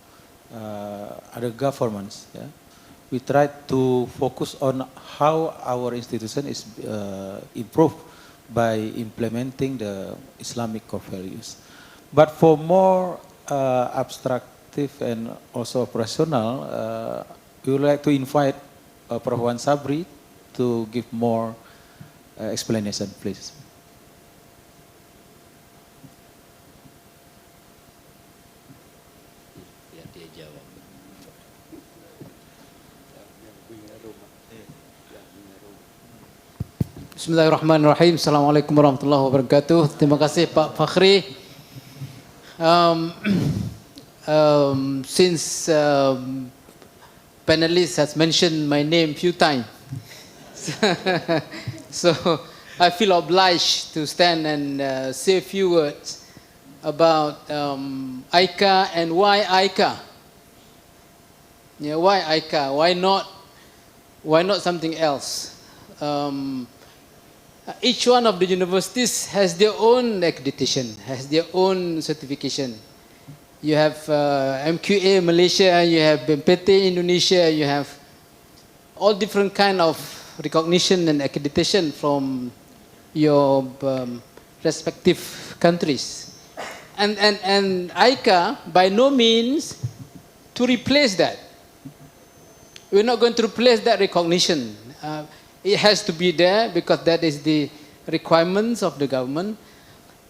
other governments. Yeah. We try to focus on how our institution is improved by implementing the Islamic core values. But for more abstractive and also operational, we would like to invite Prof. Wan Sabri to give more explanation, please. Bismillahirrahmanirrahim. Assalamualaikum warahmatullahi wabarakatuh. Terima kasih Pak Fakhri. Since panelist has mentioned my name few times, so I feel obliged to stand and say a few words about ICA and why ICA. Yeah, why ICA? Why not something else? Each one of the universities has their own accreditation, has their own certification. You have MQA Malaysia, you have BMPT Indonesia, you have all different kind of recognition and accreditation from your respective countries. And ICA by no means to replace that. We're not going to replace that recognition. It has to be there because that is the requirements of the government.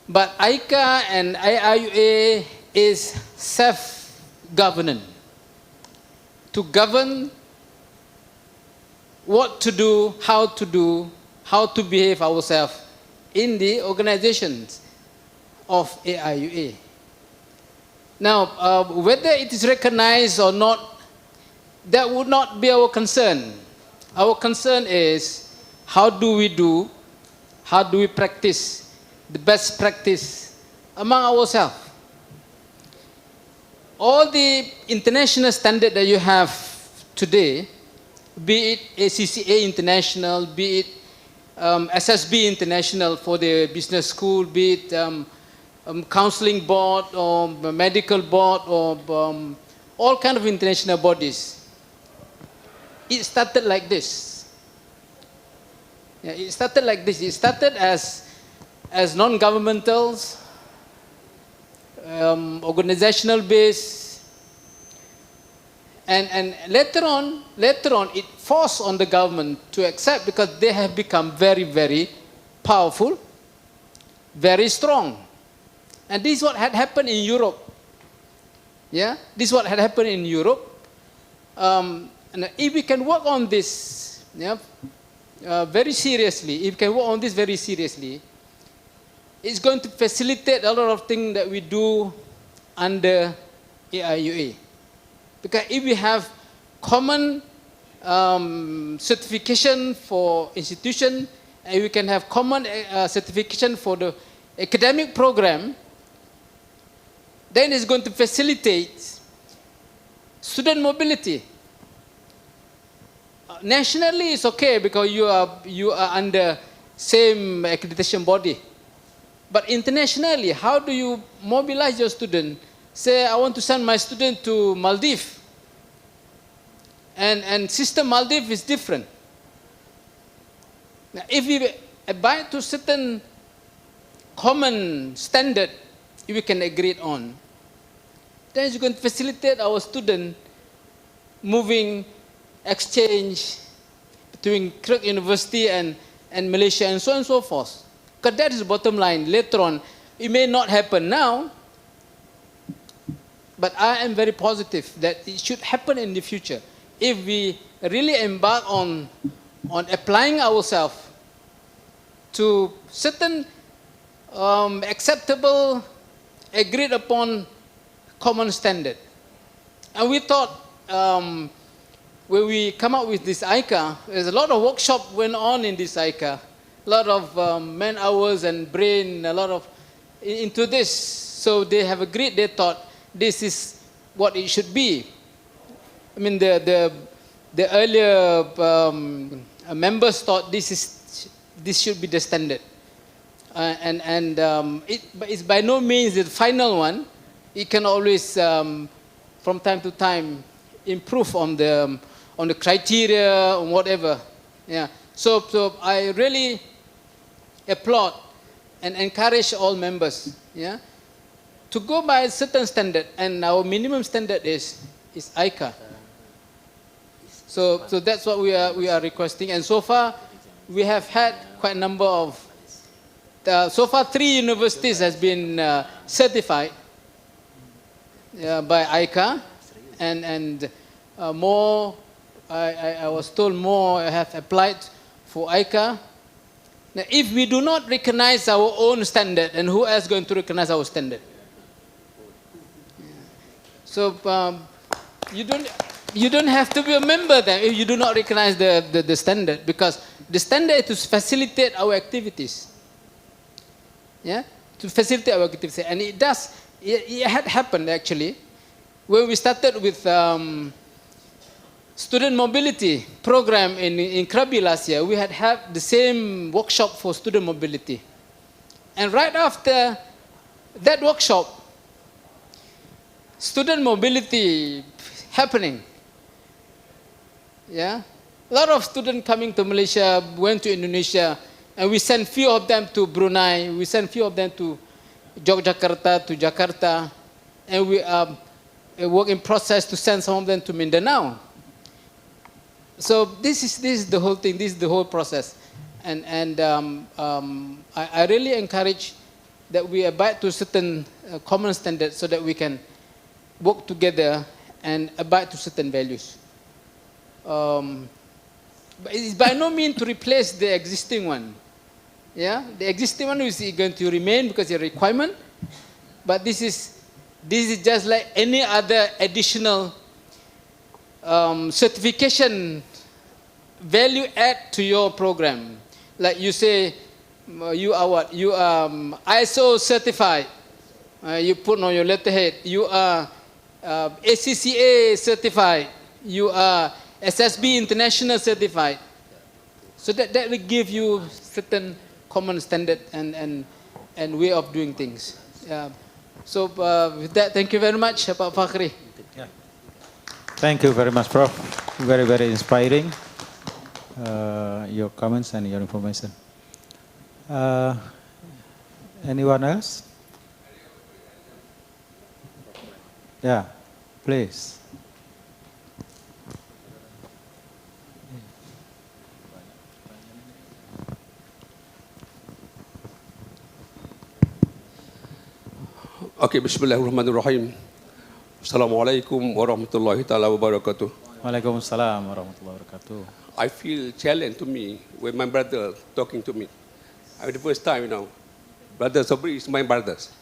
But ICA and AIUA is self-governance. To govern what to do, how to behave ourselves in the organizations of AIUA. Now, whether it is recognized or not, that would not be our concern. Our concern is how do we practice the best practice among ourselves. All the international standard that you have today, be it ACCA International, be it SSB International for the business school, be it counseling board or medical board or all kind of international bodies. It started like this. Yeah, it started like this. It started as non-governmentals, organizational based, And later on, it forced on the government to accept because they have become very, very powerful, very strong. And this is what had happened in Europe. Yeah, this is what had happened in Europe. And if we can work on this, yeah, very seriously, if we can work on this very seriously, it's going to facilitate a lot of things that we do under AIUA. Because if we have common certification for institution, and we can have common certification for the academic program, then it's going to facilitate student mobility. Nationally, it's okay because you are under same accreditation body. But internationally, how do you mobilize your student? Say, I want to send my student to Maldives. And system Maldives is different. Now, if we abide to certain common standard, if we can agree on, then you can facilitate our student moving, exchange between Krirk University and Malaysia and so on and so forth. Because that is the bottom line. Later on, it may not happen now, but I am very positive that it should happen in the future. If we really embark on applying ourselves to certain acceptable, agreed upon common standard. And we thought when we come up with this ICA, there's a lot of workshop went on in this ICA, a lot of man hours and brain, a lot of into this. So they have agreed, they thought this is what it should be. I mean, the earlier members thought this should be the standard. But it's by no means the final one. It can always, from time to time, improve on the criteria or whatever. Yeah. So I really applaud and encourage all members, yeah, to go by a certain standard, and our minimum standard is ICA. So that's what we are requesting, and so far we have had quite a number of. So far, 3 universities has been certified by ICA, and more. I was told more have applied for ICA. Now, if we do not recognize our own standard, and who else is going to recognize our standard? So you don't have to be a member then if you do not recognize the standard, because the standard is to facilitate our activities. Yeah, to facilitate our activities, and it does. It had happened actually when we started with student mobility program in Krabi last year. We had the same workshop for student mobility, and right after that workshop, student mobility happening. Yeah, a lot of students coming to Malaysia, went to Indonesia, and we sent few of them to Brunei. We sent few of them to Yogyakarta, to Jakarta, and we are work in process to send some of them to Mindanao. So this is the whole thing. This is the whole process, and I really encourage that we abide to certain common standards so that we can work together and abide to certain values. But it is by no means to replace the existing one. Yeah, the existing one is going to remain because it's a requirement. But this is just like any other additional certification value add to your program. Like you say, you are what? You are ISO certified. You put on your letterhead. You are ACCA certified. You are SSB International certified. So that will give you certain common standard and way of doing things. So with that, thank you very much, Pak Fakhri. Yeah. Thank you very much, Prof. Very, very inspiring, your comments and your information. Anyone else? Yeah, please. Okay, Bismillahirrahmanirrahim. Assalamualaikum warahmatullahi taala wabarakatuh. Waalaikumsalam warahmatullahi wabarakatuh. I feel challenged to me when my brother talking to me. I mean, the first time, Brother Sabri is my brothers.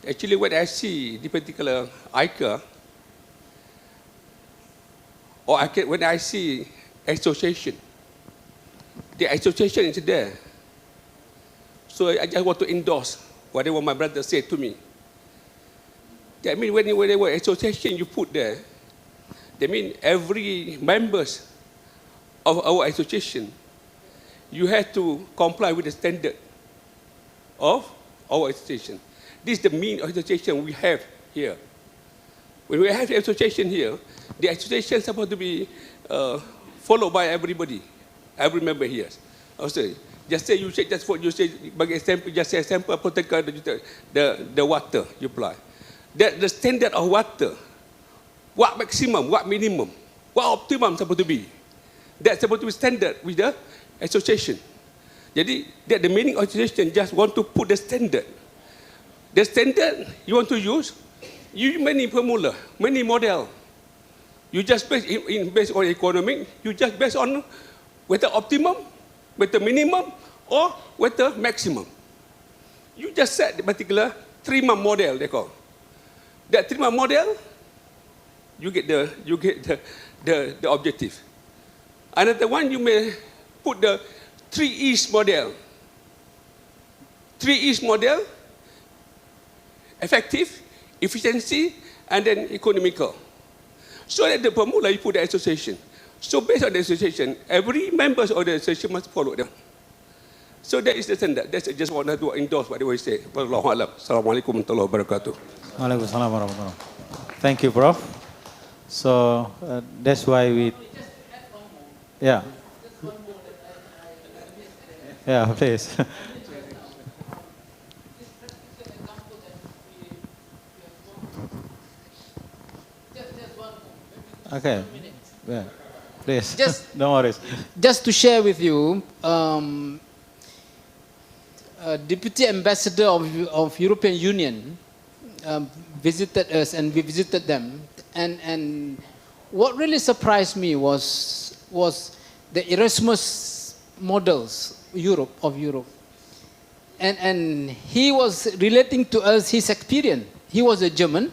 Actually, when I see the particular ICA, when I see association, the association is there. So I just want to endorse whatever my brother said to me. That means whenever association you put there, that means every members of our association, you have to comply with the standard of our association. This is the mean association we have here. When we have the association here, the association is supposed to be followed by everybody, every member here. Also, just say you say just for you say bagi example, just say example the water you apply. The standard of water, what maximum, what minimum, what optimum supposed to be. That's supposed to be standard with the association. Jadi that the meaning of association just want to put the standard. The standard you want to use, you many formula, many model. You just based on economic, you just based on whether optimum, whether minimum, or whether maximum. You just set the particular 3-month model they call. That 3-month model, you get the objective. Another one you may put the 3 E's model. 3 E's model, effective, efficiency, and then economical. So that the formula you put the association. So based on the association, every member of the association must follow them. So that is the standard. That's just want to endorse what they say. Wallahu a'lam. Assalamualaikum warahmatullahi wabarakatuh. Waalaikumsalam warahmatullahi wabarakatuh. Thank you, Prof. So that's why we, yeah. Yeah, please. Okay. Yeah. Please. Don't worry. Just to share with you, Deputy Ambassador of European Union visited us and we visited them. And what really surprised me was the Erasmus models of Europe. And he was relating to us his experience. He was a German.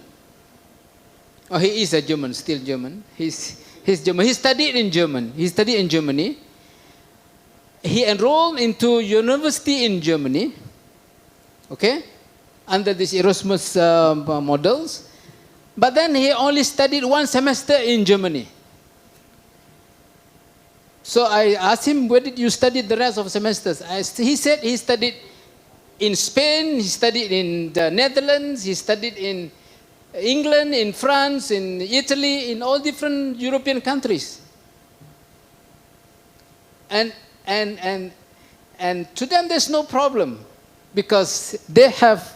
Oh, he is a German, still German. He's German. He studied in Germany. He enrolled into university in Germany, okay, under these Erasmus models. But then he only studied 1 semester in Germany. So I asked him, where did you study the rest of the semesters? He said he studied in Spain, he studied in the Netherlands, he studied in England, in France, in Italy, in all different European countries. And to them there's no problem because they have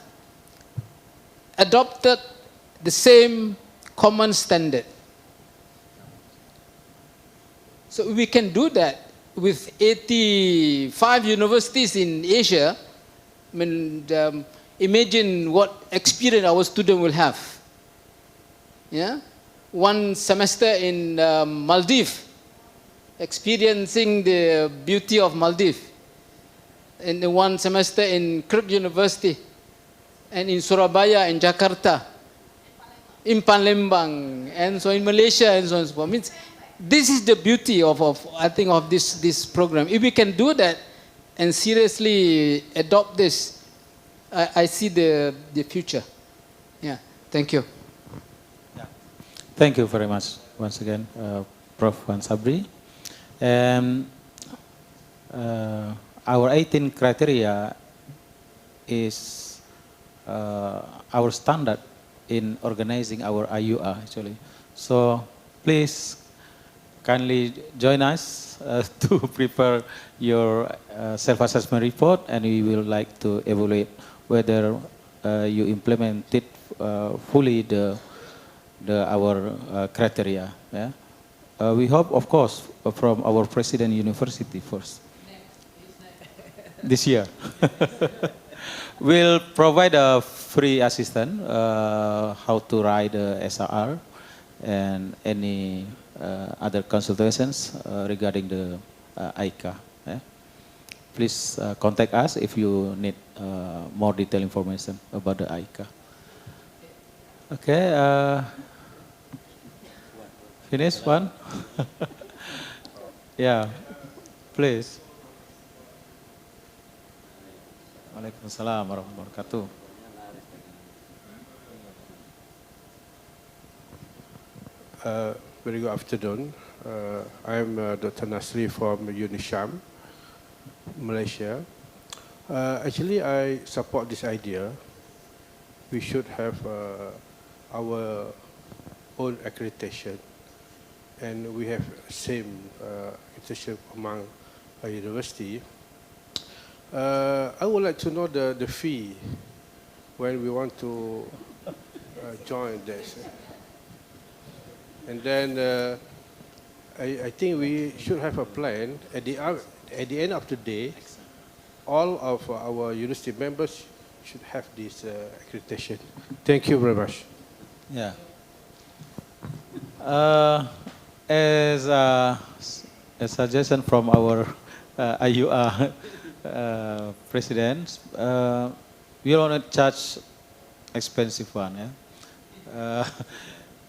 adopted the same common standard. So we can do that with 85 universities in Asia. I mean, imagine what experience our student will have. Yeah, 1 semester in Maldives, experiencing the beauty of Maldives, and 1 semester in Krirk University, and in Surabaya, in Jakarta, in Palembang, and so in Malaysia, and so on and so forth. Means this is the beauty of I think of this program. If we can do that and seriously adopt this, I see the future. Yeah, thank you. Thank you very much once again, Prof. Wan Sabri. Our 18 criteria is our standard in organizing our AIUA actually. So please kindly join us to prepare your self-assessment report, and we will like to evaluate whether you implemented fully our criteria. Yeah? We hope, of course, from our president university first. This year. We'll provide a free assistance how to write the SRR and any other consultations regarding the ICA. Yeah? Please contact us if you need more detailed information about the ICA. Okay, finish one? Yeah, please. Waalaikumsalam warahmatullahi wabarakatuh. Very good afternoon. I'm Dr. Nasri from UNISHAM, Malaysia. Actually, I support this idea. We should have our own accreditation, and we have same accreditation among a university. I would like to know the fee when we want to join this. And then I think we should have a plan. At the end of the day, all of our university members should have this accreditation. Thank you very much. Yeah. As a suggestion from our AIUA president, we don't want to charge expensive one. Yeah?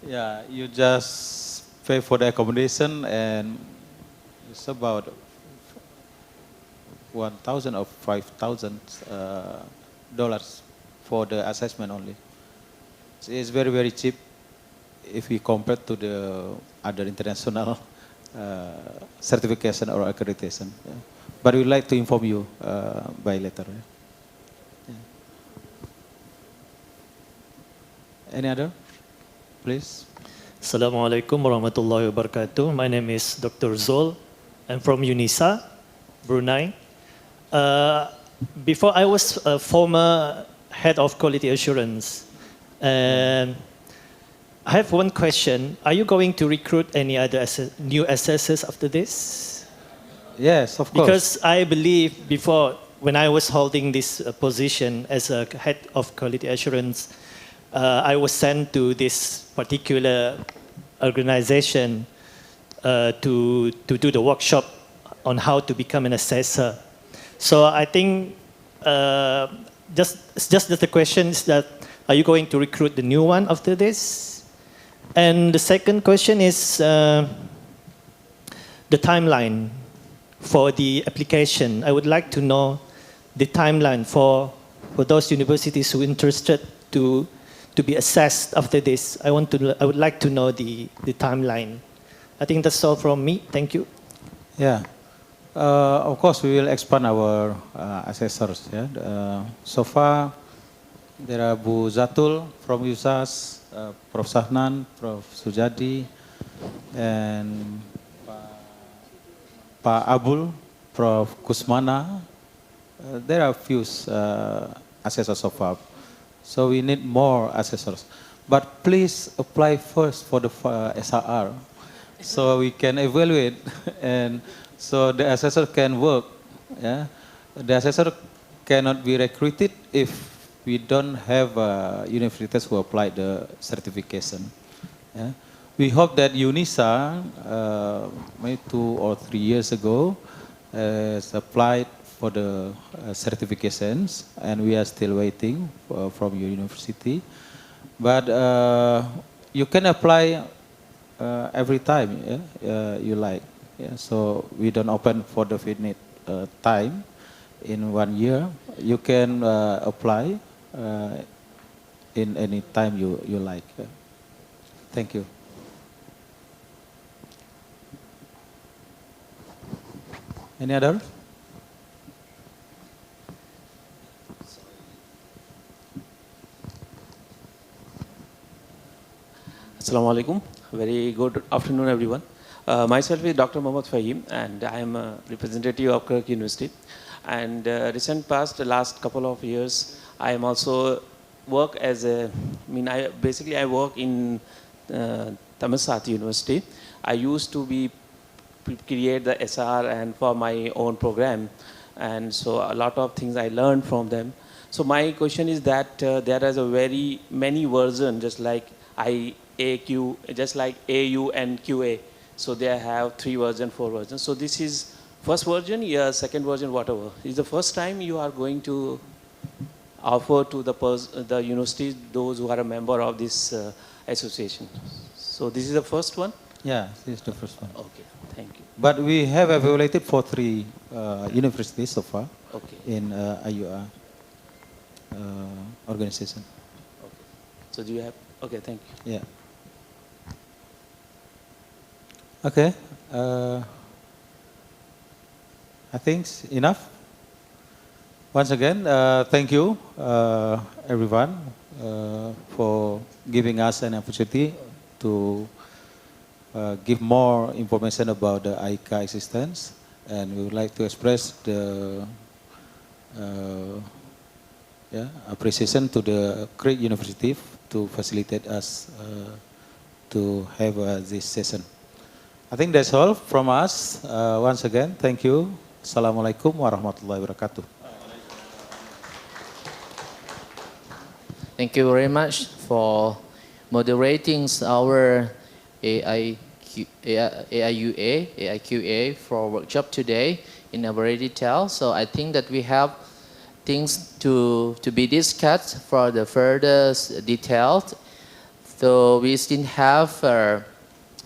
Yeah, you just pay for the accommodation, and it's about 1,000 or 5,000 dollars for the assessment only. So it's very, very cheap if we compare to the other international certification or accreditation. Yeah. But we'd like to inform you by letter. Yeah. Yeah. Any other? Please. Assalamu alaikum warahmatullahi wabarakatuh. My name is Dr. Zol. I'm from UNISA, Brunei. Before I was a former head of quality assurance. And I have one question. Are you going to recruit any other new assessors after this? Yes, of course. Because I believe before, when I was holding this position as a head of quality assurance, I was sent to this particular organization to do the workshop on how to become an assessor. So I think just the question is that, are you going to recruit the new one after this? And the second question is the timeline for the application. I would like to know the timeline for those universities who are interested to be assessed after this. I would like to know the timeline. I think that's all from me. Thank you. Yeah. Of course, we will expand our assessors. Yeah. So far, there are Bu Zatul from USAS, Prof. Sahnan, Prof. Sujadi, and Pak Abul, Prof. Kusmana. There are a few assessors so far. So we need more assessors. But please apply first for the SRR so we can evaluate and so the assessor can work. Yeah? The assessor cannot be recruited if we don't have universities who apply the certification. Yeah? We hope that UNISA, maybe 2 or 3 years ago, has applied for the certifications, and we are still waiting from your university. But you can apply every time you like. Yeah? So we don't open for the finite time in 1 year. You can apply in any time you like. Thank you. Any other? Assalamu alaikum. Very good afternoon, everyone. Myself is Dr. Mohammad Fahim, and I am a representative of Krirk University. And recent past, the last couple of years, I am also work as a, I work in Thammasat University. I used to create the SR and for my own program. And so a lot of things I learned from them. So my question is that there is a very many version, just like IAQ, just like AU and QA. So they have 3 versions, 4 versions. So this is first version, yeah, second version, whatever. Is the first time you are going to offer to the universities, those who are a member of this association. So this is the first one? Yeah, this is the first one. Okay, thank you. But we have evaluated for 3 universities so far in AIUA organization. Okay. So do you have, okay, thank you. Yeah. Okay. I think it's enough. Once again, thank you, everyone, for giving us an opportunity to give more information about the ICA existence. And we would like to express the appreciation to the Krirk University to facilitate us to have this session. I think that's all from us. Once again, thank you. Assalamualaikum warahmatullahi wabarakatuh. Thank you very much for moderating our AIUA for workshop today in a very detail. So I think that we have things to be discussed for the further details. So we still have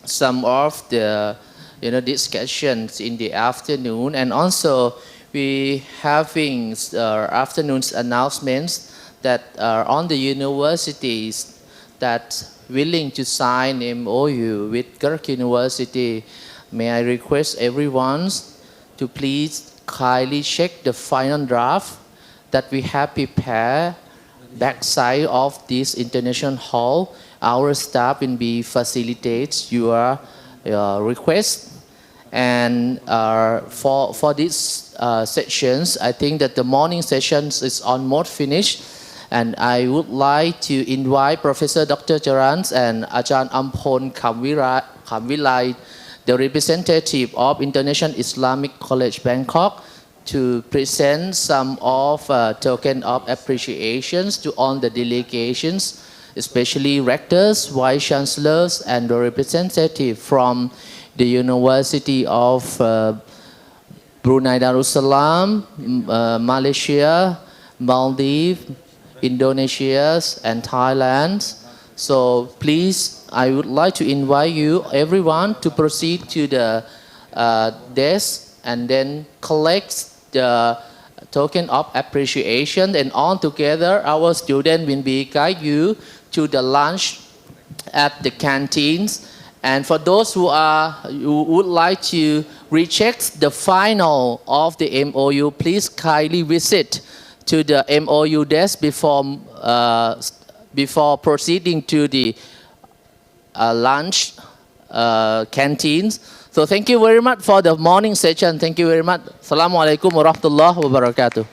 some of the discussions in the afternoon, and also we having afternoon's announcements that are on the universities that willing to sign MOU with Krirk University. May I request everyone to please kindly check the final draft that we have prepared backside of this international hall. Our staff will be facilitate your request. And for these sessions, I think that the morning sessions is almost finished. And I would like to invite Professor Dr. Jarans and Ajahn Ampon Kamvilai, the representative of International Islamic College Bangkok, to present some of token of appreciations to all the delegations, especially rectors, vice chancellors, and the representative from the University of Brunei Darussalam, Malaysia, Maldives, Indonesia, and Thailand. So please, I would like to invite you, everyone, to proceed to the desk and then collect the token of appreciation, and all together our students will be guide you to the lunch at the canteens. And for those who would like to recheck the final of the MOU, please kindly visit to the MOU desk before proceeding to the lunch canteens. So thank you very much for the morning session. Thank you very much. Assalamualaikum warahmatullahi wabarakatuh.